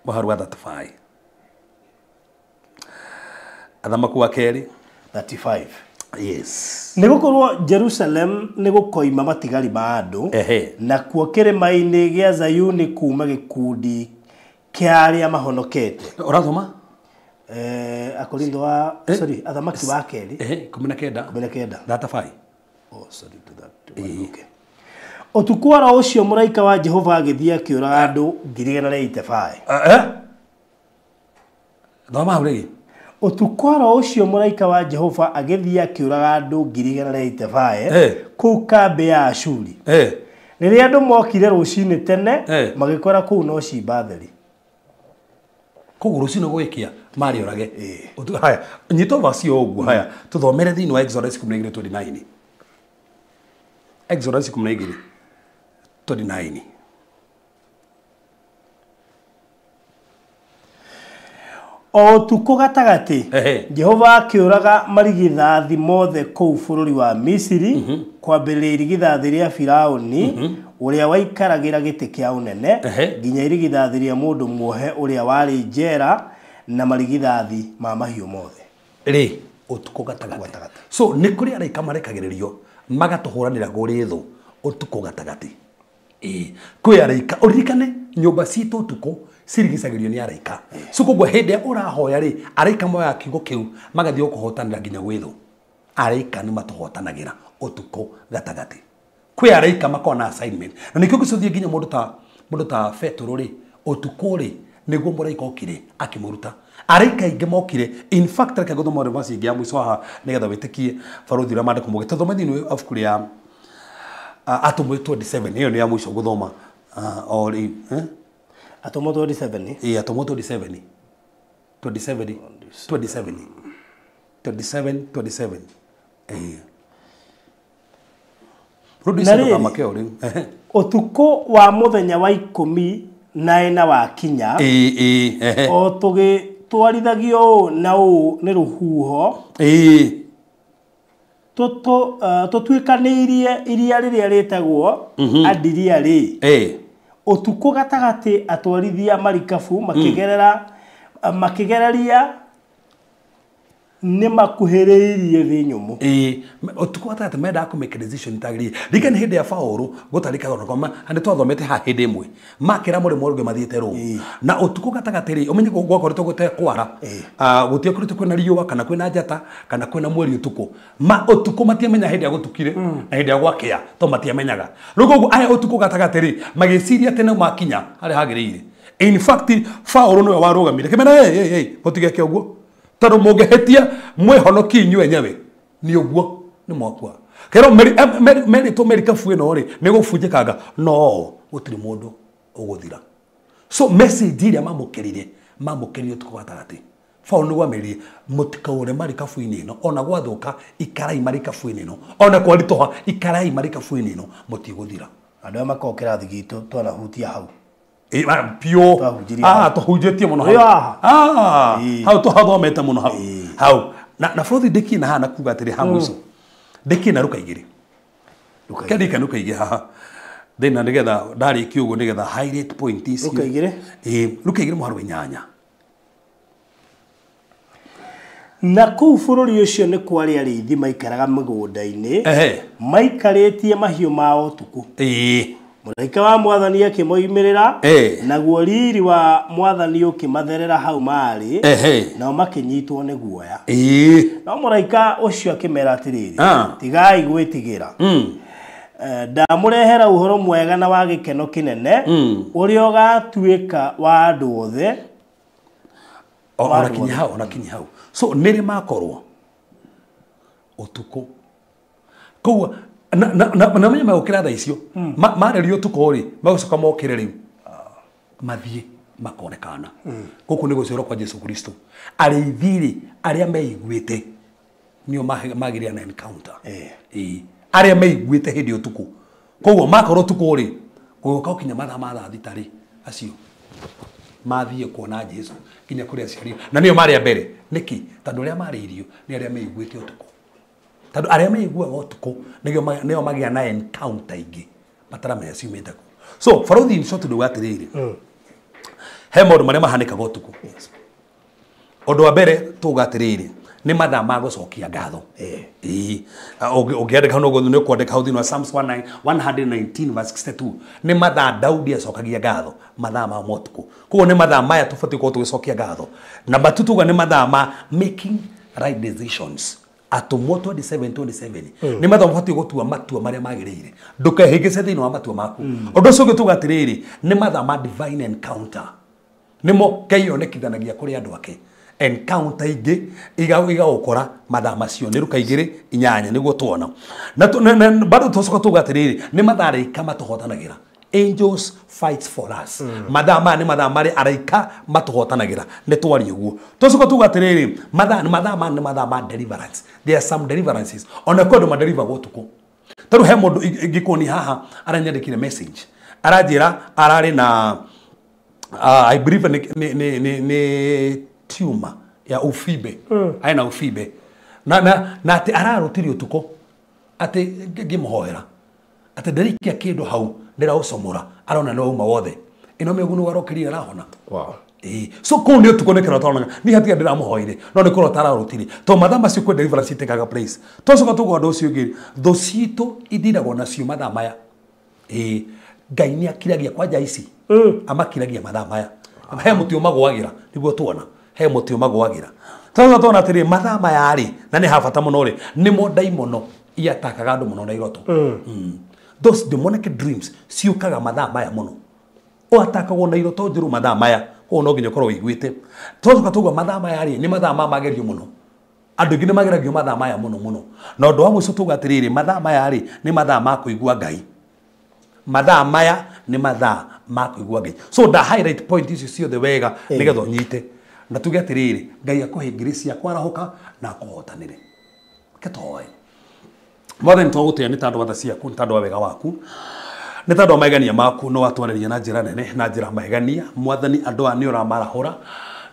Muharu wa 35. Athamaku wa Keri 35. Yes. Nigukorwo Jerusalem nigukoima matigari ma andu na kuo kirima-ini gia Zayuni kuma gikundi kia aria mahonokete. Urathoma? Akorintho wa sorry, Athamaki wa Keri 19. 35. Oh, sorry to that. Okay. Otukwara ucio muraika wa Jehova agithia akiuraga andu 1985. Thoma urigi. Otukwara ucio muraika wa Jehova agithia akiuraga andu 1985 ku kambe ya Ashuri. Riria andu mokire rucini tene magikora kuu no cimba theri. Koguo rucini gwikia mari orage. Haya, nyito vasi oguo haya. Tuthomere thini wa Exodus 29. Exodus 29. O tuko gatagati Jehova akiuraga marigithathi mothe kuu bururi wa Misiri kwambĩrĩria irigithathi ria Firauni uria waikaragira giti kia unene nginya irigithathi ria mundu muohe uria wari njera na marigithathi ma mahiũ mothe ri utuko gatagati. So ni kuri araika marekagiririo magatuhuranira guri thu utuko gatagati. Kwi araika uririkane nyumba citu utuko sirigicagirio ni araika. So koguo hindi urahoya ri araika moya kiugo kiu magathie kuhotanira nginya gwithu. Araika ni matuhotanagira utuko gatagati. Kwi araika makona assignment. Na nikio gicuthie nginya mundu ta Petro ri utuko ri niguo muraika okire akimuruta. Araika ingi mokire in fact reke guthoma verse ingi ya mwiso haha nigetha witikie baruthi ria mande kumuge tuthome thini abuku ria Atomo 27 hiyo ni ya mwisho guthoma ori Atomo 27 Atomo 27 Rudi kama keori otuko wa muthenya wa 14 wa kinya o tugi twarithagio na u ni ruhuho tutwikanirie iria riria ritagwo Adiria ri otuko gatagati atwarithia marikabu makigereria ni makuhiriirie thi nyumu otuko gatagati menda ku make decision tagiri rika ni hindi ya Paulo gutarika thona koma ande twathomete ha hindi imwe makira muri morgue mathiete ro na otuko gatagati ri umenye gwakoretwo gute kwara gutie kurite kwena riuwa kana kwena njata kana kwena mweri utuko otuko matiamenya hindi ya gutukire na hindi ya gwakia to matiamenyaga rugo aya otuko gatagati ri magiciria tene makinya hari hagiriire in fact Paulo no warugamire kemena mutigeke uguo taro mugehetia mwehonoki inywe nyawe ni uguo ni mwakwa kero meri to America fu eno ri ni gufujikaga no gutiri mundu uguthira so message iria mamukirire tukwatagati Paulo ni wamerie mutikaure marikabu ino ona gwathuka ikarai marikabu ino ona kwaritoha ikarai marikabu ino mutiguthira andu makokera thigito twana hutia hau pio tuhunjetie muno hau tuhathomete muno hau na Frothi deki na hana kuga atiri hamuso deki na ruka igiri kadika nuka igiri haha then nigetha ndari kiugo nigetha highlight point ici ruka igiri ruka igiri muharu nyanya na kuu bururi ucio ni kwari arithi maikaraga migunda-ini maikaritie mahiũ mao tuku muraika wa mwathani akimoimirira naguo riri wa mwathani ukimatherera hau mari nao makinyitwo ni guoya no muraika ucio akimera atiriri tigai gwitigira ndamurehera uhoro mwega na wa gikeno kinene uria ugatuika wa andu othe ona kinya hau so niri makorwo utuko koguo na menya magukira tha icio marerio tuko ri magucoka mokire riu mathie makonekana guku ni gucoro kwa Jesu Kristo arithiri aria meiguite nio magiria na encounter aria meiguite hindi utuku koguo makorwo tuku ri guka ukinya mathaa ma thita ri acio mathie kuona Jesu kinya kuri aciari na nio mari mbere niki tondu aria mari irio ni aria meiguite utuku tondu aria meiguaga utuku nio magia na encounter ingi mataramenya ciumite ku so farothi in short ndu atiriri he maundu maria mahanikaga utuku undu wa mbere tugatiriri ni mathaa ma gucokia ngatho ugiandika no guthu ni kwandika hau thini wa Psalms 119 verse 62 ni mathaa Daudi acokagia ngatho mathaa ma motuku koguo ni mathaa maya tubati ko tugicokia ngatho na batutuga ni mathaa ma making right decisions atumo 27 ni mathaa mabati gutua matua maria magirire ndukehingice thini wa matua maku undu ucio tuga atiriri ni mathaa ma divine encounter nimo keionekithanagia kuri andu ake encounter ingi iga ukora mathaa macio ni ruka igiri inyanya niguo tuona na bado tucoka tuga atiriri ni mathaa rika matuhotanagira angels fights for us mathaa ma ni mathaa mari araika matuhotanagira ni twari uguo tucoka tuga atiriri mathaa ni mathaa ma deliverance there are some deliverances ona kodo ma deliver gotuko taru he mundu ngikoni haha aranyandikire message arajira arari na I believe ni tumor ya ufibe aina ufibe na ati ararutiri utuko ati ngimuhoera ati ndarikia kindu hau ndira ucomora arona no uma wothe ino megunu warokirira rahona wow so ko ndio tuko nekera tona ni hatia ndira muhoire no ni koro tararutiri to mathaa macio kwe deliverance itekaga place tocoka tugo ndo cio ngiri tho cito ithiragwo nacio mathaa maya Ngai ni akiragia kwanja ici amakiragia mathaa maya he mutio magwagira niguo tuona he mutio magwagira tona atiri mathaa maya ri na ni habata muno ri ni mo daimono iatakaga andu muno na iroto those demonic dreams ciukaga mathaa maya muno o atakagwo na iroto njuru mathaa maya ko no nginya korwo iguite toka tugwa mathaa maya ri ni mathaa ma magerio muno andu ngi ni mageragio mathaa maya muno na ndu wa mwico tuga atiriri mathaa maya ri ni mathaa ma kuigua Ngai mathaa maya ni mathaa ma kuigua Ngai so the highlight point is cio the wega nigetho nyite na tuge atiriri Ngai akuhingiricia kwarahuka na kuhotanire ketoe mothe ntogutia ni tandu watha ciaku ni tandu wa wega waku ni tandu wa maigania maku no watwarĩria na njĩra nene na njĩra maigania mwathani andu ani uramarahura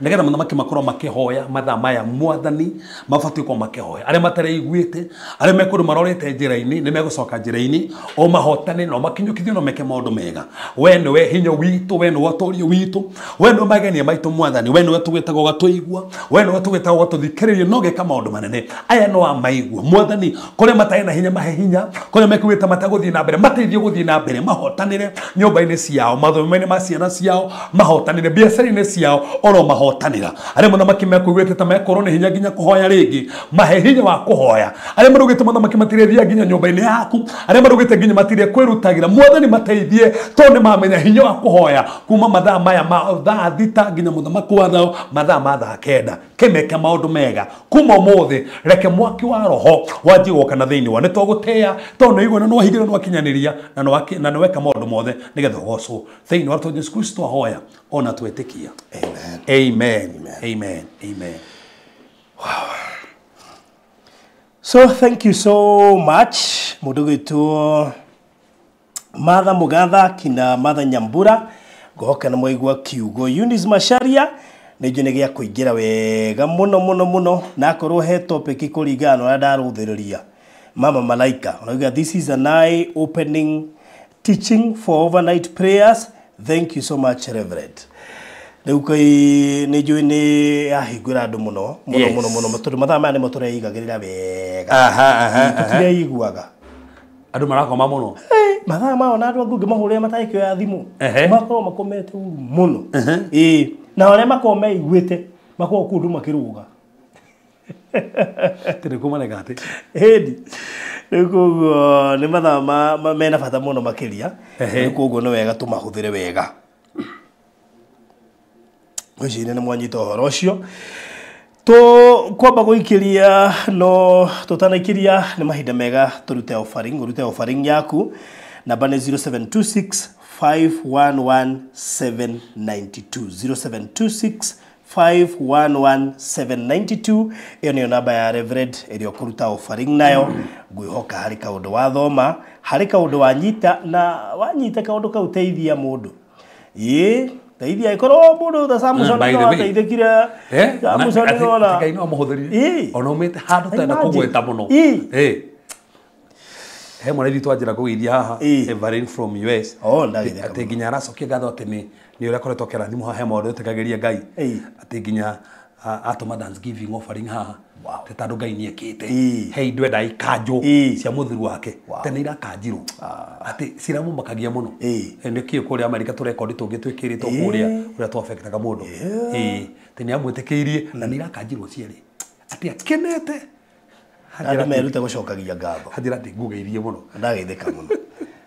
nigetha muthamaki makorwo makihoya mathaa maya mwathani mabati ko makihoya aria matareiguite aria mekundu marorete njira-ini ni megucoka njira-ini o mahotane no makinyukithio no meke maundu mega we ni we hinya witu we ni watorio witu we ni magania maitu mwathani we ni watugetaga gatuigua we ni watugetaga gatuthikiriria no geka maundu manene aya no amaigua mwathani kuria matai na hinya mahe hinya kuria mekuita mataguthii na mbere mateithio guthii na mbere mahotanire nyumba-ini ciao mathomo-ini ma ciana ciao mahotanire biacara-ini ciao oro hotanira aria muthamaki mekuigwete ta mekorwo ni hinya nginya kuhoya ringi mahe hinya wa kuhoya aria marugite muthamaki matirethia nginya nyumba-ini yaku aria marugite nginya matire kwirutagira mwathani mateithie to ni mamenya hinya wa kuhoya kuma mathaa maya ma thaa thita nginya muthamaki wa thao mathaa ma thaa kenda kimeke maundu mega kuma muthi reke mwaki wa roho wanjie guka na thiini wa ni twagutea to no igwe no higira no akinyaniria na no weka maundu mothe nigetha gocwo thiini wa Jesu Kristo ahoya ona twetikia amen amen wow. So thank you so much mudugitu Martha Mugatha kina Martha Nyambura goka na moigwa kiugo Eunice Macharia nejo negia kuingira wega muno na korwo he topic kuringana na ndaruthiriria Mama Malaika onaga this is an eye opening teaching for overnight prayers. Thank you so much Reverend. Riu kai nejo ni ahingura andu muno matundu mathaa maya ni matureigagirira wega tutireiguaga andu marakoma muno mathaa mao na andu angu mahurire mataikio ya thimu makorwo makomete muno na aria makorwo meiguite makorwo kundu makiruga tiri kumarega ati hedi nikugo ni mathaa mena bata muno makiria nikugo no wega tumahuthire wega Gwicine ni mwanyita uhoro ucio to kwamba guikiria no tutanakiria ni mahinda mega turute offering yaku namba ni 0726 511 792 0726 511792 iyo niyo namba ya Reverend ĩrĩa ũkũruta offering nayo ngwĩhoka harĩ kaũndũ wathoma harĩ kaũndũ wanyita na wanyita kaũndũ kau teithia mũndũ teithia ikorwo mũndũ ta Samson no ateithĩkire Samson no na Ngai no mũhũthĩrire ona umĩte handũ tena kũgweta mũno he mwana witũ anjĩra kũgeithia haha Evelyn from US atĩ nginya aracokia ngatho atĩ nĩ ũrĩa akoretwo akĩrathimwo he maũndũ ũtĩkagĩria Ngai atĩ nginya atũma Thanksgiving offering haha te tandũ Ngai nĩekĩte he indo enda ikanjũ cia mũthuri wake tene irakanjirwo atĩ ciramũmakagia mũno nĩkĩo kũrĩa Amerika tũrekondi tũngĩ twĩkĩrĩtwo kũrĩa twafektaga mũndũ te nĩamwĩtĩkĩirie na nĩirakanjirwo cierĩ atĩ akenete andũ merute gũcokagia ngatho hajira atĩ ngũgeithie mũno ndageithĩka mũno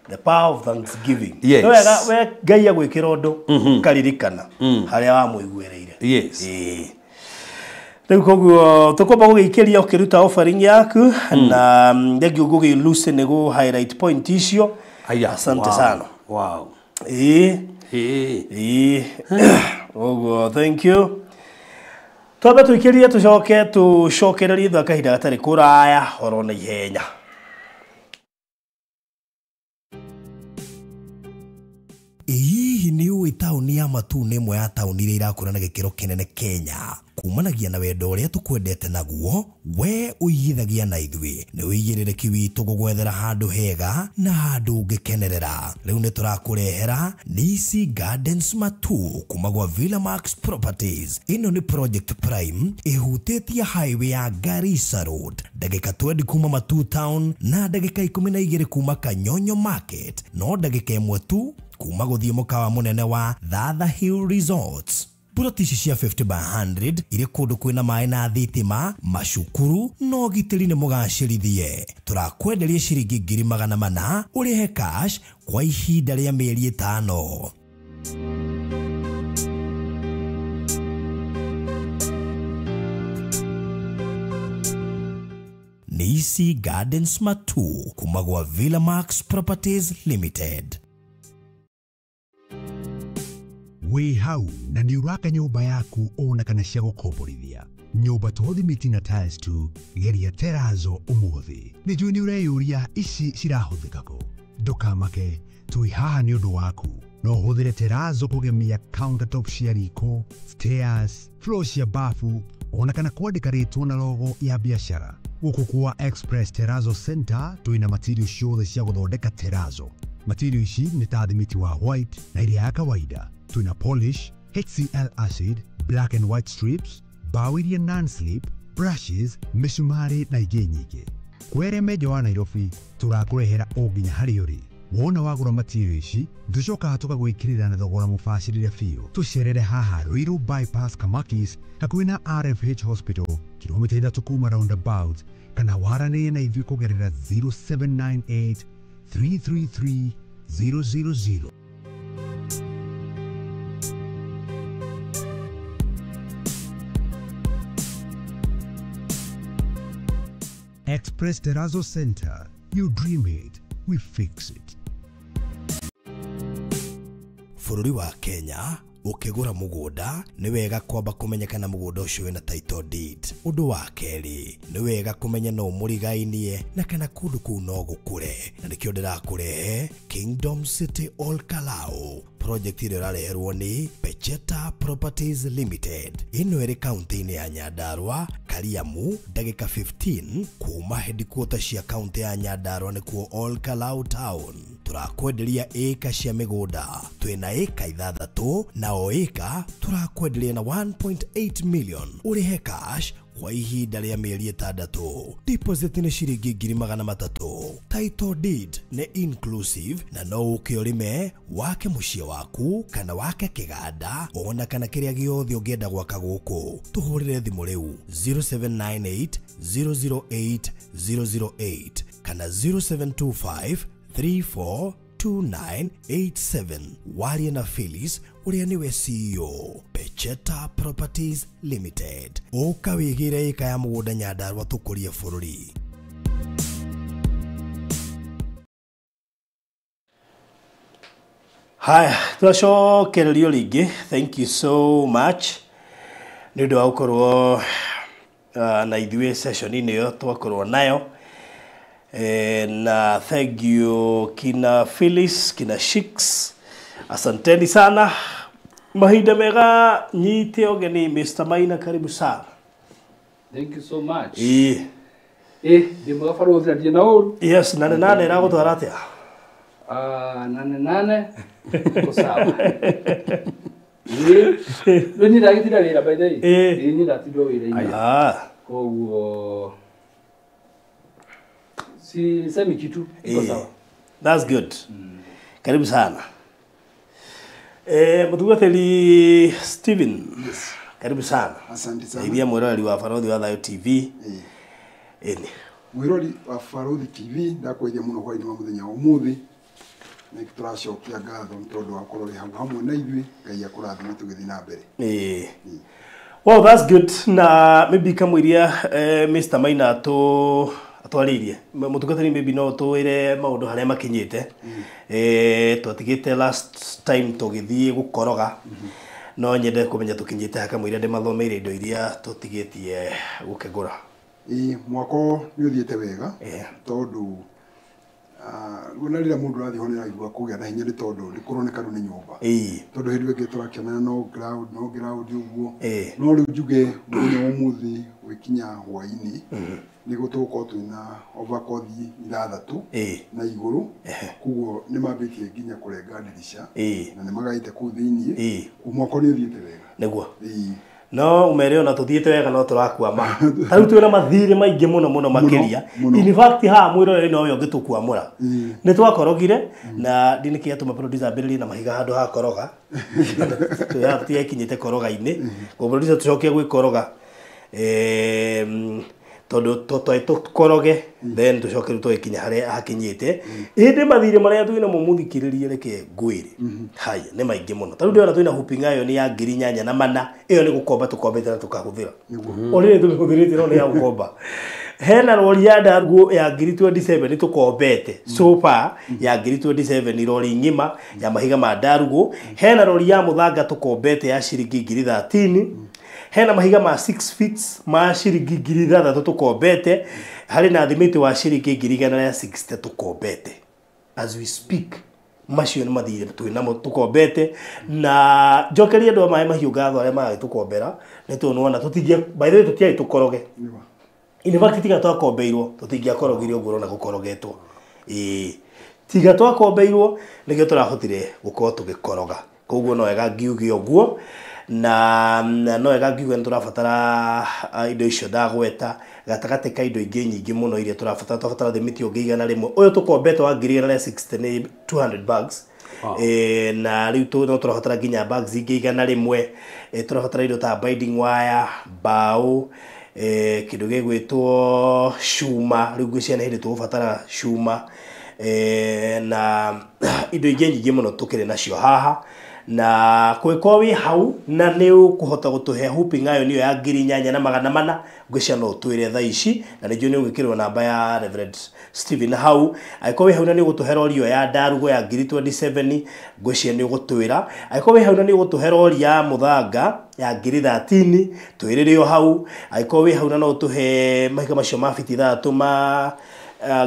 the power of thanksgiving no wega we Ngai agwĩkĩra ũndũ karirikana harĩa wamũiguĩrĩire rĩu koguo tũkwamba gũgĩikĩria ũkĩruta offering yaku na thengio ngũgĩ-luce nĩgũ highlight point icio asante sana koguo thank you twambe tũikĩrie tũcokererie thutha kahinda gatarĩ kũraya oro na ihenya hihi nĩ ũĩ taũni ya Matu nĩ ĩmwe ya taũni iria irakũra na gĩkĩro kĩnene Kenya kumanagia na wendo ũrĩa tũkwendete naguo we ũigithagia na ithuĩ nĩ ũigĩrĩrĩki witũ gũgwethera handũ hega na handũ ũngĩkenerera rĩu nĩ tũrakũrehera Nisi Gardens Matu kuma gwa Villamax Properties ĩno nĩ Project Prime ĩhutĩtie highway ya Garissa Road ndagĩka 20 kuma Matu Town na ndagĩka 12 kuma Kanyonyo Market no ndagĩka 1 tu kuma gũthiĩ mũkawa mũnene wa Thatha Hill Resorts Puroti cia 50 by 100 ire kũndũ kwĩna maĩ na thitima macukuru no gitĩri nĩ mũgacĩrithie tũrakwenderia ciringi 400 ũrĩhe cash kwa ihinda rĩa mĩeri 5 Nisi Gardens Matu kuma gwa Villamax Properties Limited wĩ hau na nĩ ũraka nyũmba yaku ona kana cia gũkomborithia nyũmba to thimiti na tiles tu geria Terrazzo ũmũthĩ nĩ njũĩ nĩ ũreyũria ici cirahũthĩka kũ ndũkamake tũi haha nĩ ũndũ waku no ũhũthĩre Terrazzo kũgemia countertop cia riko stairs floor cia bafu ona kana kwandĩka rĩtwa na logo ya biacara gũkũ kwa Express Terrazzo Center twĩna material ciothe cia gũthondeka Terrazzo material ici nĩ ta thimiti wa white na iria ya kawaida twina polish, HCl acid, black and white strips, bao iria non-slip, brushes, misumari na ingĩ nyingĩ. Kwere meja wa Nairobi, tũrakũrehera o nginya harĩa ũrĩ. Wona wagũra material ici, tũcokaga tũgagwĩkĩrĩra na thogora mũbacĩrĩre biũ. Tũcerere haha Ruiru bypass Kamakis, hakuhĩ na RFH Hospital, kilomita 3 kuma roundabout, kana waranĩrie na ithuĩ kũgerera 0798 333 000. Express Terrazzo Center. You dream it, we fix it. Bũrũri wa Kenya ũkĩgũra mũgũnda nĩ wega kwamba kũmenyekana mũgũnda ũcio wĩna title deed. Ũndũ wa kerĩ nĩ wega kũmenya no mũrigainie na kana kũndũ kũu no gũkũre na nĩkĩo ndĩrakũrehe Kingdom City Ol Kalou project ĩrĩa ĩrareherwo nĩ Pecheta Properties Limited. Ĩno ĩrĩ kaunti-inĩ ya Nyandarua Kariamu ndagĩka 15 kuma headquarter cia kaunti ya Nyandarua nĩkuo Ol Kalou Town. Tũrakwenderia ĩka cia mĩgũnda twĩna ĩka 6 na o ĩka tũrakwenderia na 1.8 million ũrĩhe cash kwa ihinda rĩa mĩeri 6. Deposit nĩ ciringi 300,000. Title deed nĩ inclusive na no ũkĩorime wake mũciĩ waku kana wake kĩganda ona kana kĩrĩa gĩothe ũngĩenda gwaka gũkũ. Tũhũrĩre thimũ rĩu 0798 008 008 kana 0725 342987. Warie na Phyllis uria niwe CEO Pecheta Properties Limited. Ũka wĩgĩre ĩka ya mũgũnda Nyandarua tũkũrie bũrũri. Haya, twacokererio rĩngĩ. Thank you so much. nĩ ũndũ wa gũkorwo na ithuĩ session-inĩ ĩyo twakorwo nayo. Na thank you kina Phyllis, kina Shix, asanteni sana. Mahinda mega, nyite ogeni Mr. Maina, karibu sana. Thank you so much. Ndimwe baro thia na uru. Yes, nane iragutwara atia? Nane ko sawa. Ni ndagitira wira by the way. Ni ndatindwo wira-ini. Koguo si semi kitu iko sawa. That's good. Karibu sana. Mutugateli Steven. Yes. Karibu sana. Asante sana. Ibia mwirori wa Farodhi wa Thayo TV. Mwirori wa Farodhi TV ndakwithia muno kwa ino muthenya umuthi. Ni turacokia ngatho ntondu wa korori hamwe na ithui Ngai akurathime tugithi na mbere. Well, that's good. Na maybe kamwiria Mr. Maina atwaririe mutugatani maybe no twire maundu haria makinyite twatigite last time tugithie gukoroga no nyende kumenya tukinyite haka mwira ndi mathomeire indo iria tutigitie gukegura. Mwako ni uthiete wega tondu wona rira mundu rathi honera igwa kugia na hinya ni tondu ni kuronekana ni nyumba tondu hindi wengi turakiona no ground uguo no riu njuge muthenya umuthi wikinya hwaini ni gutuko twina overcothi ithathatu na iguru kuguo ni mambitie nginya kurenga ndirisha na ni magaite ku thiini umwako ni uthiete wega niguo no umereo na tuthiete wega no turakwama tariu twina mathire maingi muno makiria in fact ha mwirore no yo ngitukwamura ni twakorogire na ndinikia tuma producer mbiriri na mahiga handu ha koroga tuya kinyite koroga-ini go producer tucokie gwikoroga tondu tukoroge then tucoke ruto ikinya haria hakinyite indi mathire maria twina mumuthikiririe reke ngwire haya ni maingi muno tariu ndiona twina hooping ayo ni ya ngiri nyanya na mana iyo ni gukomba tukombete na tukahuthira ori ni tuhuthirite no ni ya gukomba hena rori ya Ndarugũ ya ngiri 27 tukombete so far ya ngiri 27 rori ngima ya mahiga ma Ndarugũ hena rori ya muthanga tukombete ya ciringi ngiri 13 hena mahiga ma 6 feet ma ciringi ngiri 6 tukombete hari na thimiti wa ciringi ngiri 160 tukombete as we speak macio ni mathire twina mo tukombete na njokeria ndo maĩ mahiũ ngatho arĩa magĩtukombera nĩ tuonona tutingia by the way tutiai tukoroge in fact tiga twakombeirwo tutingia korogire ũguo na gukorogetwo tiga twakombeirwo nĩgĩo tũrahotire gũkorwo tũgĩkoroga koguo no wega ngiuge ũguo na no wega ngiuge nĩ tũrabatara indo icio ndagweta gatagate ka indo ingĩ nyingĩ mũno iria tũrabatara thimiti ũngĩ igana rĩmwe ũyũ tũkombete wa ngiri 160 nĩ 200 bags na rĩu no tũrabatara nginya bags ingĩ igana rĩmwe tũrabatara indo ta binding wire mbaũ kindu gĩgwĩtwo cuma rĩu ngwĩciria nĩ hĩndĩ tũgũbatara cuma na indo ingĩ nyingĩ mũno tũkĩrĩ nacio haha na kwĩko wĩ hau na nĩ ũkũhota gũtũhe hooping ayo niyo ya ngiri nyanya na magana mana ngwĩciria no twĩre thaa ici na nĩnjũĩ nĩ ũgĩkĩrwo namba ya Reverend Steven hau angĩkorwo wĩ hau na nĩ ũgũtũhe rori ĩyo ya Ndarugũ ya ngiri 27 ngwĩciria nĩ ũgũtwĩra angĩkorwo wĩ hau na nĩ ũgũtũhe rori ya mũthanga ya ngiri 13 twĩrĩre o hau angĩkorwo wĩ hau na no ũtũhe mahiga macio ma biti 3 ma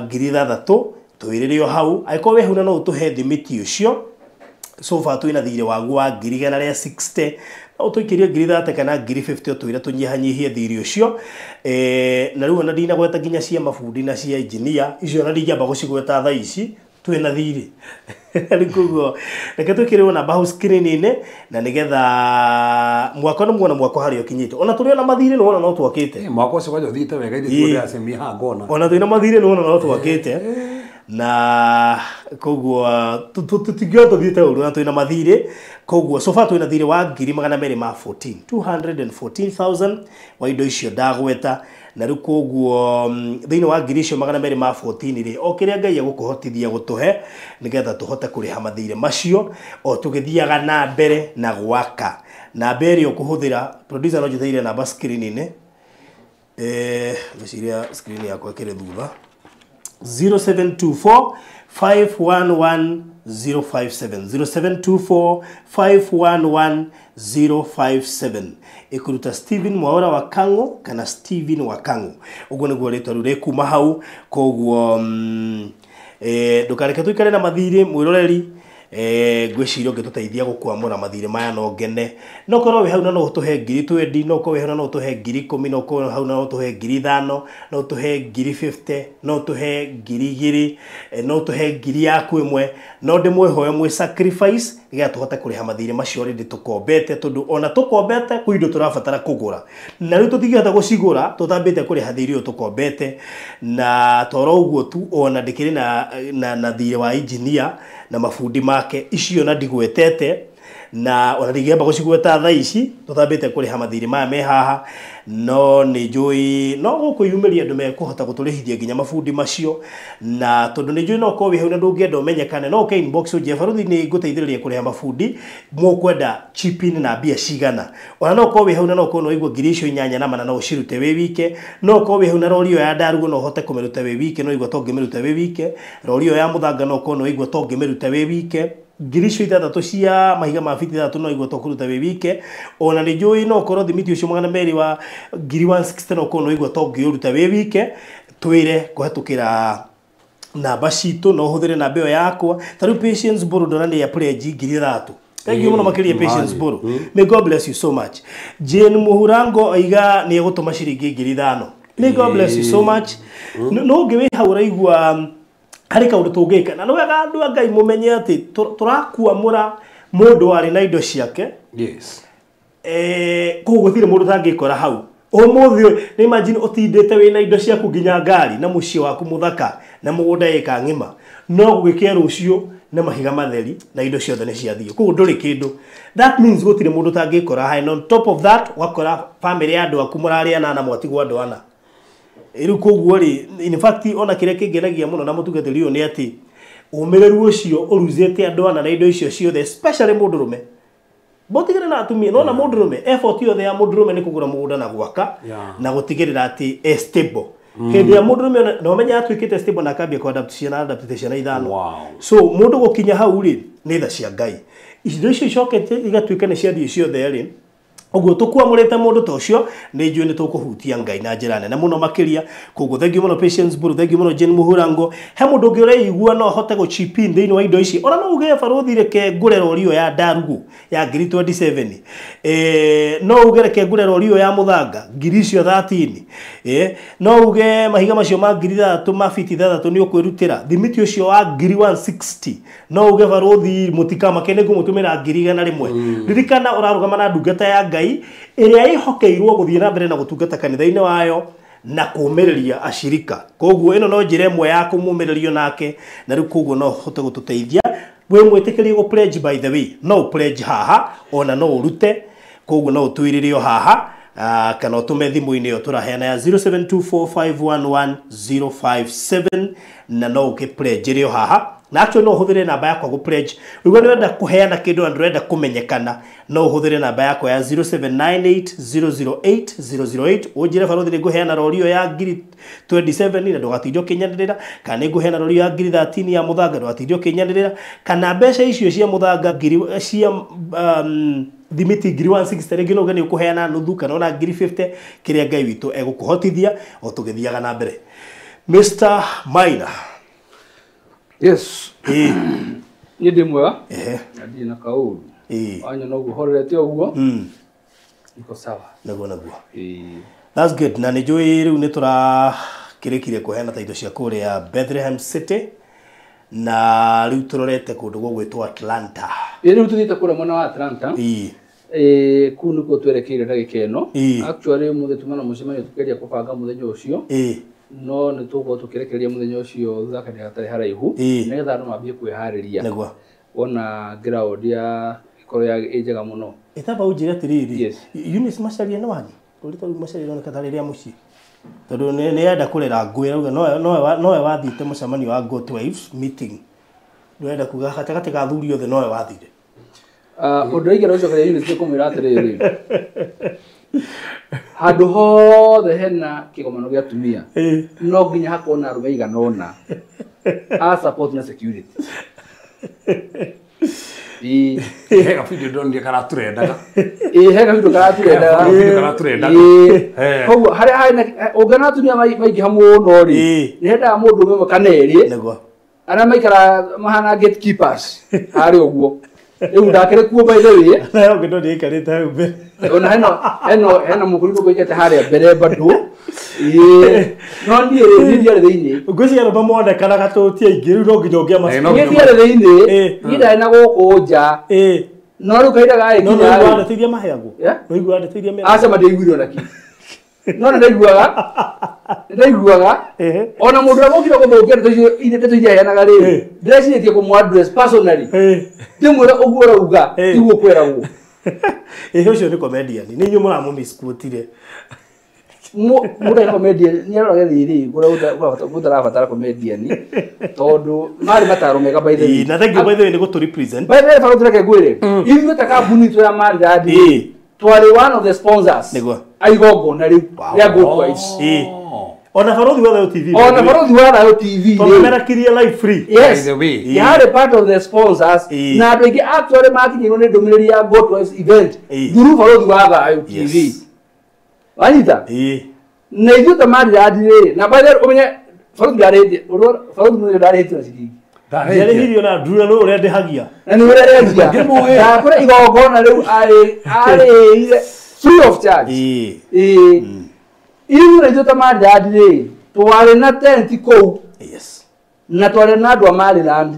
ngiri 3 twĩrĩre o hau angĩkorwo wĩ hau na no ũtũhe thimiti ũcio so far twina thire wagu wa ngiri 160 no tuikirie ngiri 30 kana ngiri 50 twira tunyihanyihie thiri ucio na riu na ndina gweta nginya cia mabundi na cia engineer icio na ndingĩamba gũcigweta thaa ici twina thiri rikugo reke twikirwo na bahu screen-inĩ na nigetha mwako no muona mwako hari ukinyite ona turi na mathire no no twakite mwako ucio kwaje uthite wega ithĩ tuone acemi ha ngona ona twina mathire no twakite na koguo tutingĩo tuthiĩte ũru na twĩna mathirĩ koguo so far twĩna thirĩ wa ngiri 214,000 wa indo icio ndagweta na rĩu koguo thĩinĩ wa ngiri icio 214 rĩ o kĩrĩa Ngai egũkũhotithia gũtũhe nĩgetha tũhote kũrĩha mathirĩ macio o tũgĩthiaga na mbere na gwaka na mbere ũkũhũthĩra producer no njĩthĩire namba screen-inĩ ngĩciria screen yakwa ĩkĩrĩ thutha 0724 511 057 0724 511 057 ikuruta Steven Mwaura wa Kango kana Steven wa Kango uguo niguo ritwa riu rikuma hau koguo ndukareke tuikare na mathiri mwiroreri gwicirio ngituteithia gukwamura mathire maya no ngene no korwo we hau na no tuhe 20 no korwo we hau na no tuhe 10 no korwo hau na no tuhe 5,000 no tuhe 50 no tuhe 2,000 no tuhe 1,000 yaku imwe no ndimwehoe mwe sacrifice iga tuhote kuriha mathire macio rindi tukombete tondu ona tukombete ku indo turabatara kugura na riu tutigihota gucigura tutambite kuriha thiri uyu tukombete na toro uguo tu ona ndikiri na thire wa engineer na mafundi make icio na ndigwetete na ona ndigamba gucigweta tha ici tutambite kuriha mathiri maya me haha no ni njui no gukuyumiria andu mekuhota guturihithia nginya mafundi macio na tondu ni njui no ko wi hau na ndungienda umenyekane no ke inbox uje baruthi ni nguteithiriria kuriha mafundi mukwenda chipin na bia cigana ona no ko wi hau na no ko no igwa girisho inyanya na mana no ucirute we wike no ko wi hau na rori ya ndarugo no hote kumiruta we wike no igwa tongimiruta we wike rori ya muthanga no ko no igwa tongimiruta we wike girisho ithatatu cia mahiga ma fiti ithatatu no igwa tokuruta we wike ona ni njui no korwo thimiti ucio magana meri wa 160 no ko no igwa tongiuruta we wike twire kuhatukira namba citu no huthire namba iyo yakwa taru Patience Buru ndona ya pledge 3,000 thank you muno makiria Patience Buru may God bless you so much Jane Muhurango aiga ni egutuma ciringi 5,000 may God bless you so much no ngiwe haura igwa hari kaundu tungika na no wega andu Ngai mumenye ati turakuamura mundu ari na indo ciake yes kuguthire mundu tangikora hau umuthi ni imagine utindite wina indo ciaku nginya ngari na mucie waku muthaka na mugunda ika ngima no gugikea rucio na mahiga matheri na indo ciothe ni ciathio kugu nduri kindu that means gutire mundu tangikora hai on top of that wakora family ya andu aku muraria na mwatigwa andu ana iru koguo ri in fact ona kire kingenagia muno na mutugatiri uyu ni ati umireru ucio uruzete andu ana na indo icio ciothe especially mundurume botigire na atumia no na mundurume effort yothe ya mundurume ni kugura mugunda na gwaka na gutigirira ati stable hindi ya mundurume no menya atwikite stable na kambia kwa adaptation ithano so mundu gukinya hau ri ni tha cia Ngai indo icio icokete igatwika ni cia thio ciothe ri uguo tukwamurite mundu ta ucio ni njui ni tukuhutia Ngai na njira nene muno makiria koguo thank you muno Patience Buru thank you muno Jane Muhurango he mundu ngi ureigua no hote go chip in thiini wa indo ici ona no uge baruthi reke ngurero rio ya ndarugu ya 27 no uge reke ngurero rio ya muthanga ngiricio 13 no uge mahiga macio ma 3,000 ma fiti 3 ni ukwirutira thimiti ucio wa 160 no uge baruthi mutika makene ngumutumira 100 ririkana urarugama na ndungata ya Ngai iria ihokeirwo guthie na mbere na gutungata kanitha-ini wayo na kumiriria ashirika koguo ino no njira imwe ya kumumiririo nake na riu koguo no hote gututeithia we mwitikirie go pledge by the way no pledge haha ona no urute koguo no utwiririo haha kana utume thimu-ini yo turaheana ya 0724511057 na no uke pledge rio haha na actually no huthire namba yakwa go pledge ugo nenda kuheana kindu and renda kumenyekana no huthire namba yakwa ya 0798008008 ujire baruthi nguheana rorio ya 27 na ndugatindio kinyanirira kana nguheana rorio ya 13 ya muthanga ndugatindio kinyanirira kana mbeca icio cia muthanga cia thimiti 160 rĩngĩ no gani ukuheana nuthu kana ona 50 kiria Ngai witu egukuhotithia o tugithiaga na mbere Mr. Maina. Yes. Ni ndimwega ndi na kauru anya no guhorerete oguo niko sawa naguo that's good na ni njui riu ni turakirikire kuheana taito cia kuria Bethlehem City na riu turorete kundu gwitwa Atlanta riu tuthite kuria mwena wa Atlanta kunu ko twerekeire ndagika ino actually muthetumana mucemanio tukeria kubanga muthenya ucio no ni tugo tukirekereria muthenya ucio thaka ni gatari haraihu nigetha no mambie kwihariria niguo wona ground ya ikoro ya ejega muno etaba ujira tiriri Eunice Macharia no wani urita Macharia no katari ria muci tondu ni yenda kurera ngui auga no wathite mucemanio wa Go 12 meeting no yenda kuga gatagati ga thuri othe no wathire undu igero ucio kare Eunice kumwira atiriri handu hothe hena kigomano gia tumia no nginya hakona arume iganona a support na security hega video don dia kana turendaga hega video kana turendaga koguo hari haina ogana atumia maingĩ hamwe no ri nĩ hendaga mũndũ ũmwe kana erĩ arĩa maikara mahana gatekeepers harĩ ũguo rĩu ndakĩrĩ kuo by the way nayo ngĩndo ndĩikarĩte hau mbere ona hena mũkũringo gũikĩte harĩa mbere bado no niĩ ndiarĩ thĩinĩ ngwĩciria nĩ mamonekanaga tũti aingĩ rĩu no nginya ũngĩamaciĩ niĩ ndiarĩ thĩinĩ niĩ ndarĩ na gũkũ nja no rĩu kahinda gagĩkinya no nĩiguanĩtĩirie maheagwo no iguanĩtĩirie mĩheagwo aca mandaiguire ona ki no ndaiguaga ona mũndũ agũkire gũthũkia ndeto iria heanaga rĩ ndĩrecirĩtie kũmũ-address personally ndĩmwĩre ũguo ũrauga tiguo kwĩragwo ũcio nĩ comedian nĩ inyuĩ mũramũ-misquotire mũndũ ena comedian nĩ aroraga rĩrĩ gũtarabatara comedian tondũ marĩ mataro mega by the way na thank you by the way nĩ gũtũ represent by the way bado tureke ngwĩre ithuĩ ta kambuni itũ ya Marindad twarĩ one of the sponsors aigongona rĩu rĩa Goldwives ona barothi wa Thayũ TV ona barothi wa Thayũ TV tũmerekirie live free yes yarĩ part of the sponsors na andũ aingĩ actually makinyĩrwo nĩ ndũmĩrĩri ya Goldwives event through barothi wa Thayũ TV wanyita na ithuĩ ta Marindad rĩ na by the way ũmenye barothi ndarĩhĩtio na ciringi ndarĩhirio na ndura no ũrĩa ndĩhagia na nĩ ũrĩa ndĩhagia na kũrĩa igongona rĩu arĩire free of charge ithuĩ na ithuĩ ta Marindad rĩ twarĩ na tent kũu na twarĩ na andũ a Maryland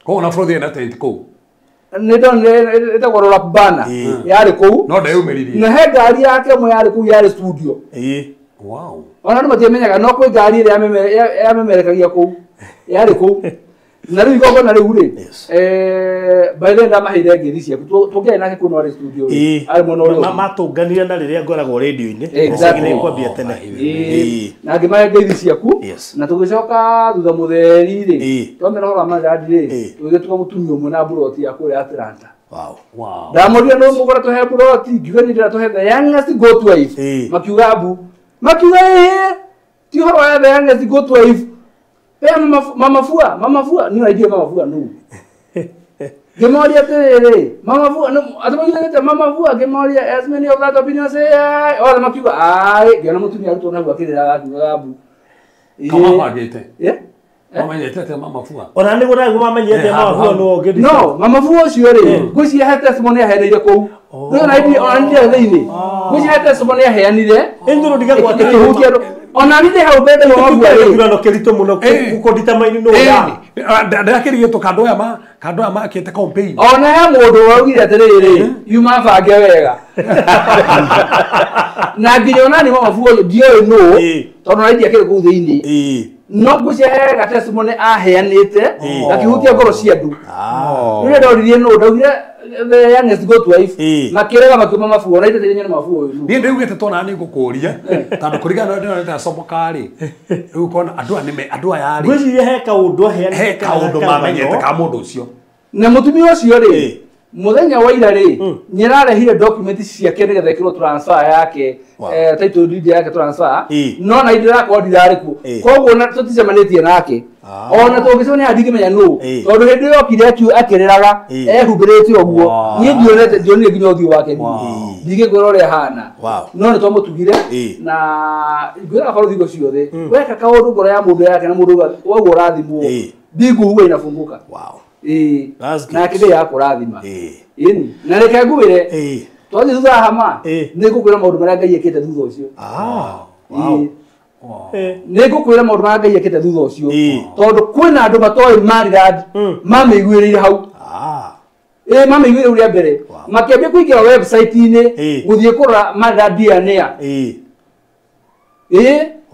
koguo na bũrũri ena tent kũu ĩtagwo roll up banner yarĩ kũu no ndeyumĩririe na he ngari yake ĩmwe yarĩ kũu yarĩ studio ona andũ matiamenyaga no kwĩ ngari ĩrĩa yamemerekagia kũu yarĩ kũu na rĩu igongona rĩu rĩ by the way ndamaheire ngiri ciaku tũngĩarĩ nake kũu no arĩ studio arĩ mwena ũrĩa matũnganire na rĩrĩa ngoragwo radio-inĩ nĩ kwambia tene na ngĩmahe ngiri ciaku na tũgĩcoka thutha mũtheri rĩ twamera ũhoro wa Marindad rĩ tũgĩtuga mũtumia ũmwe na mburoti ya kũrĩa Atlanta ndamũrire no mũgũra tũhe mburoti ngiuga nĩ ndĩratũhe the youngest Goldwife makiuga mbu makiuga ti ũhoro wa the youngest Goldwife pea mama fua ni idea mama fua no gemoria tere mama fua no atamanyite mama fua gemoria as many of that opinion say all makiuga ai gena mutumia ruto na gwakirira gabu kama magete mama nyete mama fua ona ni gũragwo mamenyete mama fua no ngedi no mama fua ucio ri ngwĩciria he testimony ahereire kũu no na idea ona ndia thĩinĩ ngwĩciria he testimony aheanire indũrũ ndigagwo atĩhutia ona nĩ hau mbere wa mabua rĩ no kĩritũ mũno gũkondita maini no ndakĩrigĩtwo kando aya makĩte campaign ona he mũndũ waugire atĩrĩrĩ yuma bange wega na nginya ona nĩ mabua ndiũĩ no tondũ na idea kĩrĩ kũu thĩinĩ no ngwĩciria he ga testimony aheanĩte akĩhutia ngoro cia andũ rĩrĩa ndoririe no ndaugire the youngest Goldwife makĩrega makiuma mabua na iteteire nyene mabua ũyũ niĩ ndĩugĩte tona nĩ ngũkũria tondũ kũringana na ndĩrona ndacomoka rĩ rĩu kona andũ aya rĩ ngwĩciria he kaũndũ aheanĩte he kaũndũ mamenyete ka mũndũ ũcio na mũtumia ũcio rĩ muthenya wa ira rĩ nĩararehire document ciake nĩgetha ĩkĩrwo transfer yake title deed yake transfer no na indira kwa ndirarĩ kuo koguo na tũticemanĩtie nake ona tũngĩcemania ndingĩmenya nũ tondũ hĩndĩ ĩyo okire akĩrĩraga ehumbĩrĩte ũguo niĩ ndionire nginya ũthiũ wake ndingĩkwĩra ũrĩa ahana no nĩ twamũtugire na ngwĩra barothi icio ciothe weka kaũndũ ngoro ya mũndũ yake na mũndũ woguo ũrathimwo mbingu huwa inafunguka na kĩndĩ ya kũrathima na reke ngwĩre twathiĩ thutha hama nĩ ngũkwĩra maũndũ marĩa Ngai ekĩte thutha ũcio nĩ ngũkwĩra maũndũ marĩa Ngai ekĩte thutha ũcio tondũ kwĩna andũ matoĩ Marindad mamĩiguĩrĩire hau mamĩiguĩrĩire rĩa mbere makĩambia kũingĩra website-inĩ gũthiĩ kũrora Marindad DNA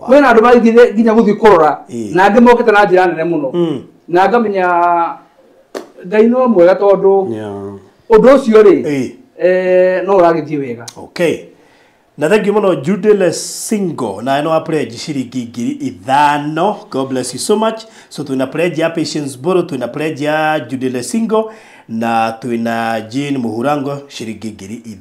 kwĩna andũ maigire nginya gũthiĩ kũrora na angĩ mokĩte na njĩra nene mũno na ngamenya Ngai no mwega tondũ ũndũ ũcio rĩ no ũragĩthiĩ wega na thank you muno Judele Singo na eno pledge shiringi 5,000. God bless you so much. So tuna pledge ya Patience Boro, tuna pledge ya Judele Singo na tuna Jean Muhurango shiringi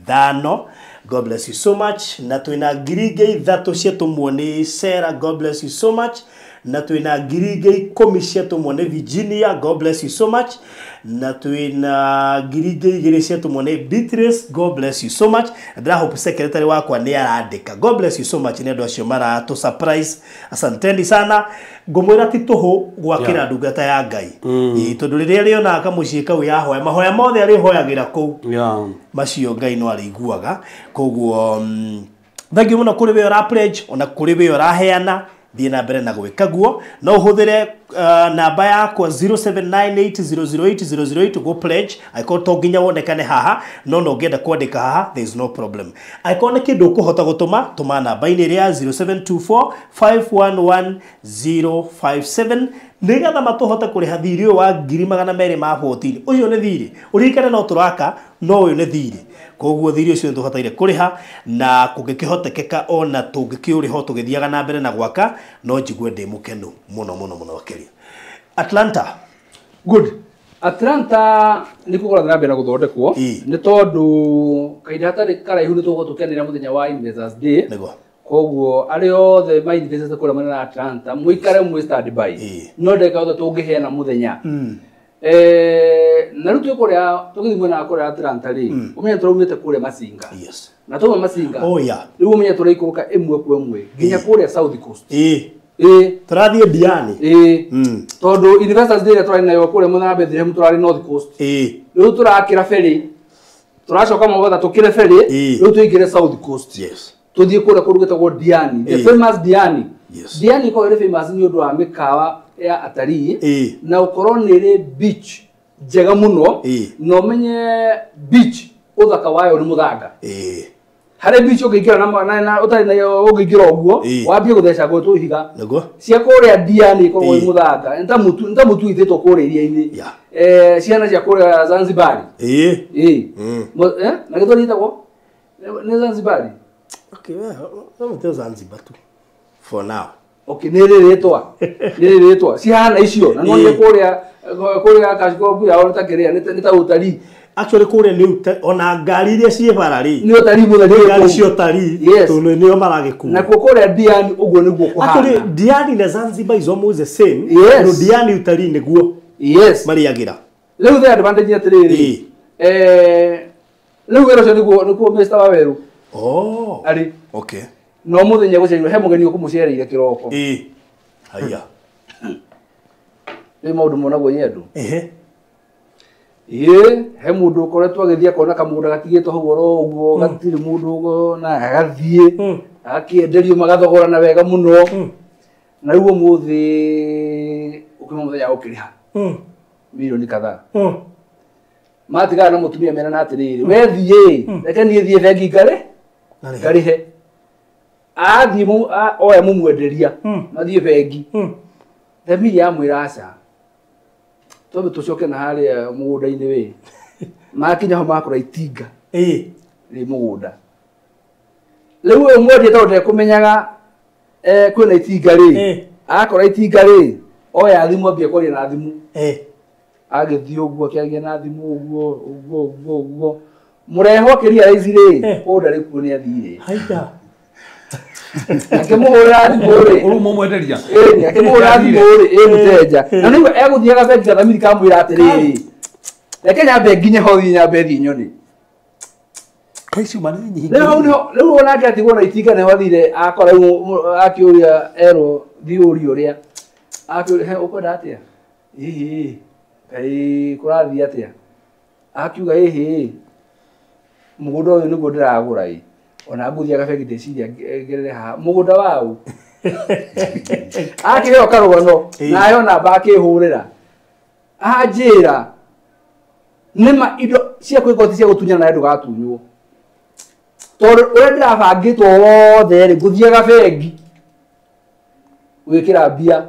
5,000. God bless you so much. Na twina ngirige ithatu ciatumwo ni Sarah, God bless you so much. Na twina ngirige 10 ciatumwo ni Virginia, God bless you so much. Na twina ngirige 2 ciatumwo ni Beatrice, God bless you so much. Ndra hope secretary wakwa ni arandika, God bless you so much. Ni andu acio mara to surprise, asanteni sana. Ngomwira ti tuhu gwakira ndungata ya Ngai tondu riria riona kamucii kau yahoya mahoya mothe ari hoyagira ku macio Ngai no ariguaga koguo thank you muno kuri we ora pledge ona kuri we ora heana thie na mbere na gwika guo no uhuthire namba yakwa 0798008008 go pledge aiko to nginya wonekane haha no ngenda kwandika haha there is no problem aiko ne kindu kuhota gutuma tuma namba ini ria 0724511057 nigetha matuhote kuriha thiri wa 214 ucio ne thiri urikane no turaka no uyu ne thiri koguo thiri ucio ntuhotaire kuriha na kungikihotekeka ona tungikiuriho tugithiaga na mbere na gwaka no njigwe ndi mukenu muno wakeria Atlanta good Atlanta ni kugora na mbere na guthondekwo ni tondu kaida hatari karaihu ni tugutukenera muthenya wa Investors Day nego koguo ari othe mai investors kura mana na Atlanta muikare mu stand by no ndeka othe tungiheana muthenya na rutu kuria tugithimwe na kuria Atlanta ri umenya turaumite kuria Masinga yes na tuma Masinga oh yeah riu umenya turaikuruka emwe kwa emwe nginya kuria South Coast turathie Diani tondu Investors Day turari nayo kuria mwana Bethlehem turari North Coast riu turakira ferry turacoka mabotha tukire ferry riu tuigire South Coast yes tuthie kuria kurugeta go Diani the famous Diani Diani ko ire famous ni undu wa mikawa ya atarii na ukoro nire beach njega muno no menye beach uthaka wayo ni muthanga hare beach ugigira na utari nayo ugigira oguo wambie gutheca go tuhiga nego cia kuria Diani ko go muthanga nta mutu ithito kuria iria-ini ciana cia kuria Zanzibar na githori itagwo ni Zanzibar okay well no Zanzibar tu for now okay niriritwa cihana icio na no ni kuria kashikobu ya ona takiria ni ta utari actually kuria ni ona ngari iria cie barari ni utari muthari ngari cio tari tondu nio maragiku na kuria Diani uguo niguo kuhana actually Diani na Zanzibar is almost the same no Diani utari niguo mariagira riu the advantage atiriri riu wero cio niguo Mr. Waweru ari okay no muthenya gucerirwo he mugeni ukumucereire kiroko haya ni maundu monagwo nyendu he mundu ukoretwo agithia kona kamunda gatigitwo hau uguo gatiri mundu ugo na agathie akienderio magathogora na wega muno na riu muthi ukima muthenya ukiriha milioni kadhaa matigana na mutumia mena na atiriri we thie reke nie thie bengi ngarihe athi oya mumwenderia mathie bengi themi ya mwiraca tobe tucoke na hari mugunda-ini we makinya ho makora itinga ri mugunda riu uyu mwendia tondu ndekumenyaga kwina itinga ri akora itinga ri oya thimu ambia kwaria na thimu agithie uguo akiaria na thimu uguo murehokeria raici ri ndari kuo ni athire haiya akimuhura thimuri urumo mwenderia akimuhura thimuri muteja na niwe eguthiaga bengi ga thamiri kamwira atiriri reke nyambe nginye ho nyambe thi nyoni kaisi manini nyingi riu ona atigwo na itinga ne wathire akora akiuria ero thiuri uria akiuria he ukwenda atia kai kurathi atia akiuga mugunda uyu niguo ndiragura ona nguthiaga bengi ndeciria ngerere ha mugunda wau akiheo karugano nayo namba akihurira anjira nima indo cia kwigoti cia gutunyana na ndugatunywo tondu uria ndirabangitwo wothe ri nguthiaga bengi gwikira mbia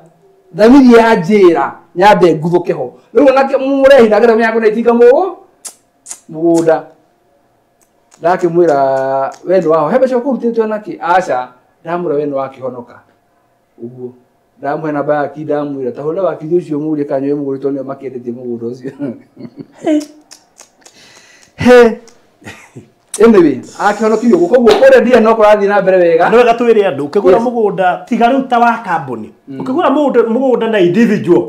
thamiri ya njira nyambe nguthuke ho riu onake murehi nagera miago na itinga mugunda ndakimwira wendo wao hebe cio kurutitwe naki aca ndamura wendo wakihonoka uguo ndamuhe namba yake ndamwira ta hona wakithi ucio murie kanyo mugurito nio makendetie mugunda ucio anyway akĩhonokirio guko kũrĩa ndia no kũrathiĩ na mbere wega nĩ wega twĩre andũ ũkĩgũra mũgũnda tiga rĩu ta wa kambuni ũkĩgũra mũgũnda na individual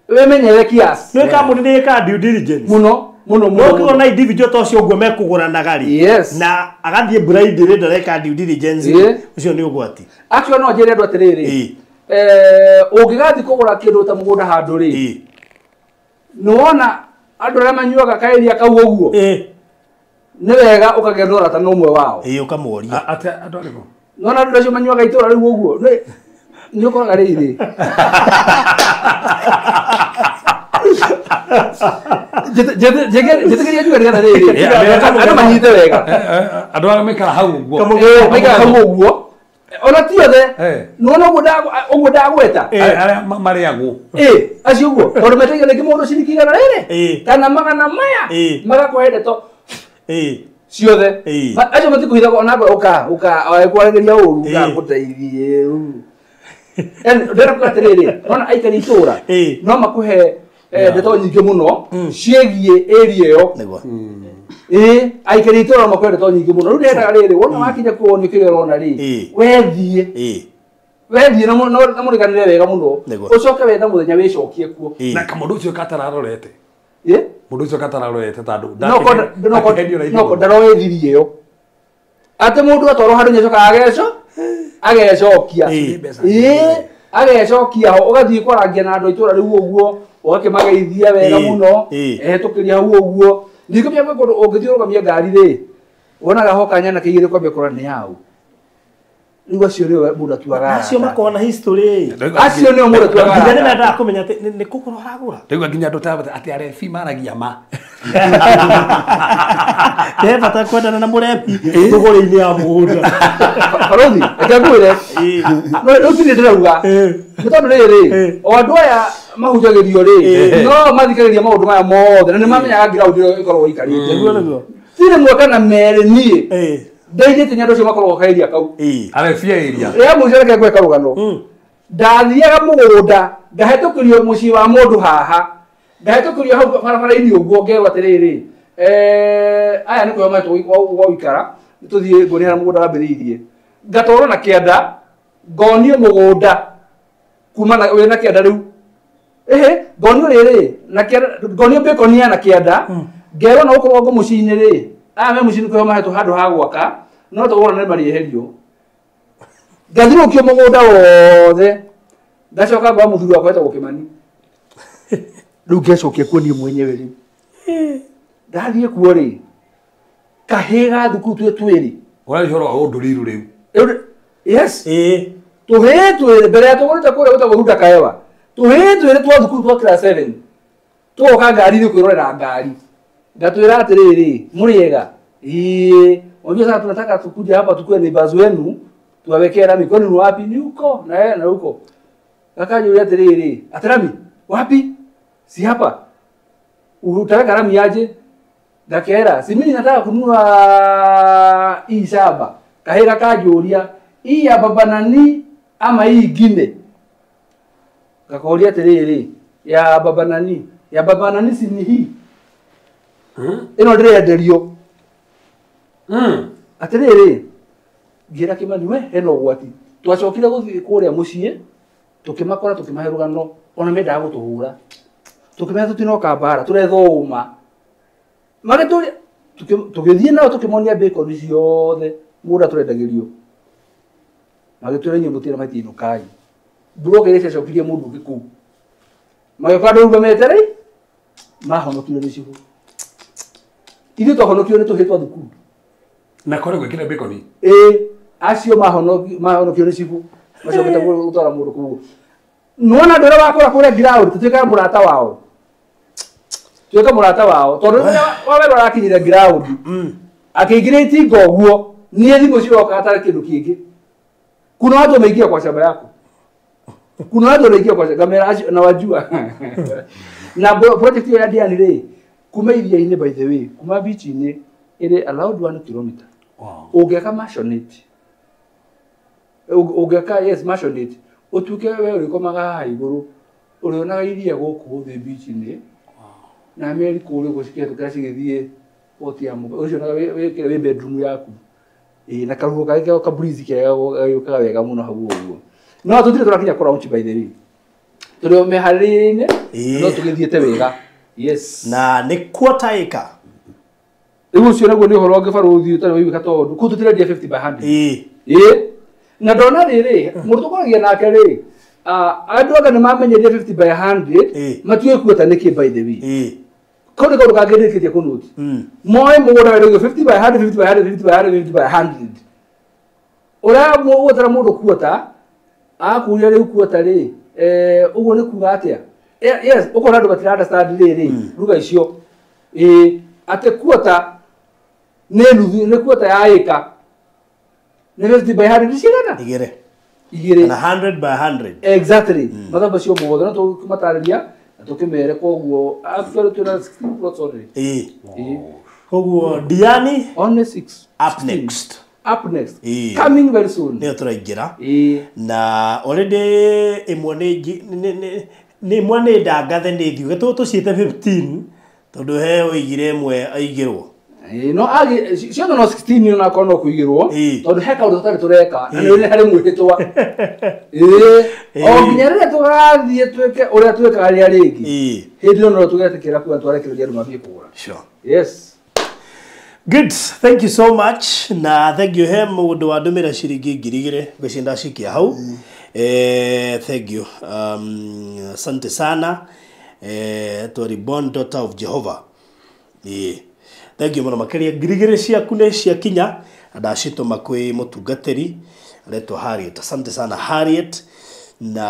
wemenyere kiasi nĩ kambuni nĩ ĩka due diligence mũno ũkĩgũra na individual to cio ũguo mekũgũranaga rĩ na agathiĩ blind rĩ ndareka due diligence ũcio nĩ ũgwati actually no njĩre andũ atĩrĩrĩ ũngĩgathiĩ kũgũra kĩndũ ta mũgũnda handũ rĩ nĩ wona andũ arĩa manyuaga kaĩria kau ũguo nĩ wega ũkagethora ta n'ũmwe wao ũkamũria andũ arĩkũ nona andũ acio manyuaga itũra rĩu ũguo nĩ ũkoraga rĩrĩ njĩtĩkĩria njuga rĩgana rĩrĩ andũ manyite wega andũ arĩa maikara hau ũguo maikara hau ũguo ona ti othe nona ũguo ndagweta arĩa marĩagwo acio ũguo tondũ metagia rĩngĩ mũndũ ciringi igana rĩrĩ kana magana maya magakũhe ndeto ciothe acio matikũhithaga ona kwagĩria ũru gagũteithie ndĩrakuga atĩrĩrĩ nona aikari itũra no makũhe ndeto nyingĩ mũno ciĩgiĩ area ĩyo aikari itũra no makũhe ndeto nyingĩ mũno rĩu nĩendaga rĩrĩ wona wakinya kuonio kĩgera ona rĩ wethiĩ na mũriganĩre wega mũno ũcoke wetha mũthenya wĩcokie kuo na kamũndũ ũcio katararorete mũndũ ũcio katararorete tondũ noko ndaroethirie ĩyo atĩ mũndũ atwarwo handũ nĩacokaga agecokia agecokia ho ũgathiĩ kwarangia na andũ itũra rĩu ũguo ũgakĩmageithia wega mũno ehetũkĩria hau ũguo ningĩ pia gwĩ kũndũ ũngĩthiũrũgamia ngari rĩ wonaga ho kanya na kĩigĩrĩ kwambia kũrora nĩ hau rĩu acio nĩo mũndũ atuaga acio makoragwo na history acio nĩo mũndũ atuaga nginya nĩ mendaga kũmenya atĩ nĩ kũgũra ũragũra rĩu nginya andũ atĩ arebi maragia ma he bata kwendana na mũrebi thũgũrĩ-inĩ ya mũgũnda barothi reke ngwĩre rĩu ti nĩ ndĩrauga nĩ tondũ rĩrĩ o andũ aya mahunjagĩrio rĩ no mathikagĩria maũndũ maya mothe na nĩ mamenyaga ground ĩyo ĩkoragwo ĩikarĩte ti rĩmwe kana merĩ niĩ ndaigĩte nyandũ cio makoragwo kairia kau arebia area rĩa mũico reke ngwĩka rũgano ndathiaga mũgũnda ngahetũkĩrio mũciĩ wa mũndũ haha ngahetũkĩrio hau barabara-inĩ ũguo ngerwo atĩrĩrĩ aya nĩ kwĩyo maitũ gwa ũikara nĩtũthiĩ nguonia harĩa mũgũnda wambĩrĩirie ngatwarwo na kĩanda ngonio mũgũnda kuma wĩna kĩanda rĩu ngonio rĩrĩ ngonio mbĩkonia na kĩanda ngerwo na gũkorwo ngo mũciĩ-inĩ rĩ aya me mũciĩ nĩ kwĩyo mahetwo handũ ha gwaka no tũgũra nĩ marĩeherio ngathirũkio mũgũnda wothe ngacoka ngwa mũthuri wakwa etagwo Kĩmani rĩu ngecokia kuo niĩ mwenyewe rĩu ndathiĩ kuo rĩ kahĩĩ ga thukuru twĩrĩ ũrarĩhoro ũndũriru rĩu yes tũhĩĩ twĩrĩ mbere ya tũgũrĩte kũrĩa gwĩtagwo Runda Kaewa tũhĩĩ twĩrĩ twa thukuru twa class 7 tũgoka ngari-inĩ kwĩrorera ngari ngatwĩra atĩrĩrĩ mũrĩega unajua sana tunataka tukuje hapa tukue neighbors wenu tuwawekee rami kwani ni wapi ni huko na huko akaja atĩrĩrĩ atirami wapi si hapa utaweka rami aje ndakera si mimi nataka kununua hii shamba kahera kajuria hii ya baba nani ama hii ingine kakauria atĩrĩrĩ ya baba nani si ni hii ino ndĩrenderio atĩrĩrĩ ngira Kĩmani we hena ũgwati twacokire gũthiĩ kũrĩa mũciĩ tũkĩmakora tũkĩmahe rũgano ona mendaga gũtũhũra tũkĩmeha tũtinoka mbara tũretho ũma magĩtũria tũgĩthiĩ nao tũkĩmonia bacon ciothe mũgũnda tũrendagĩrio magĩtwĩra inyuĩ mũtĩra matiinũkai mburoka iria ciacokirie mũndũ ũngĩ kũu magĩũka andũ rũgamete rĩ mahonokire nĩ cibũ ithuĩ twahonokio nĩ tũhĩĩ twa thukuru na kore gwĩkĩra bacon acio mahonokio nĩ cibũ macokete gũtwara mũndũ kũu nona andũ arĩa wakũra kũrĩa ground tũtuĩkaga mũrata wao tuĩka mũrata wao tondũ wawerwo arakinyire ground akĩingĩra itinga ũguo niĩ thimũ ciroka hatarĩ kĩndũ kĩngĩ kuna watu wameingia kwa shamba yako kuna watu wameingia kwa kamera na wajua na project hiyo ya Diani rĩ kuma iria-inĩ by the way kuma beach-inĩ ĩrĩ allowed 1 kilometer ũngĩaka masionate ũngĩaka yes masionate ũtuĩke wewe ũrĩkomaga haha igũrũ ũrĩonaga iria gũkũ thĩ beach-inĩ na meri kũrĩa gũcikia tũkĩra cigĩthiĩ otia mu ucio na wekire we bedroom yaku na karuho kage ka breeze kega yukaga wega muno hau uguo no tutire turakinya kora uchi by the way turi meharine no tugithiete wega yes na ni quarter acre ucio naguo ni horo wangibaru uthii utari wibika tondu ku tutire 50 by 100 na ndona riri mundu tukoragia nake ri andu anga ni mamenyeria 50 by 100 matuye kuota niki by the way kone ko kagirikitie kunuti moe mugura wero 50 by 100 50 by 100 50 by 100 50 by 100 ora muotara mundu kuota akuria ri kuota ri uguo ni kuga atia yes ukora andu batira understand riri ruga icio ate kuota ne kuota ya eka ne 50 by 100 cigana igire na 100 by 100 exactly mathamba cio muothe no tukumatariria tukimere koguo actually tuna 16 plots already koguo Diani only 6 up next coming very soon nio turaingira na already imwe ni mwane ndangathe ni thiuge tuciite 15 tondu he oigire imwe aigirwo no agi cio no 16 na kono kuigirwo tondu he kaundu tutari tureka na ni hari mwihitwa o nginyarire tugathie tweke uria tweka aria ringi hindi no tugetikira kuwa twarekereria andu mabie kugura sure yes good thank you so much na thank you he mundu wa ndumira ciringi 2000 gwicinda cikia hau thank you asante sana to reborn daughter of Jehovah thank you muno makeria 2000 ciaku ne cia kinya ndacituma kwi mutungatiri aretwo Harriet asante sana Harriet na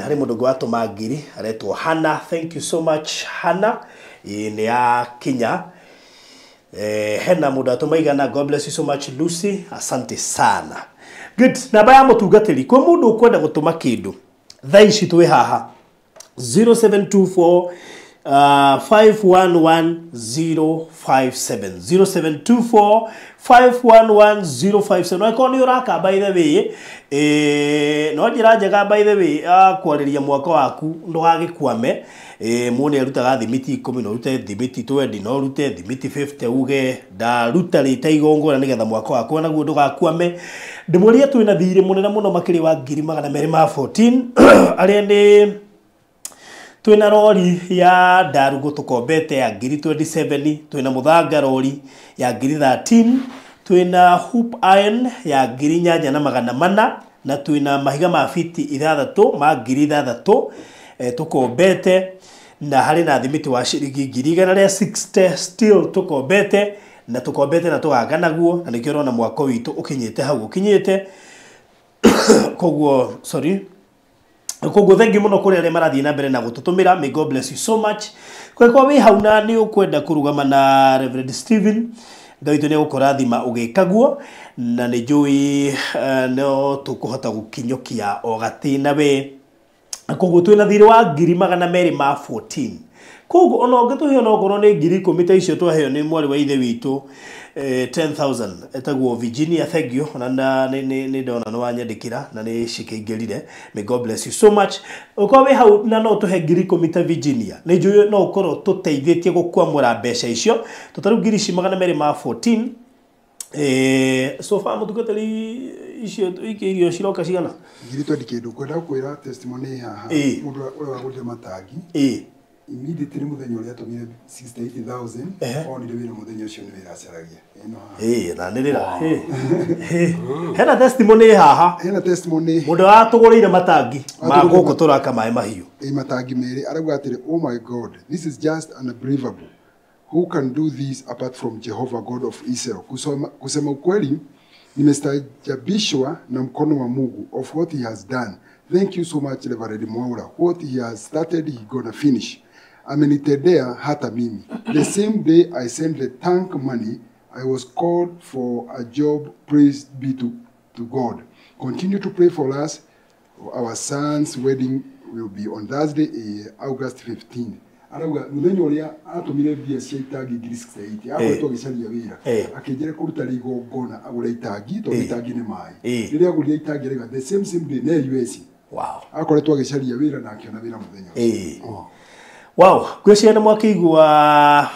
hari mundu gwatuma ngiri aretwo Hana thank you so much Hana ni ya kinya hena mundu atumaigana God bless you so much Lucy asante sana good namba ya mutungatiri kwa mundu ukwenda gutuma kindu thaici twi haha 0724 511057 0724511057 no ni uraka by the way no njira njega by the way kwariria mwaka waku ndugagikwame mune arutaga thimiti 10 no rute thimiti 20 no rute thimiti 50 uge da ruta rita igongora nigetha mwaka waku naguo ndugakwame ndimuria twina thiri munene muno makiri wa 214 aria ni twina rori ya Ndarugu tukombete ya 27 twina muthanga rori ya 13 twina hoop iron ya 8,400 na twina mahiga ma fiti 6 ma 6,000 tukombete na hari na thimiti wa ciringi 160 still tukombete na tugaganaguo na nikio rona mwako witu ukinyite hau ukinyite koguo sorry koguo thank you muno kuri ari marathii na mbere na gututumira may God bless you so much kwa wi hauna ni ukwenda kurugama na Reverend Stephen Ngai ni ukurathima ugikaguo na ni njui no tukuhota gukinyokia o gatina we koguo twina thiri wa 214 koguo ona ungetuhio no ngoro ni 10,000 icio twaheo ni mwari wa ithe witu 10,000 etagwo Virginia thank you na ni ndona no wanyandikira na ni cikingirire may God bless you so much uko we hau na no tuhe 10,000 Virginia ni njui no ukoro tuteithĩtie gukwamura mbeca icio tutaru 214 so far mutugatari icio ikirio ciroka cigana ngiri twandikindu kwenda kwira testimony haha mundu wa gute matagi immediately muthenya uria atumire 68,000 onire wira muthenya ucio ni wira acaragia na nirira hena testimony mundu atugurire matangi ma guku turaka mai mahiu matangi meri arauga atiri oh my God this is just unbelievable who can do this apart from Jehovah God of Israel kusema ukweli nimestajabishwa na mkono wa Mungu of what he has done. Thank you so much Reverend Mwaura. What he has started he gonna finish. Amenitendea hata mimi. The same day I sent the tank money, I was called for a job. Praise be to God. Continue to pray for us. Our son's wedding will be on Thursday, August 15th. Arauga muthenya uria atumire bia cia itangi 68 akoretwo gicaria wira akijere kuruta rigongona agura itangi to itangi ni mai riria aguria itangi rega the same day na US wow akoretwo gicaria wira na akiona wira muthenya wow gwiciana mwakigwa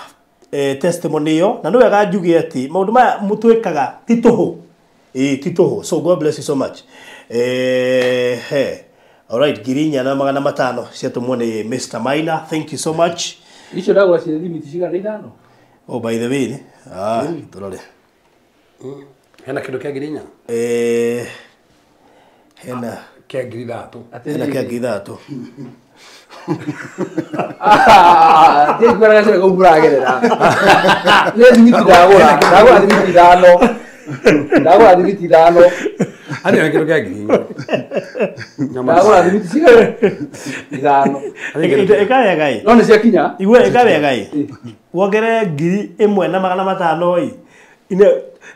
testimony yo na no wega njuge ati maundu maya mutwikaga tituhu tituhu. So God bless you so much. Alright, Girinya na magana matano ciatumwo ni Mr. Maina. Thank you so much. Icio ndagwa cia limit cigana ithano. Oh, by the way, turore. Hena kindu kia Girinya? Hena kia ngiri thatu. Hena kia ngiri thatu. Ndiye kwara gacha gumuragerera. Ni limit ndagwa limit ithano. Ndagwa limit ithano. Ani hena kindu kia Girinya? Ndagwa limit cigana ithano. Ekaya gai. No ni cia kinya. Igwe ekaya gai. Wogere ngiri imwe na magana matano ii. Ine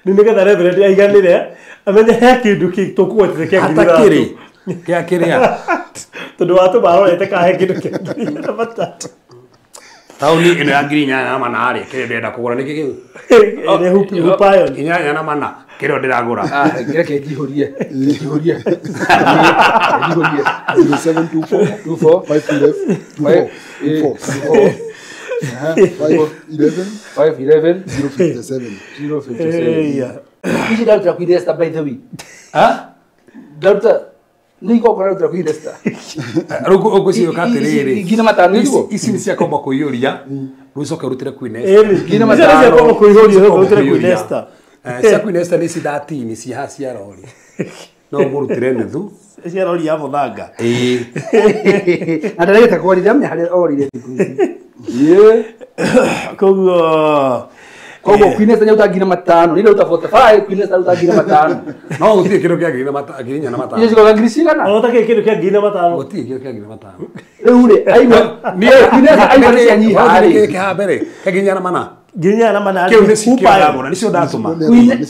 nigetha reverend aiganire amenye he kindu ki tukuwetete kia ngiri atakiri kia kiria tondu watu barorete ka he kindu kia ngiri matatu tauni ino ya Girinya na mana ari kire ndenda kugura niki kiu ene hupayo inya na mana kire ndiragura kire ke gihorie 511 057. Ici dauta kuidesta by the way. Dauta niko kwa dauta kuidesta. Ruko cio katiriri. Gina matano icio. Ici ni cia komba kuiuria. Rucoka rutire Queen. Gina matano cia komba kuiuria rutire Queen. Cia Queen ni ci 13 ci hacia rori. No murutire nuthu. Cia rori ya muthanga. Andareta kwa ridhamya hali orire tikuzi. Koguo Queen nyauta ngina matano ni dauta 45 Queen dauta ngina matano no utie kindu kia ngina matano Girinya na matano iyo cikoga ngiri cigana no take kindu kia ngina matano utie kindu kia ngina matano riu ri aigua ni Queen aigua ni anyiha ari kia mbere kia Girinya na mana Girinya na mana kiu ni sikira ni cio ndatuma Queen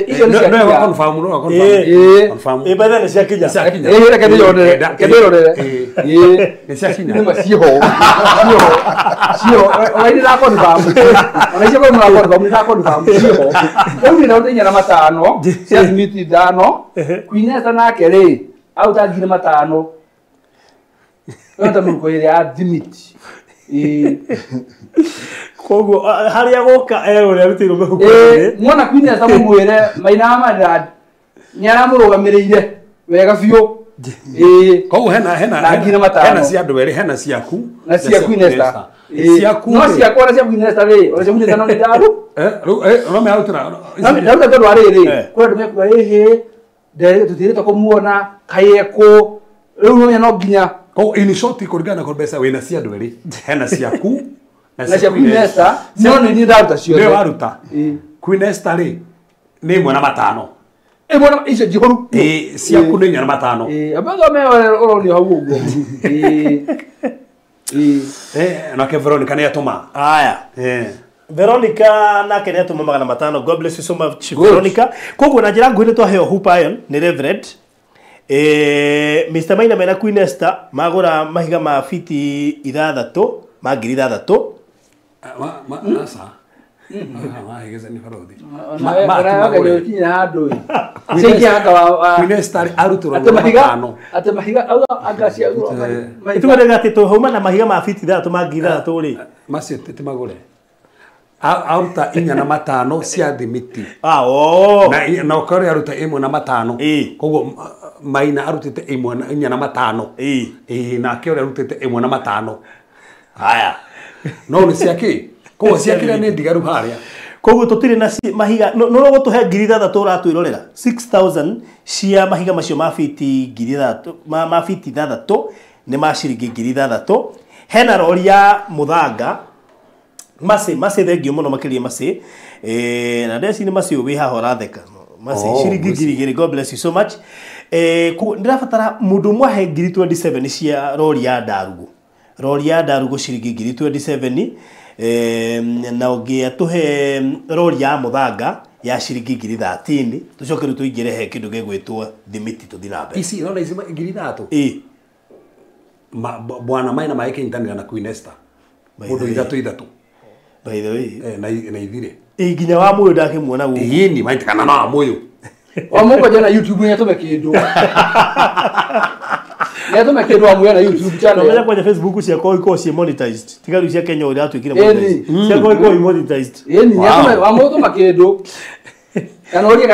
iyo ni no confirm confirm bada ni cia kinya reke ndirorere ni cia kinya ni maciho oini na confirm ona cio kwa mwa confirm ni na confirm ciho riu ni dauta inya na matano cia limit ithano Queen nake ri auta ngiri matano Nota mko ile ya limit. Koguo haria goka uri arutiro mehuko. Mwana Queen asa mwire Maina Amadad. Nyara murugamirire wega biu. Koguo hena cia andu eri hena ciaku na cia Queen Esther. Ciaku no cia kwa cia Queen Esther ri ora cia Queen Esther no ni daru. No me arutira. Ndaruta tondu ari ri. Kwa ndu mekuga ndere tutire to kumuona kayeko. Riu no nginya ko in short kurigana ko besa wena cia andu eri hena ciaku na cia Queen Esther no ni ndaruta cio. Ni waruta. Queen Esther ri ni mwana matano. Mwana icio jihoru. Ciaku ni nyana matano. Abaga me oro ni hau ugo. Na ke Veronica ni atuma. Aya. Veronica na ke ni atuma magana matano. God bless you so much Veronica. Koguo na njira nguhire twaheo Hoop Iron ni Reverend. Mr. Maina mena Queen Esther magura mahiga ma fiti ithathatu ma ngiri ithathatu. Asa. Higeze ni farodi. Maga kinya handu. Siki anga wa Queen Esther aruturo matano. Ate mahiga au agacia au. Itugore gati to homa na mahiga ma fiti ithathatu ma ngiri ithathatu ri. Macio tete magure. Aruta inya na matano cia thimiti. Na ukore aruta imwe na matano. Koguo Maina arutite imwe na inya na matano. Na ke arutite imwe na matano. Haya. No ni ciake. Koguo ciakira ni ndigaru haria. Koguo tutire na mahiga no gutuhe ngiri ithathatu ratwirorera 6000 cia mahiga macio ma fiti ngiri ithathatu ma fiti ithathatu ni ma ciringi ngiri ithathatu. Hena rori ya muthanga Mase thengio muno makiria Mase na ndeci ni Mase wi haha ratheka Mase ciringi ngiri igiri. God bless you so much. Ndirabatara mundu mwahe ngiri 27 cia rori ya Ndarugu ciringi ngiri 27 na ungi atuhe rori ya muthanga ya ciringi ngiri 13 tucoke ru tuingire he kindu gegwitwo thimiti tuthinabe ici no ici ngiri 3 bwana Maina maike ntanira na Queen Esther mundu ithatu by the way na ithire nginya wa muyo ndakimuona guo ni maitikana na muyo wa mungu jana YouTube ni atume kindu Ya to make ndo amuya na YouTube channel. Kama kwenye Facebook cia kwa iko si monetized. Tigaru cia Kenya uri atwikire monetized. Cia kwa iko monetized. Yeni ya to amuya make ndo. Kana uri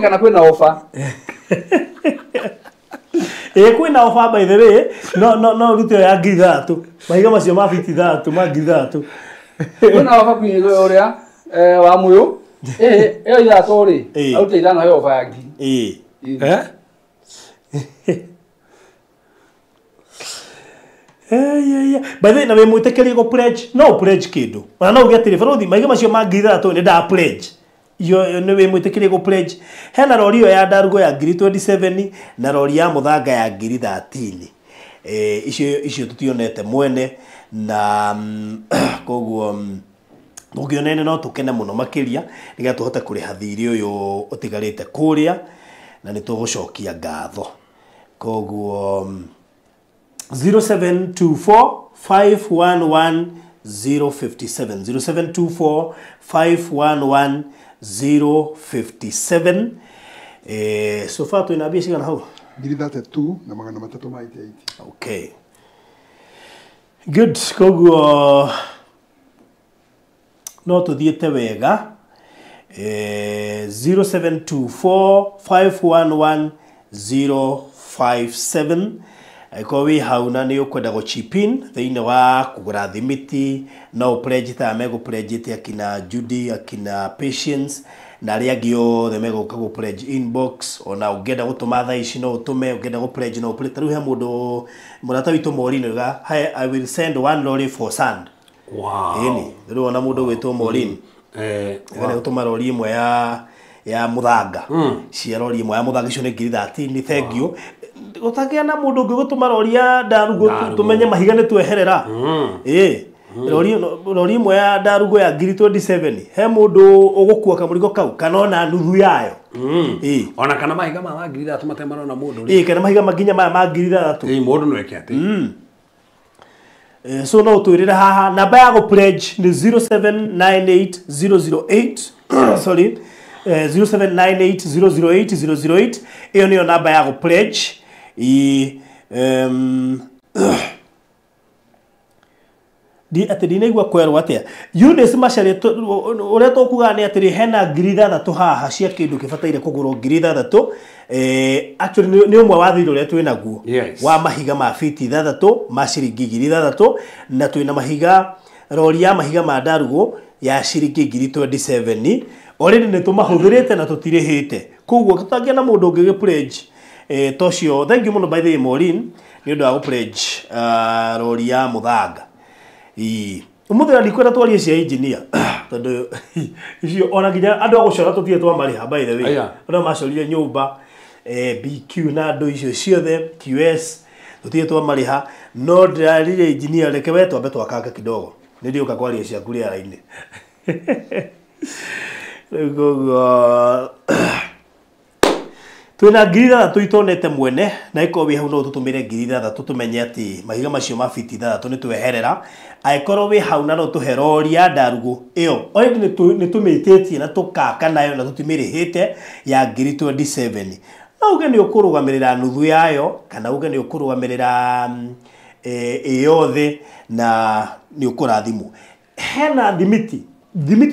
kana kwina offer. Kwina offer by the way. No rutio ya ngithatu. Mahiga macio ma fiti thatu, ma ngithatu. Kwina offer kwina uria wa muyo. Eyo ya tori. Au teithana yo offer yangi. By the way, na mwitekerie go pledge, no pledge kidu. Wana no ugetire farothi maiga macio mangitha to ni da pledge. Yo ni mwitekerie go pledge. Hena rori yo ya Ndarugo ya 27 na rori ya Muthanga ya 13. Icio tutionete mwene na koguo Mugionene no tukene muno makiria niga tuhota kuriha thiri uyu utigarite kuria na nitugucokia ngatho koguo 0724 511 057 0724 511 057 so far tu inabia shigana hau 32 na magana matatu ma 88. Okay, good. Koguo no tuthiete wega 0724 511 057 ko wi hauna ni ukwenda go chipin thiine wa kugura thimiti no pledge ta mego pledge akina Judy akina Patience na ria gio the mego kago pledge inbox ona ugenda gutuma tha ici no utume ugenda go pledge no pledge taru he mundu murata witu Morin ga I will send 1 lorry for sand. Wow. Ini ndio na mundu gwitwo Morin ngene gutuma lorry imwe ya Muthanga cia lorry imwe ya Muthanga icio ni 13 thank you utagia na mundu ngigutuma lorry ya Ndarugo tumenye mahiga ni tweherera lorry imwe ya Ndarugo ya 27 he mundu ugukua kamurigo kau kanona nuthu yayo ona kana mahiga ma ngirira tumatemana na mundu kana mahiga maginya ma ngirira tu mundu no eke ati so no tuirire haha namba ya go pledge ni 0798 sorry 0798 iyo niyo namba ya go pledge ati dinaigua kwerwo atia Eunice Macharia uria tukuga ni atiri hena ngiri 6 haha cia kindu kibataire kugurwo ngiri 6 actually ni umwe wa thiro uria twinaguo wa mahiga ma fiti 6 ma ciringi ngiri 6 na twina mahiga rori ya mahiga ma Ndarugo ya ciringi ngiri 27 already ni tumahuthirite na tutirihite koguo tutagia na mundu ungi pledge tocio thank you muno by the way Morin ni ndu wa pledge rori ya Muthanga umuthira ndikwenda twarie cia engineer tondu icio ona ginya andu agucora tutie twamariha by the way ona macorire nyumba BQ na andu icio ciothe QS tutie twamariha no ndarire engineer reke we twambe twakanga kidogo ni ndioka kwaria cia kuria raini gogo twina ngiri 3 itonete mwene na iko wi hau no tutumire ngiri 3 tumenye ati mahiga macio ma fiti 3 ni tweherera aikorwo wi hau na no tuheroria Ndarugo iyo already ni tumitetie na tukaka nayo na tutimire ya ngiri 27 na uge ni ukurugamirira nuthu yayo kana uge ni ukurugamirira yothe na ni ukurathimu hena thimiti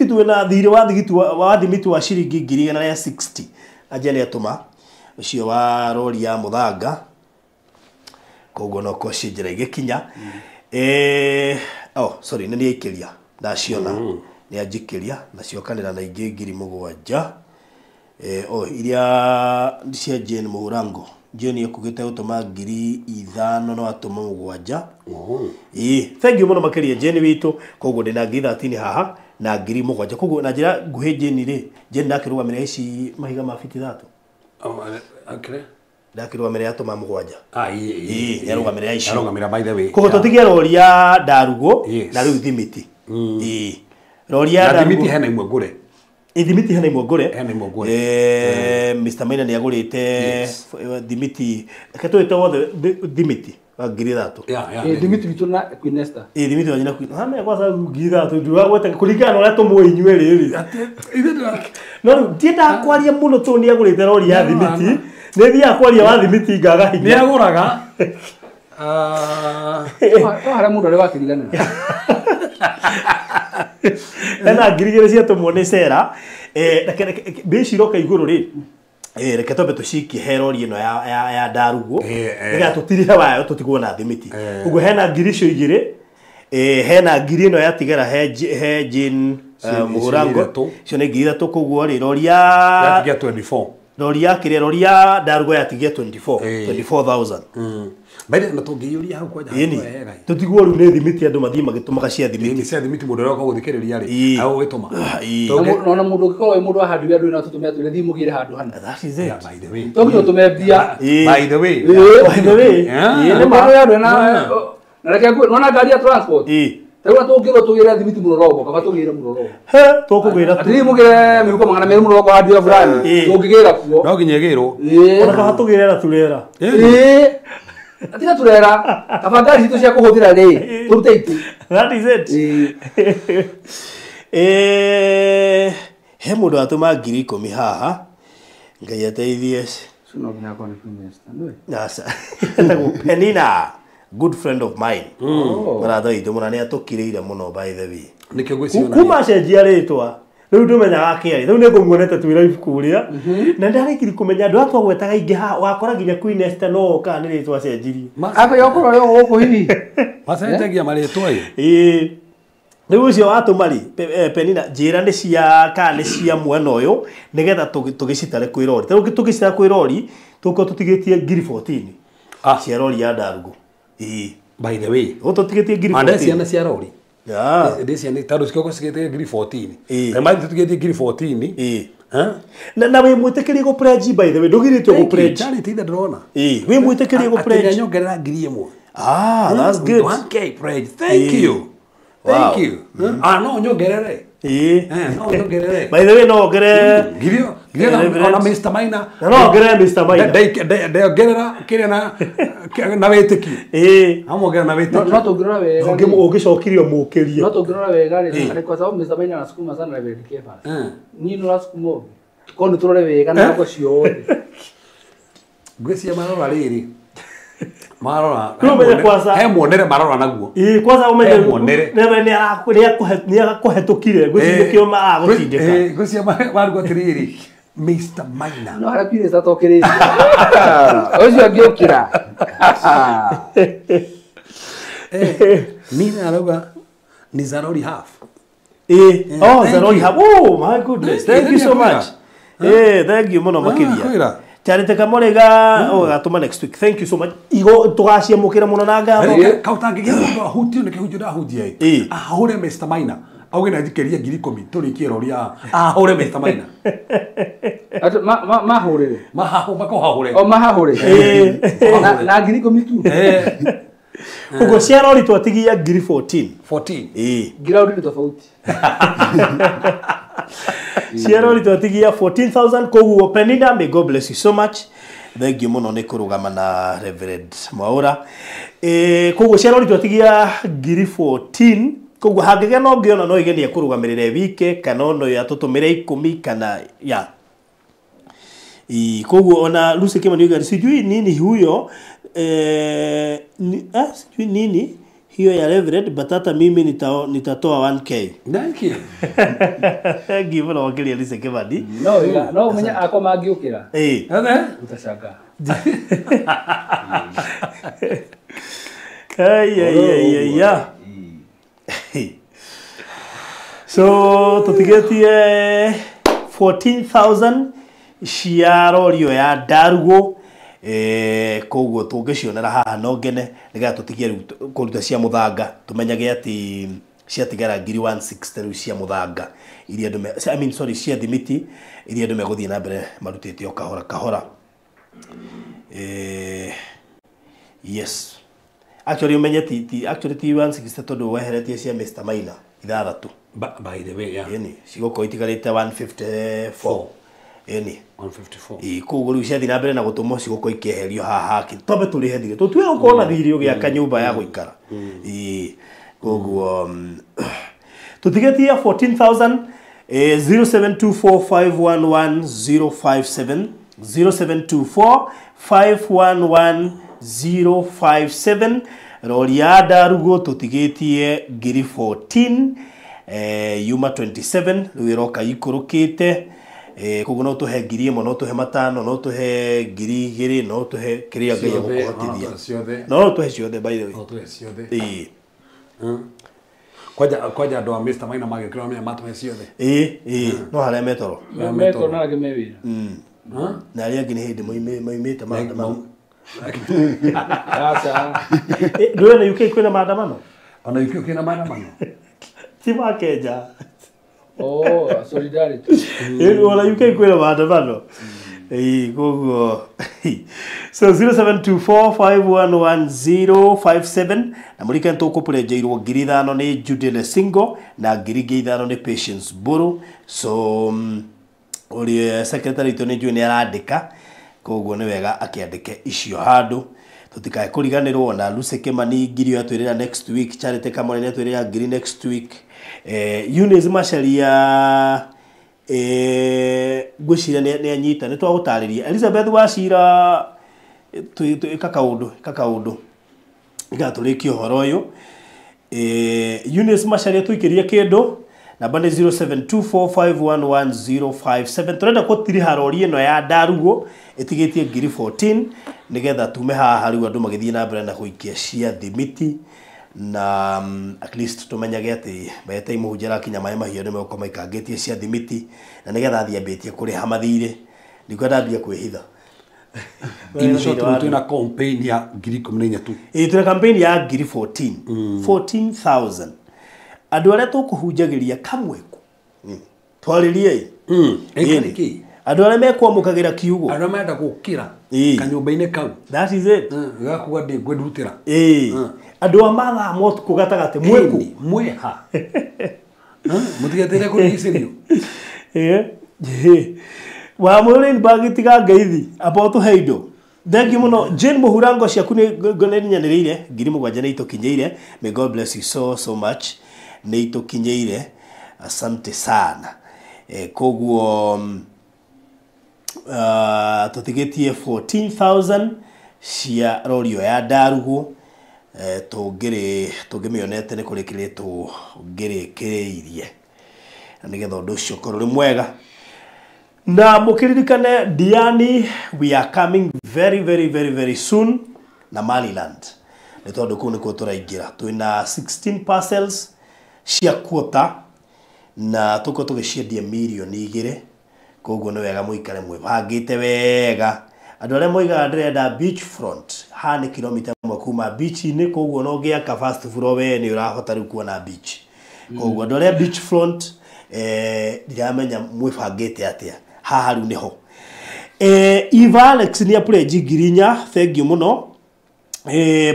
twina thiri wa thigiti wa thimiti wa ciringi ngiri 160 ajali atuma ucio wa rori ya Muthanga koguo no ko cinjira igikinya sorry ni ikiria ndaciona ni anjikiria na ciokanira na ingi ngiri 7 iria cia Jane Murango Jane yakugite gutuma ngiri 5 no atuma 7 thank you muno makiria Jane witu koguo ndina ngiri 13 haha na ngiri 7 koguo na njira nguhe Jane ri Jane ndakirugamira ici mahiga ma fiti 3 okay ndakirugamira atuma 7 yarugamira ici yarugamira by the way koguo tutigia rori ya Ndarugo na riu thimiti rori ya Ndarugo thimiti hena imwe ngure thimiti hena imwe ngure Mr Maina ni agurite thimiti katwite wothe thimiti wa ngiri 3 thimiti bitu na Queen Esther thimiti wanyina Queen hame kwa sababu ngiri 3 nduwa gwete kuringana uria tumuinywe riri no tienda kwaria muno tu ni agurite rori ya thimiti ni thia kwaria wa thimiti ngaga hinya ni aguraga Hara mundu ari wakirigana. Ena ngirigire cia tumone cera biciroka iguru ri reke tobe tuciki herori ino ya Ndarugu niga tutirihe wayo tutigwo na thimiti uguo hena ngiri cio igiri hena ngiri ino yatigara he Jane Murango cio ni ngiri thatu koguo ri rori ya 24 rori ya kire rori ya Ndarugu yatigia 24,000 Baida na tungiyuria hau kwa jana tutigwo ru ni thimiti andu mathii magitumaga cia thimiti ni cia thimiti mundu roka guthikiriria ri au gituma no mundu ukikorwo wi mundu ahandu andu na tutumia tule thimu gire handu hana that is it by the way tokyo tumebia by the way ni mundu andu na reke nona gari ya transport Tewa tokiro tugira thimiti murogo kaba tugira murogo tukugira atiri mugire mihuko mangana meru murogo handi ya fulani tukigira kuo no ginyegiro ona kaba tugira turera Atika turera tafadhali hitu cia kuhuthira ri turute itu that is it he mundu atuma ngiri 10 haha ngai ateithie suno gina kwa ni minister ndoi nasa Penina good friend of mine marado itu muna ni atukireire muno by the way nikyo gwiciona kuma cenjia ritwa riu ndumenyaga kiari riu ningumuonete twira ibukuria na ndarikiri kumenya andu atwa gwetaga ingi ha wakora nginya Queen Esther no ka ni ritwa cenjirie aka yokoro ryo guku hihi macenjagia maritwa riu ucio watumari Penina njira ni cia ka ni cia mwena uyu nigetha tugicitare kwi rori riu tugicitara kwi rori tuko tutigitie ngiri 14 cia rori ya Ndarugu by the way tutigitie ngiri 14 ande ciana cia rori ndeci ni tadu cikoko cigete ngiri 14 na mali tutugetie ngiri 14 na we mwitikirie go pledge by the way ndugiritwe go pledge charity that drona we mwitikirie go pledge nyongerera ngiri imwe that's good 1k pledge thank you thank you no nyongerere no nyongerere by the way no ngere girio ona Mr Maina no ngere Mr Maina ngerera kire na wetiki amogera na wetiki no tungirora wega ungicokirio mukirie no tungirora wega ri kwa sababu Mr Maina anasukuma sana na vile kefa ni no asukuma kono turore wega na kwa ciothe ngwĩcia marora rĩrĩ marora he muonere marora naguo kwanza umenye ni agakuhetukire ngwĩciria kĩo agũtindĩka ngwĩcia marugo atĩrĩrĩ Mr Maina no harapire tatokire ocio angiukira Mina arauga ni Zarori half Zarori half oh my goodness thank you so much thank you muno makiria Charity Kamorega gatuma next week thank you so much igo tugaciamukira muno na ngatho kautangigia mundu ahutio ni kihunjio ndahutia ahure Mr Maina auge na thikeria ngiri 10 turikie roria ahure Mr Maina mahurire makohahure mahahure na ngiri 10 tu ugo cia rori twatigia ngiri 14 ngira uri tofauti Sierra twatigia 14,000 koguo Penina may God bless you so much thank you muno ni kurugama na Reverend Mwaura koguo Sierra twatigia ngiri 14 koguo hangige no ngiona no igenie kurugamirire wike kana no ya tutumire 10 kana ya koguo ona Lucy Kimani gari sijui nini huyo sijui nini hiyo ya Reverend batata mimi nitatoa 1k thank you give no ngiri Lucy Kimani no menya akoma angiukira utashanga ya so tutigetie 14,000 cia rorio ya Ndarugu koguo tungĩcionera haha no ngene niga tutigie kuruta cia muthanga tumenyage ati cia tigara ngiri 160 riu cia muthanga iria andu cia thimiti iria andu meguthie na mbere marutite o kahora kahora yes actually umenye ti 160 tondu weheretie cia Mr Maina ithathatu by the way yani cigoko itigarite 154 yani 154 koguo riu ciathi na mbere na gutumo cigoko ikeherio haha tobe turihe thire tutue ukona thirio giaka nyumba ya guikara koguo tutigetia 14,000 0724511057 0724511057 057 rori ya Ndarugu tutigitie ngiri 14 yuma 27 wiroka ikurukite koguo no tuhe ngiri imwe no tuhe matano no tuhe ngiri igiri no tuhe kiria ngai gukuhotithia no tuhe ciothe by the way no tuhe ciothe kwaja andu a Mr. Maina magikira me matuhe ciothe no haria metoro na gemewira na aria ngini hindi moimite maandamano acha ndio na UK kwina maandamano ona UK kwina maandamano tima Kenya solidarity wala UK kwina maandamano gogo so 0724511057 na murika ntukupurenjeirwo ngiri 5 ni Judith Singo na ngiri 5 ni Patience Buru so uri secretary to ni juni arandika koguo ni wega akiandike icio handu tutikae kuriganirwo na Lucy Kimani ngiri atwirira next week Charity Kamone atwirira ngiri next week Eunice Macharia gwicira ni anyita ni twagutariria Elizabeth Wachira kakaundu igaturikio horo uyu Eunice Macharia tuikiria kindu namba ni 0724511057 turenda kutiri harori ino ya Ndarugu itigitie ngiri 14 nigetha tume haha riu andu magithie na mbere na guikia cia thimiti na at least tumenyage ati beta imuhunjira kinya mai mahiu ni meko maikangitie cia thimiti na nigetha thiambitie kuri hamathire ndikwenda mbia kwihitha in short tuna campaign ya ngiri 14 tu tuna campaign ya ngiri 14 14,000 andu aria tukuhunjagiria kamweku twaririe ekaniki andu aria mekwamũkagira kiugo andu menda gukira kanyumba-ini kau that is it gakuga ndi ngwendurutira andu amatha motu kugatagate mweku mweha mutigatire kurigicirio wa mwere bagitiga ngeithi about heido thank you muno Jane Muhurango ciaku ni nyanirire ngiri 7 ni itukinyeire may God bless you so much ni itukinyeire asante sana koguo tutigetie 14,000 cia rorio ya Ndarugu tungimionete ni kurikiritwo ngirikireirie nigetha undu ucio korwo ri mwega na mukiririkane Diani we are coming very soon na Maliland ni tondu kuu nikuo turaingira twina 16 parcels cia quota na tuko tugiciendia milioni 2 koguo ni wega muikare mwibangite wega andu aria moigaga ndirenda beach front ha ni kilomita 1 kuma beach ni koguo no ngiaka fast floor we ni urahota riu kuona beach koguo andu aria beach front ndiramenya mwibangite atia haha riu niho Eva Alex ni apurege ngirinya thank you muno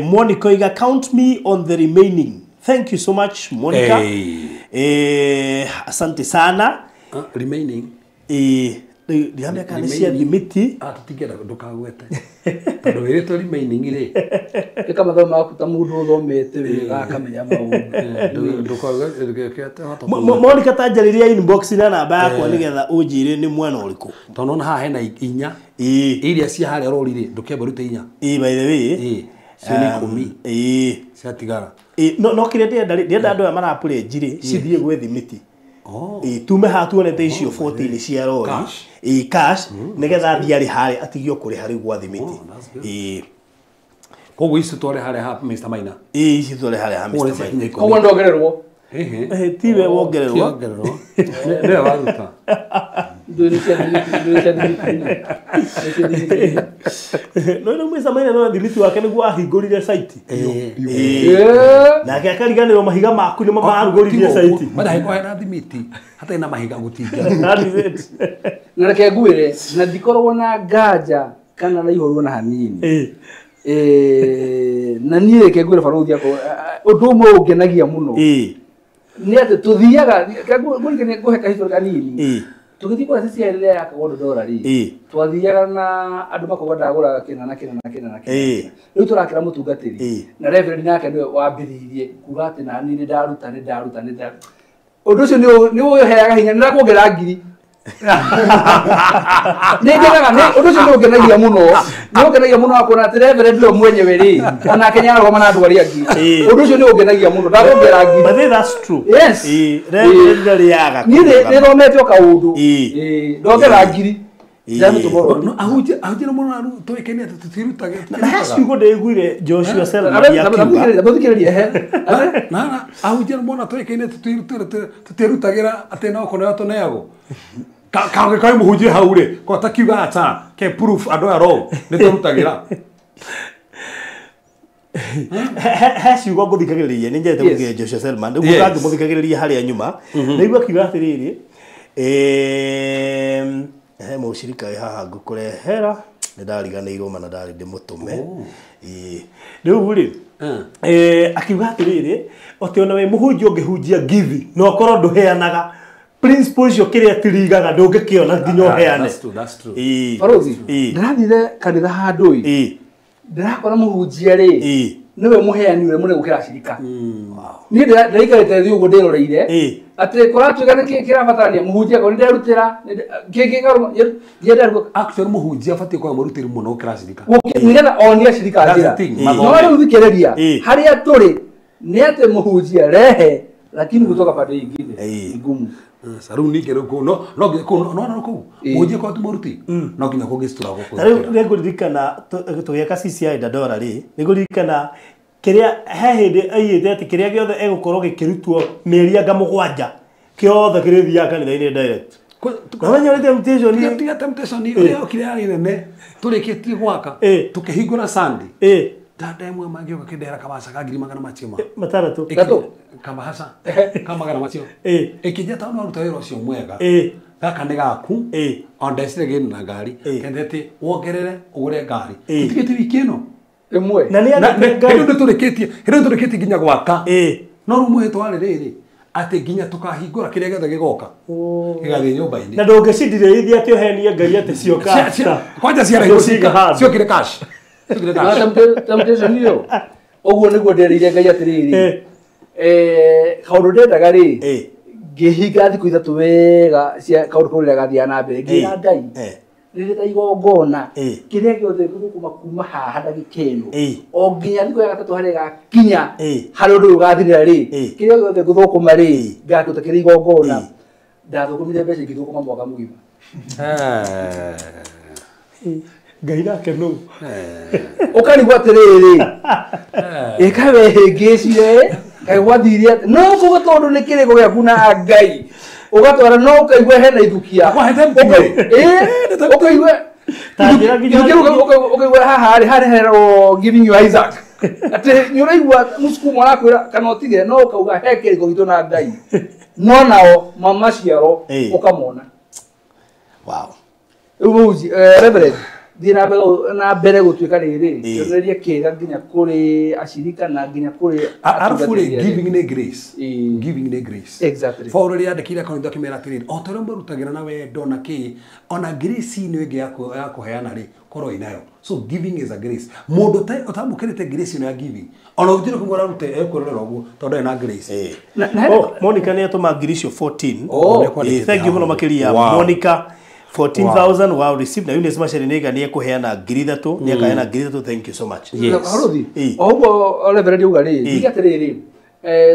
Monica iga count me on the remaining thank you so much Monica asante sana remaining ndiamya kana cia thimiti atigira ndukagwete tondu wiritwo remaining ri kama thoma akuta mundu uthomete wega akamenya maundu ndukagwete Monica tanjariria inbox na namba yakwa nigetha unjire ni mwena uriku tondu na haha hena inya iria cia haria rorire ndukemba rute inya by the way cioni 10 ciatigara no kire ndienda andu marapure njire cithie gwe thimiti tume hatuonete icio 14 cia rori cash nigetha thiari hari atigio kuri hari gwa thimiti koguo ici tware hari ha Mr. Maina ici tware hari ha Mr. Maina koguo ndongererwo tiwe wongererwo ne waruta no Mr. Maina no thimiti wake niguo ahingurire site na akariganirwo mahiga maku ni maruguririe site madahe kwa na thimiti hata ina mahiga gutinga na reke ngwire na ndikorwo na nganja kana na ihorwo na hanini na niĩ reke ngwire baruthi yako undu umwe ungenagia muno ni ati tuthiaga ngwire nguheka history kanini tugithi kwa sisi ile ya kagondo dolari twathiaga na andu makoga ndagura kina na riu turakira mutungatiri na reverend nake niwe wambiriirie kuga ati na ni ndaruta undu ucio ni uheaga hinya ndirakuongera ngiri Nĩngenaga nĩ ũndũ ũcio nĩũngenagia mũno. Nĩũngenagia mũno akona atĩ Reverend ũyũ mwenyewe rĩ ona Kenya arũgama na andũ arĩa angĩ. Ũndũ ũcio nĩũngenagia mũno. Ndakuongerera ngiri. But that's true. Yes. Reverend rĩaga. Niĩ nĩthomete o kaũndũ. Ndongerera ngiri. ahunjia mũno na tũĩkaine tũtirutage. Na ciugo ndĩiguire Joshua Selman akiuga. Ndathikĩrĩria he. Na ahunjia mũno tũĩkaine tũtirutagĩra atĩ no kũneo tũneagwo. Kaũge kai mũhunjia hau rĩ, ko takiuga ata ke proof andũ aya ro nĩ tũrutagĩra. He ciugo ngũthikagĩrĩria nĩ njete gũthikĩrĩria Joshua Selman. Nĩguo ngangĩmũthikagĩrĩria harĩa nyuma. Nĩguo akiuga atĩrĩrĩ he mũcirika wĩ haha ngũkũrehera nĩ ndariganĩirwo mana ndarĩ ndĩmũtũme. Rĩu rĩ akiuga atĩrĩrĩ atĩ ona we mũhunjia ũngĩhunjia giving no korwo ndũheanaga principle icio kĩrĩa tirigaga ndũngĩkĩona nginya ũheane. That's true. Barozi ndĩrathire kanitha handũ ĩ ndĩrakora mũhunjia rĩ niwe mũheani we mũne gũkĩra acirika. Niĩ ndĩraikarĩte thĩ ũguo ndĩroreire atĩ kũratuĩka nĩ kĩrabatarania mũhunjia ko nĩnderutĩra actually mũhunjia abatiĩ kwa mũrutĩri mũno gũkĩra acirika nĩgetha onie acirika njĩra. No rĩu thikĩrĩria harĩa tũrĩ nĩ atĩ mũhunjia rehe lakini kutoka pande ingine ngumu. Rĩu ningĩ rĩu no kũu mũhunjia kwa tũmũruti no nginya kũngĩcitura gũkũ. Rĩu nĩngũririkana tũgĩaka CCI Dandora rĩ nĩngũririkana kĩrĩa he hĩndĩ aigĩte atĩ kĩrĩa gĩothe egũkorwo gĩkĩrutwo mĩeri anga mũgwanja kĩothe kĩrĩthiaga kanitha-inĩ direct. Kamenya temptation tiga temptation ũrĩa okire arĩ nene tũrĩkĩtie gwaka tũkĩhingũra Sunday. Dada ĩmwe magĩũka kĩndehera kabaca ka ngiri magana macio matatũ kabaca ka magana macio ĩkĩnjĩta no aruta wĩra ũcio mwega gaka nĩ gaku ondecire gĩni na ngari kendete wongerere ũgũre ngari tũtigĩte wiki ĩno ĩmwe na hĩndĩ tũrĩkĩtie nginya gwaka no rĩu mũhĩtwa rĩrĩ atĩ nginya tũkahingũra kĩrĩa gĩothe gĩgoka gĩgathiĩ nyũmba-inĩ na ndũngĩcindirĩithia atĩ ũhenie Ngai atĩ cioka kwanja ciokire cash temptation hiyo ũguo nĩguo nderĩire Ngai atĩrĩrĩ kaũndũ ndendaga rĩ ngĩhinga thikũ ithatũ wega cia kaũndũ kau rĩrĩa gathiaga na mbere ngĩra Ngai rĩrĩ ta igongona kĩrĩa gĩothe gũkuma kuma haha ndagĩka ĩno o nginya thikũ ya gatatũ harĩa gakinya harĩ ũndũ ũyũ gathirĩra rĩ kĩrĩa gĩothe ngũthũkũma rĩ ngatuĩka kĩrĩ igongona ndathũkũmire mbeca ingĩthũkũma mwaka mũgima. Ngai nake nũ ũkarigwo atĩrĩrĩ ĩka wehĩngĩcire Ngai gwathiire no kuga tondũ nĩ kĩrĩko gĩaku na Ngai ũgatwara no ũkaigua hena ithukia ũkaigua haha harĩ herwo giving you Isaac atĩ nĩ ũraigua mũsukuma arakwĩra kana ũtige no ũkauga he kĩrĩko gitũ na Ngai no nao mamaciaro ũkamona. Rĩu mũhunjia Reverend thiĩ na mbere gũtuĩka rĩrĩ kĩonereria kĩega nginya kũrĩ acirika na nginya kũrĩ arabu rĩ giving nĩ grace. Giving nĩ grace. Exactly. Paul rĩrĩa andĩkĩire kanitha akĩmera atĩrĩrĩ o ta ũrĩa marutagĩra na wendo na kĩ ona grace nĩ ĩngĩ ya kũheana rĩ korwo inayo. So giving is a grace. Mũndũ ũtamũkĩrĩte grace ĩno ya giving ona ũngĩrĩ kumwe ararute ekũrorera ũguo tondũ ena grace. Monica nĩ atũma ngiri icio 14. Thank you mũno makĩria Monica. 14,000 wow received na Eunice Machari nĩga nĩ ekũheana ngiri ithatũ nĩ akaheana ngiri ithatũ. Thank you so much. Harothi oguo Reverend uga rĩ thiga atĩrĩrĩ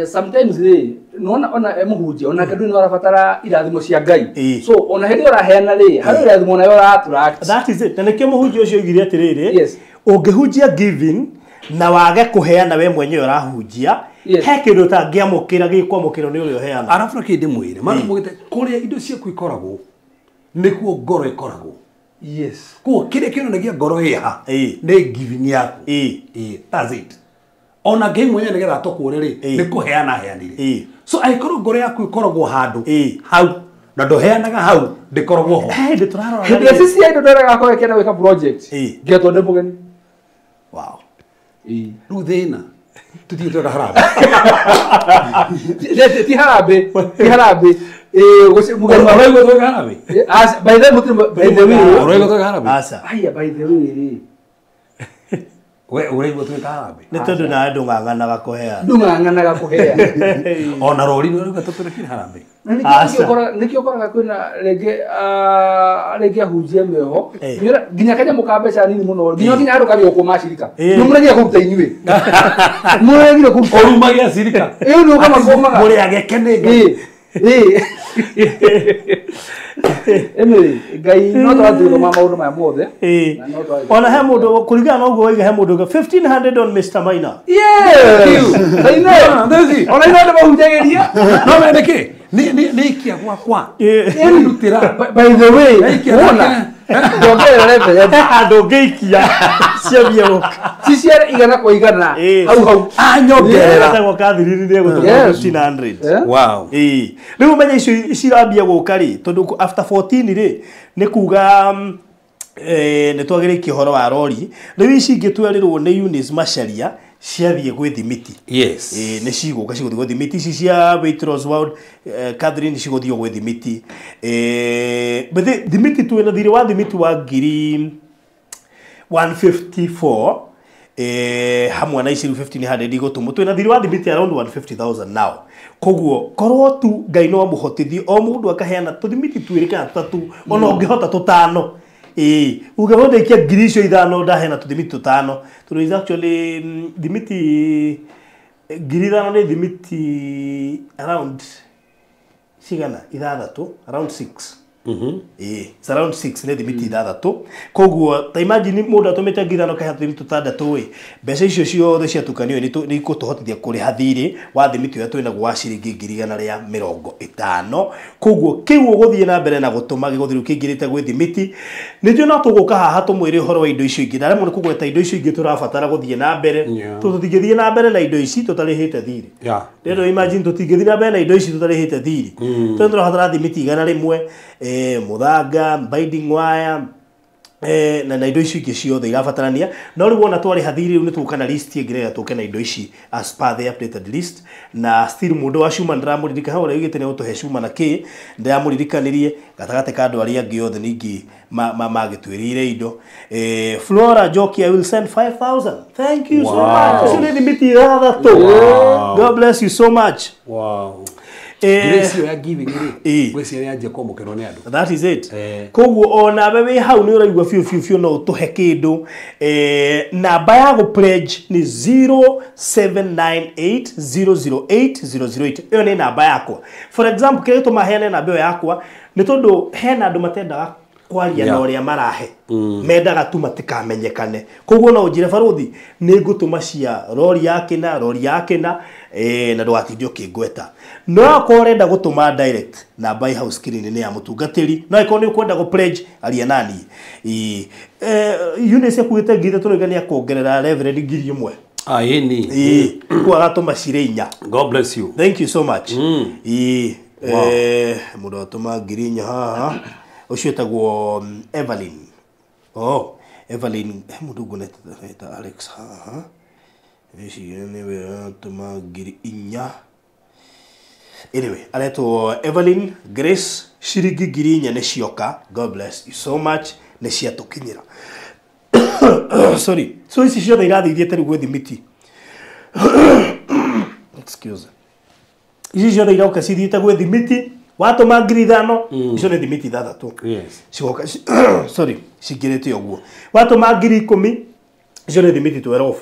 sometimes rĩ nona ona mũhunjia ona kĩndũ nĩ warabatara irathimo cia Ngai so ona hĩndĩ ũraheana rĩ harĩ irathimo nayo ũratũra. That is it. Na nĩkĩo mũhunjia ũcio oigire atĩrĩrĩ ũngĩhunjia giving na wage kũheana we mwenyewe ũrahunjia he kĩndũ ũtangĩamũkĩra gĩkwamũkĩrwo nĩ ũrĩa ũheana. Arabu na kĩndĩ mwĩre maramũgĩte kũrĩa indo ciaku ikoragwo nĩkuo ngoro ĩkoragwo. Kuo kĩrĩa kĩonagia ngoro ĩha nĩ giving yaku. That's it. Ona Ngai mwenyewe nĩgetha atũkũre rĩ nĩ kũheana aheanire. So angĩkorwo ngoro yaku ĩkoragwo handũ hau na ndũheanaga hau ndĩkoragwo ho. Hĩndĩ tũrarora hĩndĩ ĩyo sisi andũ nderaga akorwo kĩenda gwĩka project ngetwo ndĩ mũgeni. Rĩu thĩna tũthiĩ tweka harambĩ ti harambĩ mũgeni ũraigua tweka harambĩ by the way ũraigua tweka harambĩ aya by the way rĩ we ureigwa tweka harambe nä tondå nawe ndå ng'ang'anaga kå hea ndung'ang'anaga kuhea ona rori nä uga tåtårekire harambe nä kä okoraga kwä na rĩngĩ ahunjia meho nginya kenya må mbeca nini må no nginya andå kagä å macirika nä må regire kå ruta inyuä må regire kå ruta orumagia cirika ä nä å kamakomaga må rä agekenenge ngai no twathoma maundu maya mothe ona he mundu kuringana na uguo waiga he mundu 1500 on Mr. Maina ona ino nä mahunjagäria no mende kä nä ikia gwakwa rutira by the way andå ngä ikia ciambia gå ciciare igana kwa igana hau anyongereragwo kathiriri nä gå tå 1500 rä u menye icio cirambia gå ka rä tondå after 14 rä nä kuga nä twagä rä kie horo wa rori rä u ici ingä twerä rwo nä Eunice Macharia ciathiä gwä thimiti nä cigå ka cigå thiä gwä thimiti ici cia Waitrose World Catherine cigå thiä gwä thimiti thimiti twä na thirä wa thimiti wa ngiri 154 hamwe na ici 1500 igå må twä na thirä wa thimiti around 150,000 now koguo korwo tu ngai no må hotithie o må ndå akaheana tå thimiti twä rä kana tatu ona å ngä hota tå tano uge hode kia ngiri icio ithano ndahena tå thimiti tå tano tondå is actually thimiti ngiri ithano nä thimiti around cigana ithathatå around 6 it's around 6 nä thimiti ithathatå koguo ta imagine må ndå atå mä te ngiri ithano kahea tå thimiti tå tandatå mbeca icio ciothe ciatukanio nä ikå tå hotithia kå rä ha thirä wa thimiti å rä a twä naguo wa ciringi ngiri igana rä a 50 koguo kä u å gå thiä na mbere na gå tå ma gä gå thä rä u kä ingä rä te gwä thimiti nä tå no tå gå ka haha tå mwä rä å horo wa indo icio ingä naremwo nä kå gweta indo icio ingä tå rabatara gå thiä na mbere tå tingä thiä na mbere na indo ici tå tarä hä te thirä rä imagine tå tingä thiä na mbere na indo ici tå tarä hä te thirä tondå tå rabatara thimiti igana rä mwe muthanga binding wire na indo icio ingĩ ciothe irabatarania no rĩu wona twarĩ hathiri rĩu nĩ tũka na list ĩngĩrega tũke na indo ici as per the updated list na still mũndũ wa Cuma ndĩramũririka hau rĩu gĩtĩ nĩ gũtũhe Cuma na kĩ ndĩramũririkanirie gatagatĩ ka andũ arĩa angĩ othe ningĩ magĩtwĩrĩire indo Flora Joki I will send 5,000 thank you so much ũcio nĩ thimiti ithathatũ God bless you so much that is it koguo ona we hau nĩ ũraigua biũ no ũtũhe kĩndũ namba ya gũ pledge nĩ 0798008008 ĩyo nĩ namba yakwa for example kĩrĩa tũmaheane namba ĩyo yakwa nĩ tondũ hena andũ matendaga kwaria na ũrĩa marahe mendaga tu matikamenyekane koguo no njire baruthi nĩ ngũtũma cia rori yake na na ndũgatinde ũkĩngweta no akorwo ũrenda gũtũma direct namba ĩ hau screen nĩ ya mũtungatĩri no akorwo nĩ ũkwenda gũ pledge aria nani Eunice akuĩte ngiri tũrauga nĩ akongerera Reverend ngiri ĩmwe kwa agatũma cirĩ 4 God bless you thank you so much mũndũ atũma ngiri 4 haha ũcio etagwo Evelyn Evelyn mũndũ ũguo Alex haha ici nĩwe atũma ngiri 4 anyway aretwo Evelyn Grace ciringi ngiri 4 nĩ cioka God bless you so much nĩ ciatũkinyĩra sorry so ici ciothe irathithĩte rĩu gwĩ thimiti excuse ici ciothe irauka cithiĩte gwĩ thimiti watũma ngiri 5 icio nĩ thimiti ithathatũ cigoka sorry cingĩrĩte ũguo watũma ngiri 10 icio nĩ thimiti 12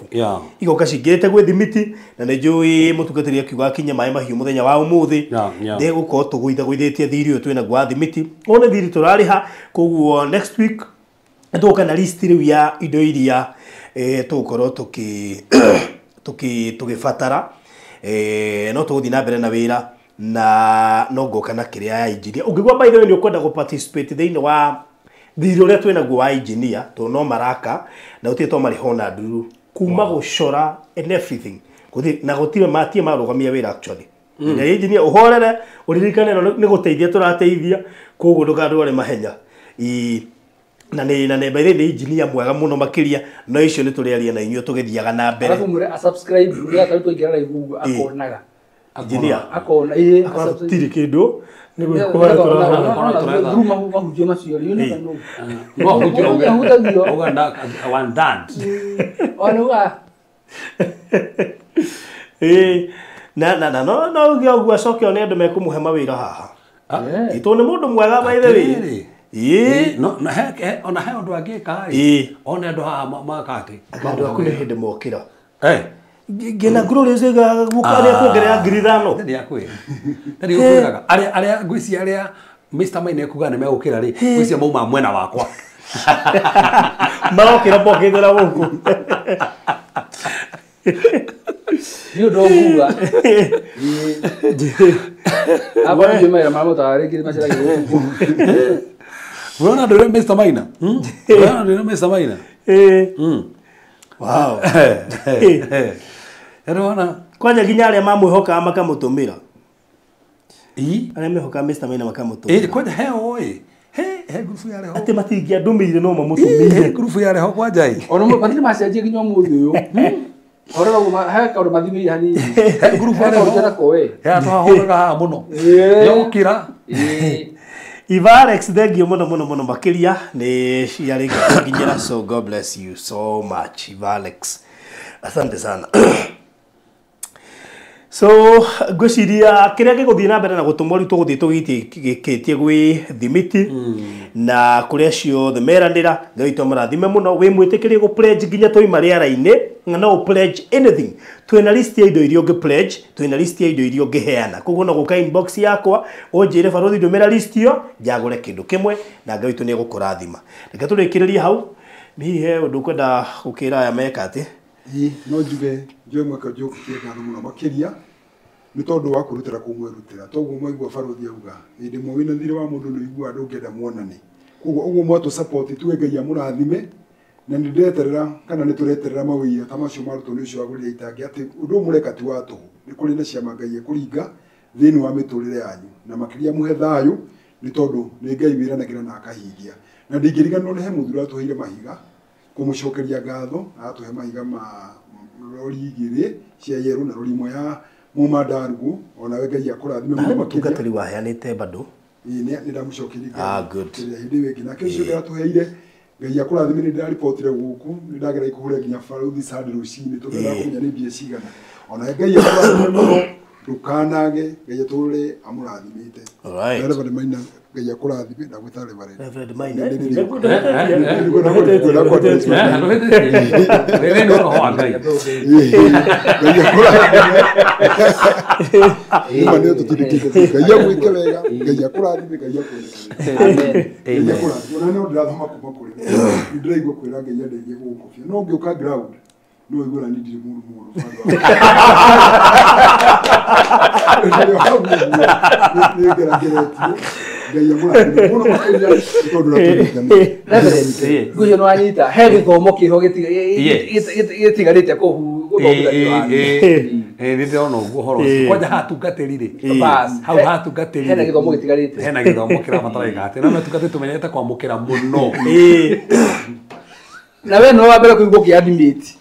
igoka cingĩrĩte gwĩ thimiti na nĩ njũĩ mũtungatĩri akiuga akinye maĩ mahiũ mũthenya wa ũmũthĩ ndegũkorwo tũgũithagũithĩtie thirĩ ũyũ twĩnaguo wa thimiti ũũ nĩ thirĩ tũrarĩha koguo next week nĩtũgũka na list rĩu ya indo iria tũgũkorwo tũgĩbatara no tũgũthiĩ na mbere na wĩra na no ngoka na kĩrĩa ya engineer ũngĩgua by the way nĩ ũkwenda gũ participate thĩinĩ wa thirĩ ũrĩa twĩnaguo wa engineer tondũ no maraka na gũtirĩ to marĩho na nduru kuma gũcora and everything na gũtirĩ matie marũgamia wĩra actually na engineer ũhorere ũririkane nĩ gũteithia tũrateithia koguo ndũkandware mahenya na nĩ by the way engineer mwega mũno makĩria no icio nĩ tũrĩaria na inyuĩ tũgĩthiaga na mbere alafu mũre subscribe ũrĩa tũingĩra na Google akonaga engineer akona tiri kindu ni gwikora druma mahujio macio you never know no hujio uganda one dance onuga no gyo acoke one andu mekumuhe mawira haha itu ni mundu mwega by the way no ona he undu angika ona andu haha makati andu akune hindi mokira gena grore zega gukare kuongerera ngiri thano ndi akwe ndi ukuraga aria ngwisi aria Mr. Maine kuga ne megukira ri ngwisi mauma mwena wakwa marokira pokethera guku you don't kuga aba ndio mera mama tayari kile mashara guku unaona ndio Mr. Maina unaona ndio Mr. Maina wow Erona kwanya ginya aria mamwihoka makamutumira aria mehoka Mr. Maina makamutumira kwanya heo he grupu ya reho ati matingia ndumire no mamutumire grupu ya reho kwanja ono patini macenjie ginya muthi uyu orora guma he kaundu mathimi hani grupu ya reho jana kowe ya twahoraga ha muno yokira Ivalex thank you muno makiria ni ciarika kuginyira so God bless you so much Ivalex asante sana so gwiciria kiria giguthii na mbere na gutumori tuguthii tugikitie gwi thimiti na kuria ciothe meranira ngaitwa marathime muno wi mwitikirie gu pledge ginya toima riara-ini no pledge anything twina list ya indo irio ngi pledge twina list ya indo irio ngiheana koguo no guka inbox yakwa unjire barothi ndumira list yo njagure kindu kimwe na ngaitwa ni gukurathima reke turikiririe hau mihe undu kwenda gukira aya meka ati no njuge mwaka njuge ngatho muno makiria ni tondu wa kurutira kumwerutira toguo mwaigua barothi auga indi mwe wina thire wa mundu no igua andu ngenda muonane koguo uguo mwatu support tuwe ngai amurathime na ni ndeterera kana ni tureterera mawia tamacio maruto ni cio aguri itangi ati undu mureka ti watu ni kuri na ciama ngai kuringa thini wa miturire yanyu na makiria muhe thayu ni tondu ni ngai wiranagira na akahingia na ndingiriganwo ni he muthura tuheire mahiga kumucokeria ngatho atuhe mahiga ma rori igiri cia yeru na rori imwe ya mumandarugu ona we ngai akurathime muno makiria wa heanite bado ni ndamucokeria good hindi wingi na kesho ndatuheire ngai akurathime ni ndaripotire guku ni ndagera ikuhure nginya baruthi sadi rucini tugenda kunya ni bia cigana ona ngai akurathime muno ndukanage ngai tule amurathimite alright maina ngai akurathime na gwitare bare Reverend Maina Mane tutirikite ngai gwike wega ngai akurathime ngai akurathime amen ona no ndathoma kuma kuri ndiraigwa kwira ngai ndeithie gukufia no ngiuka ground no igura ni ndiri muru gucio no anyita he githomo kiho gitigarite ni ndona uguo horo kwanja hatungatirire hau hatungatirire hena githomo gitigarite hena githomo kirabataraga ati na matungati tumenyete kwamukira muno na we no wabere kuigwo kiadimate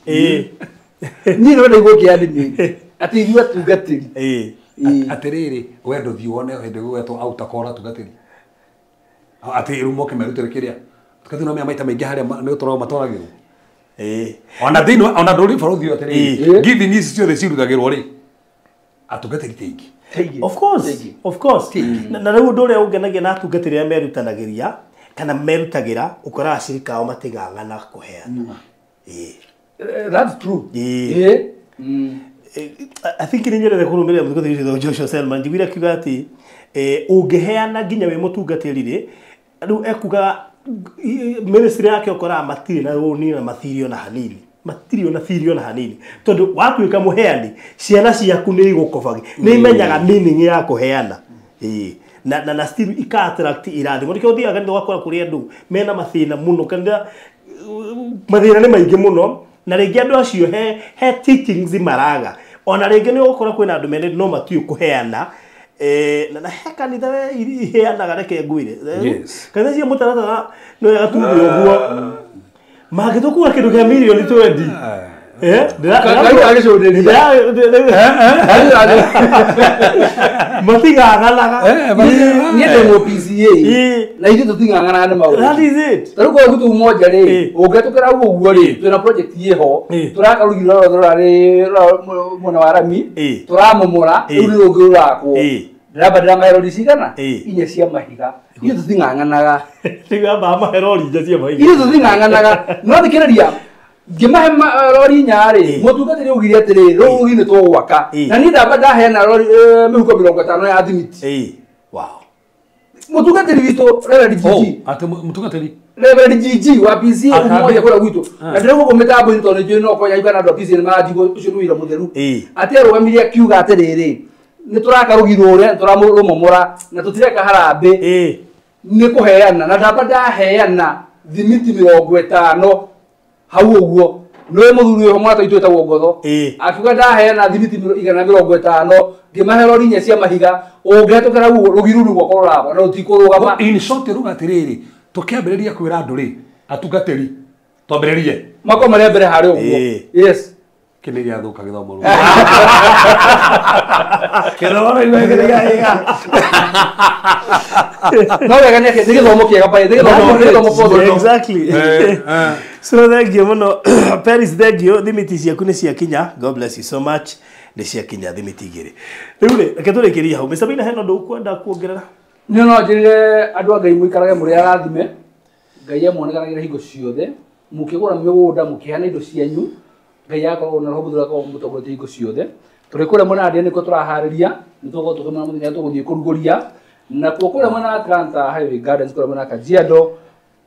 ni no ndiguo kiadimate ati igwa tungatiri atiriri wendo thi wone hindi gwetwo autakora tungatiri ati irumo kimerutire kiria tukati no maita maingi haria ni utoro matoragirwo ona thino ona nduri barothi atiriri giving ici ciothe cirutagirwo ri atungatiri tingi of course na riu ndu uria ungenagia na atungatiri aria merutanagiria kana merutagira ukora acirika ao matigang'ana kuheana that's true I think ni nyerere kurumiria muthuko Joshua Selman njiguire kiuga ati ungeheana nginya we mutungatirire riu ekuga ministry yake ukora matiri na roni na mathirio na hanini matirio na thirio na hanini tondu watuika muheani ciana ciaku ni igukobagi ni imenyaga meaning ya kuheana na still ika attract irathimo ndike uthia gani gwakora kuri andu mena mathina muno kana mathina ni maingi muno na ringi andu acio he teachings maraga ona ringi ni ukora kwina andu mene no matiyo kuheana na he kanitha we iheanaga reke ngwire kanitha cia mutaratara no yagatumbi uguo magithukua kindu kia milioni 20 matigaganaga niende mo PCA na ithu tutingangana na maundu that is it taru ko gutu moja ri ungetukira uguo ri twina project yeho turakarugirira rorari mwana wa rami turamomora uri rugurako ndabadira maherori cigana inya cia mahiga ithu tutinganganaga tigamba maherori inya cia mahiga ithu tutinganganaga no thikiriria gimahe rori nyari mutungatiri ugire atiri ruri ni twaka na ni ndamba ndahena rori mihuko 50 ya thimiti wow mutungatiri witu Reverend GG ate mutungatiri Reverend GG wa PCA umoja kora gwitu na ndire guko mitambo ni tondu njui no ko ya igana ndo PCA majigo ucio nuira mutheru ate rugamiria kiuga atiriri ni turakarugirwo ure turamurumomora na tutireka harambe ni kuheana na ndamba ndaheana thimiti 50 hau uguo no muthuri uyo mwata itweta gogotho akiuga ndaheana thimiti 150 ngimaherori nya cia mahiga ungetukira uguo rugiruru gwo kororabo na utikurugama in short ruga atiriri tukiambiriria kwira andu ri atungatiri twambiririe mako maria mbere hari uguo yes kini gia thuka githomo ru kerora iwegeria iga no wega ni githomo kiega pa githomo podo exactly so thank you muno Paris thank you thimiti ciaku ni cia kinya god bless you so much ni cia kinya thimiti igiri riu ri reke turikiria hau Mr. Bina heno ndu kwenda kuongerera ni no njirire andu a Ngai muikarage muri arathime Ngai amonekanagira hingo ciothe mukigura migunda mukihana indo cianyu Ngai akorwo na roho thura ko mutongoria hingo ciothe turikure mona ndia niko turahariria nitugo tukimana muthenya tuguthie kuruguria na kukure mona Atlanta Highway Gardens kure mona Kajiado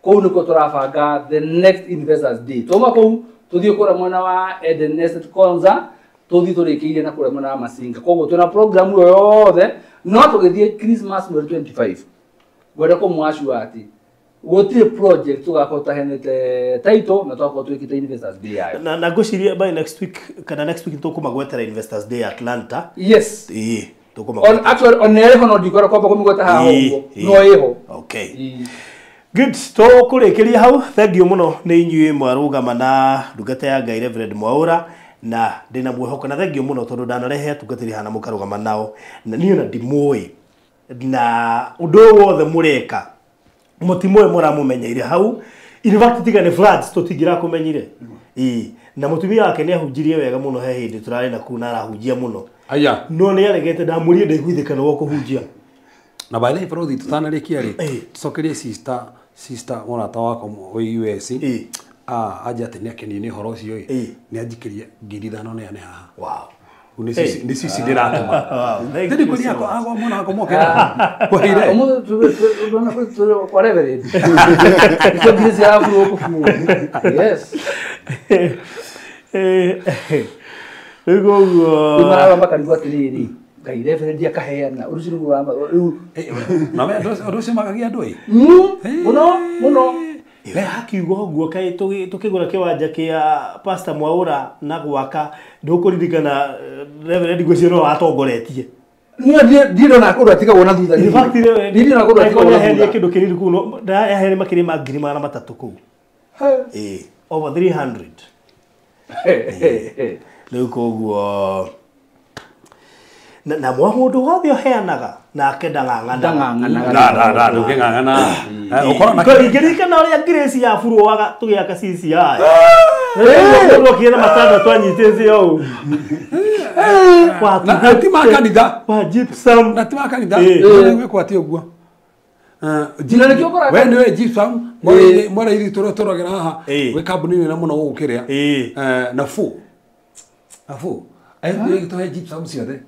kou niko turabanga the next investors day toma kou tuthie kure mona wa Eden Estate Konza tuthie turikiire na kure mona Masinga koguo tuna program yothe no tugithie Christmas 25 gwenda ko mwashu ati gotire project tugakota henete title na twakota twikite investors day yayo na ngociria by next week kana next week tukumagwetera investors day Atlanta yes tukumagwetera actually on eho no dikora kwa kumigweta haho no eho okay good to kurikiria hau thank you muno ni inyuĩ mwarugama na ndungata ya Ngai Reverend Mwaura na ndina mwĩhoko na thank you muno tondu ndanarehe tungatiri hana mukarugama nao na niĩ na ndimũĩ na undu wothe mureka mutimoe muramumenyeire hau in fact tigane floods tutingira kumenyire na mutumia wake ni ahunjirie wega muno he hindi turari na kuna arahunjia muno aya no ni aregete ndamurie ndaiguithikana wo kuhunjia na by the way bro tutanarikia ri tucokerie sister murata wako wi US aja ati ni akeni ni horo ucio ni ajikirie 5,000 ne haha wow ni sisi ndiratuma ndi kuri yako agwa mwana wako mokera kwa ile kwa Reverend hizo gizi hapo huko yes ego mara mpaka nilikuwa tiriri Ngai Reverend akaheana urusi nguramba na wewe urusi magagia ndoi muno le hakiugo guo kai tukigura kiwanja kia Pastor Mwaura na gwaka ndukuririkana Reverend Gwiciro atongoretie ndio na kuru atika wona thutha in fact ndio na kuru atika wona thutha kindu kiriri kuno da yahere makiri ma 300 ku over 300 leo koguo na mwamundu wothe heanaga na akenda ngangana ndukingangana ukora na ngirikana uria Grace ya furu waga tugiaka sisi haya ndio kiena matanda twanyiteze yo na tima kanitha wa gypsum na tima kanitha wewe kwa ti uguo jina ni kiokora wewe ni gypsum mwana iri turogera haha we kambuni ni na muno gukiria na fu ayo ndio to gypsum ciothe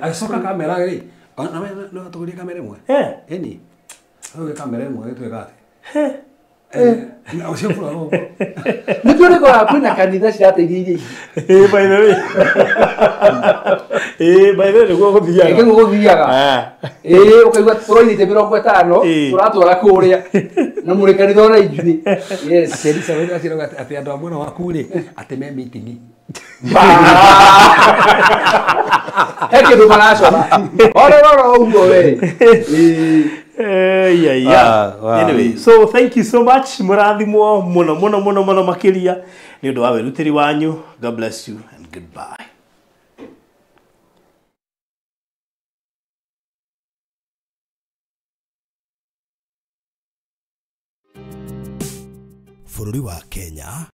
asoka kamera ri na no tuguria kamera imwe eni ayo kamera imwe twegate na ucio fura ro ndio niko kwina kanitha cirateithia by the way by the way niguo guthiaga niguo guthiaga ukaigua tũroinĩte 50 turatwara kũrĩa na mũrĩ kanitha ona injuni yes atĩ sawa atĩ ati andũ amwe na waku ri atĩ me meeting he kĩndũ maracora ora ũguo we Anyway, so thank you so much. Murathimwo muno makiria ni undu wa werutiri wanyu. God bless you and goodbye. Bũrũri wa Kenya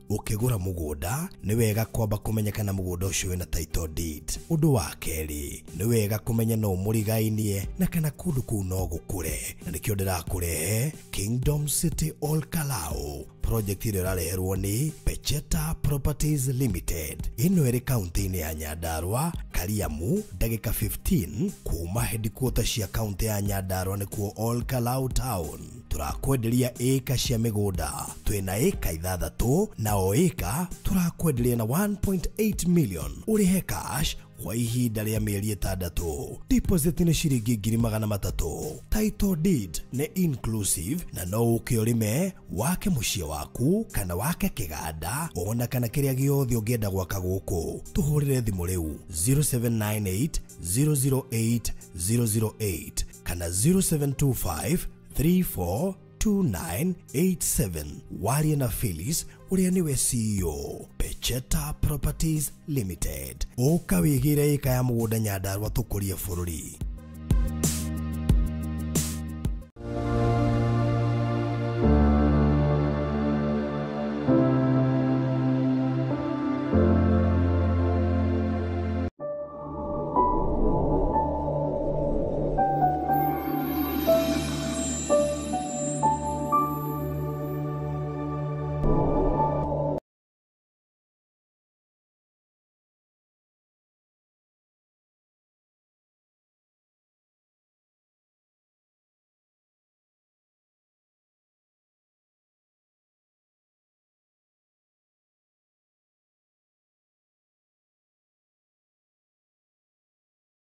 ukigura mugunda ni wega kwamba kumenyekana mugunda ucio wina title deed. Undu wa keri ni wega kumenya no murigainie na kana kundu kuu no gukure, na nikio ndirakurehe Kingdom City All Kalau project ile irareherwo ni Pecheta Properties Limited. Ino iri kaunti-ini ya Nyandarua, Kariamu, ndagika 15 kuma headquarters cia kaunti ya Nyandarua nikuo All Kalau Town. Turakwenderia eka cia migunda, twina eka 6 na o eka turakwenderia na 1.8 million. Urihe cash kwa ihinda rĩa mĩeri 6. Deposit ni ciringi 300,000. Title deed ni inclusive na no ukiorime wake muciĩ waku kana wake kĩganda ona kana kĩrĩa gĩothe ũngĩenda gwaka gũkũ. Tuhũrĩre thimũ rĩu 0798 008 008 kana 0725 342987. Warie na Phyllis uria niwe CEO Pecheta Properties Limited. Uka wigire eka ya mugunda Nyandarua tukurie bũrũri.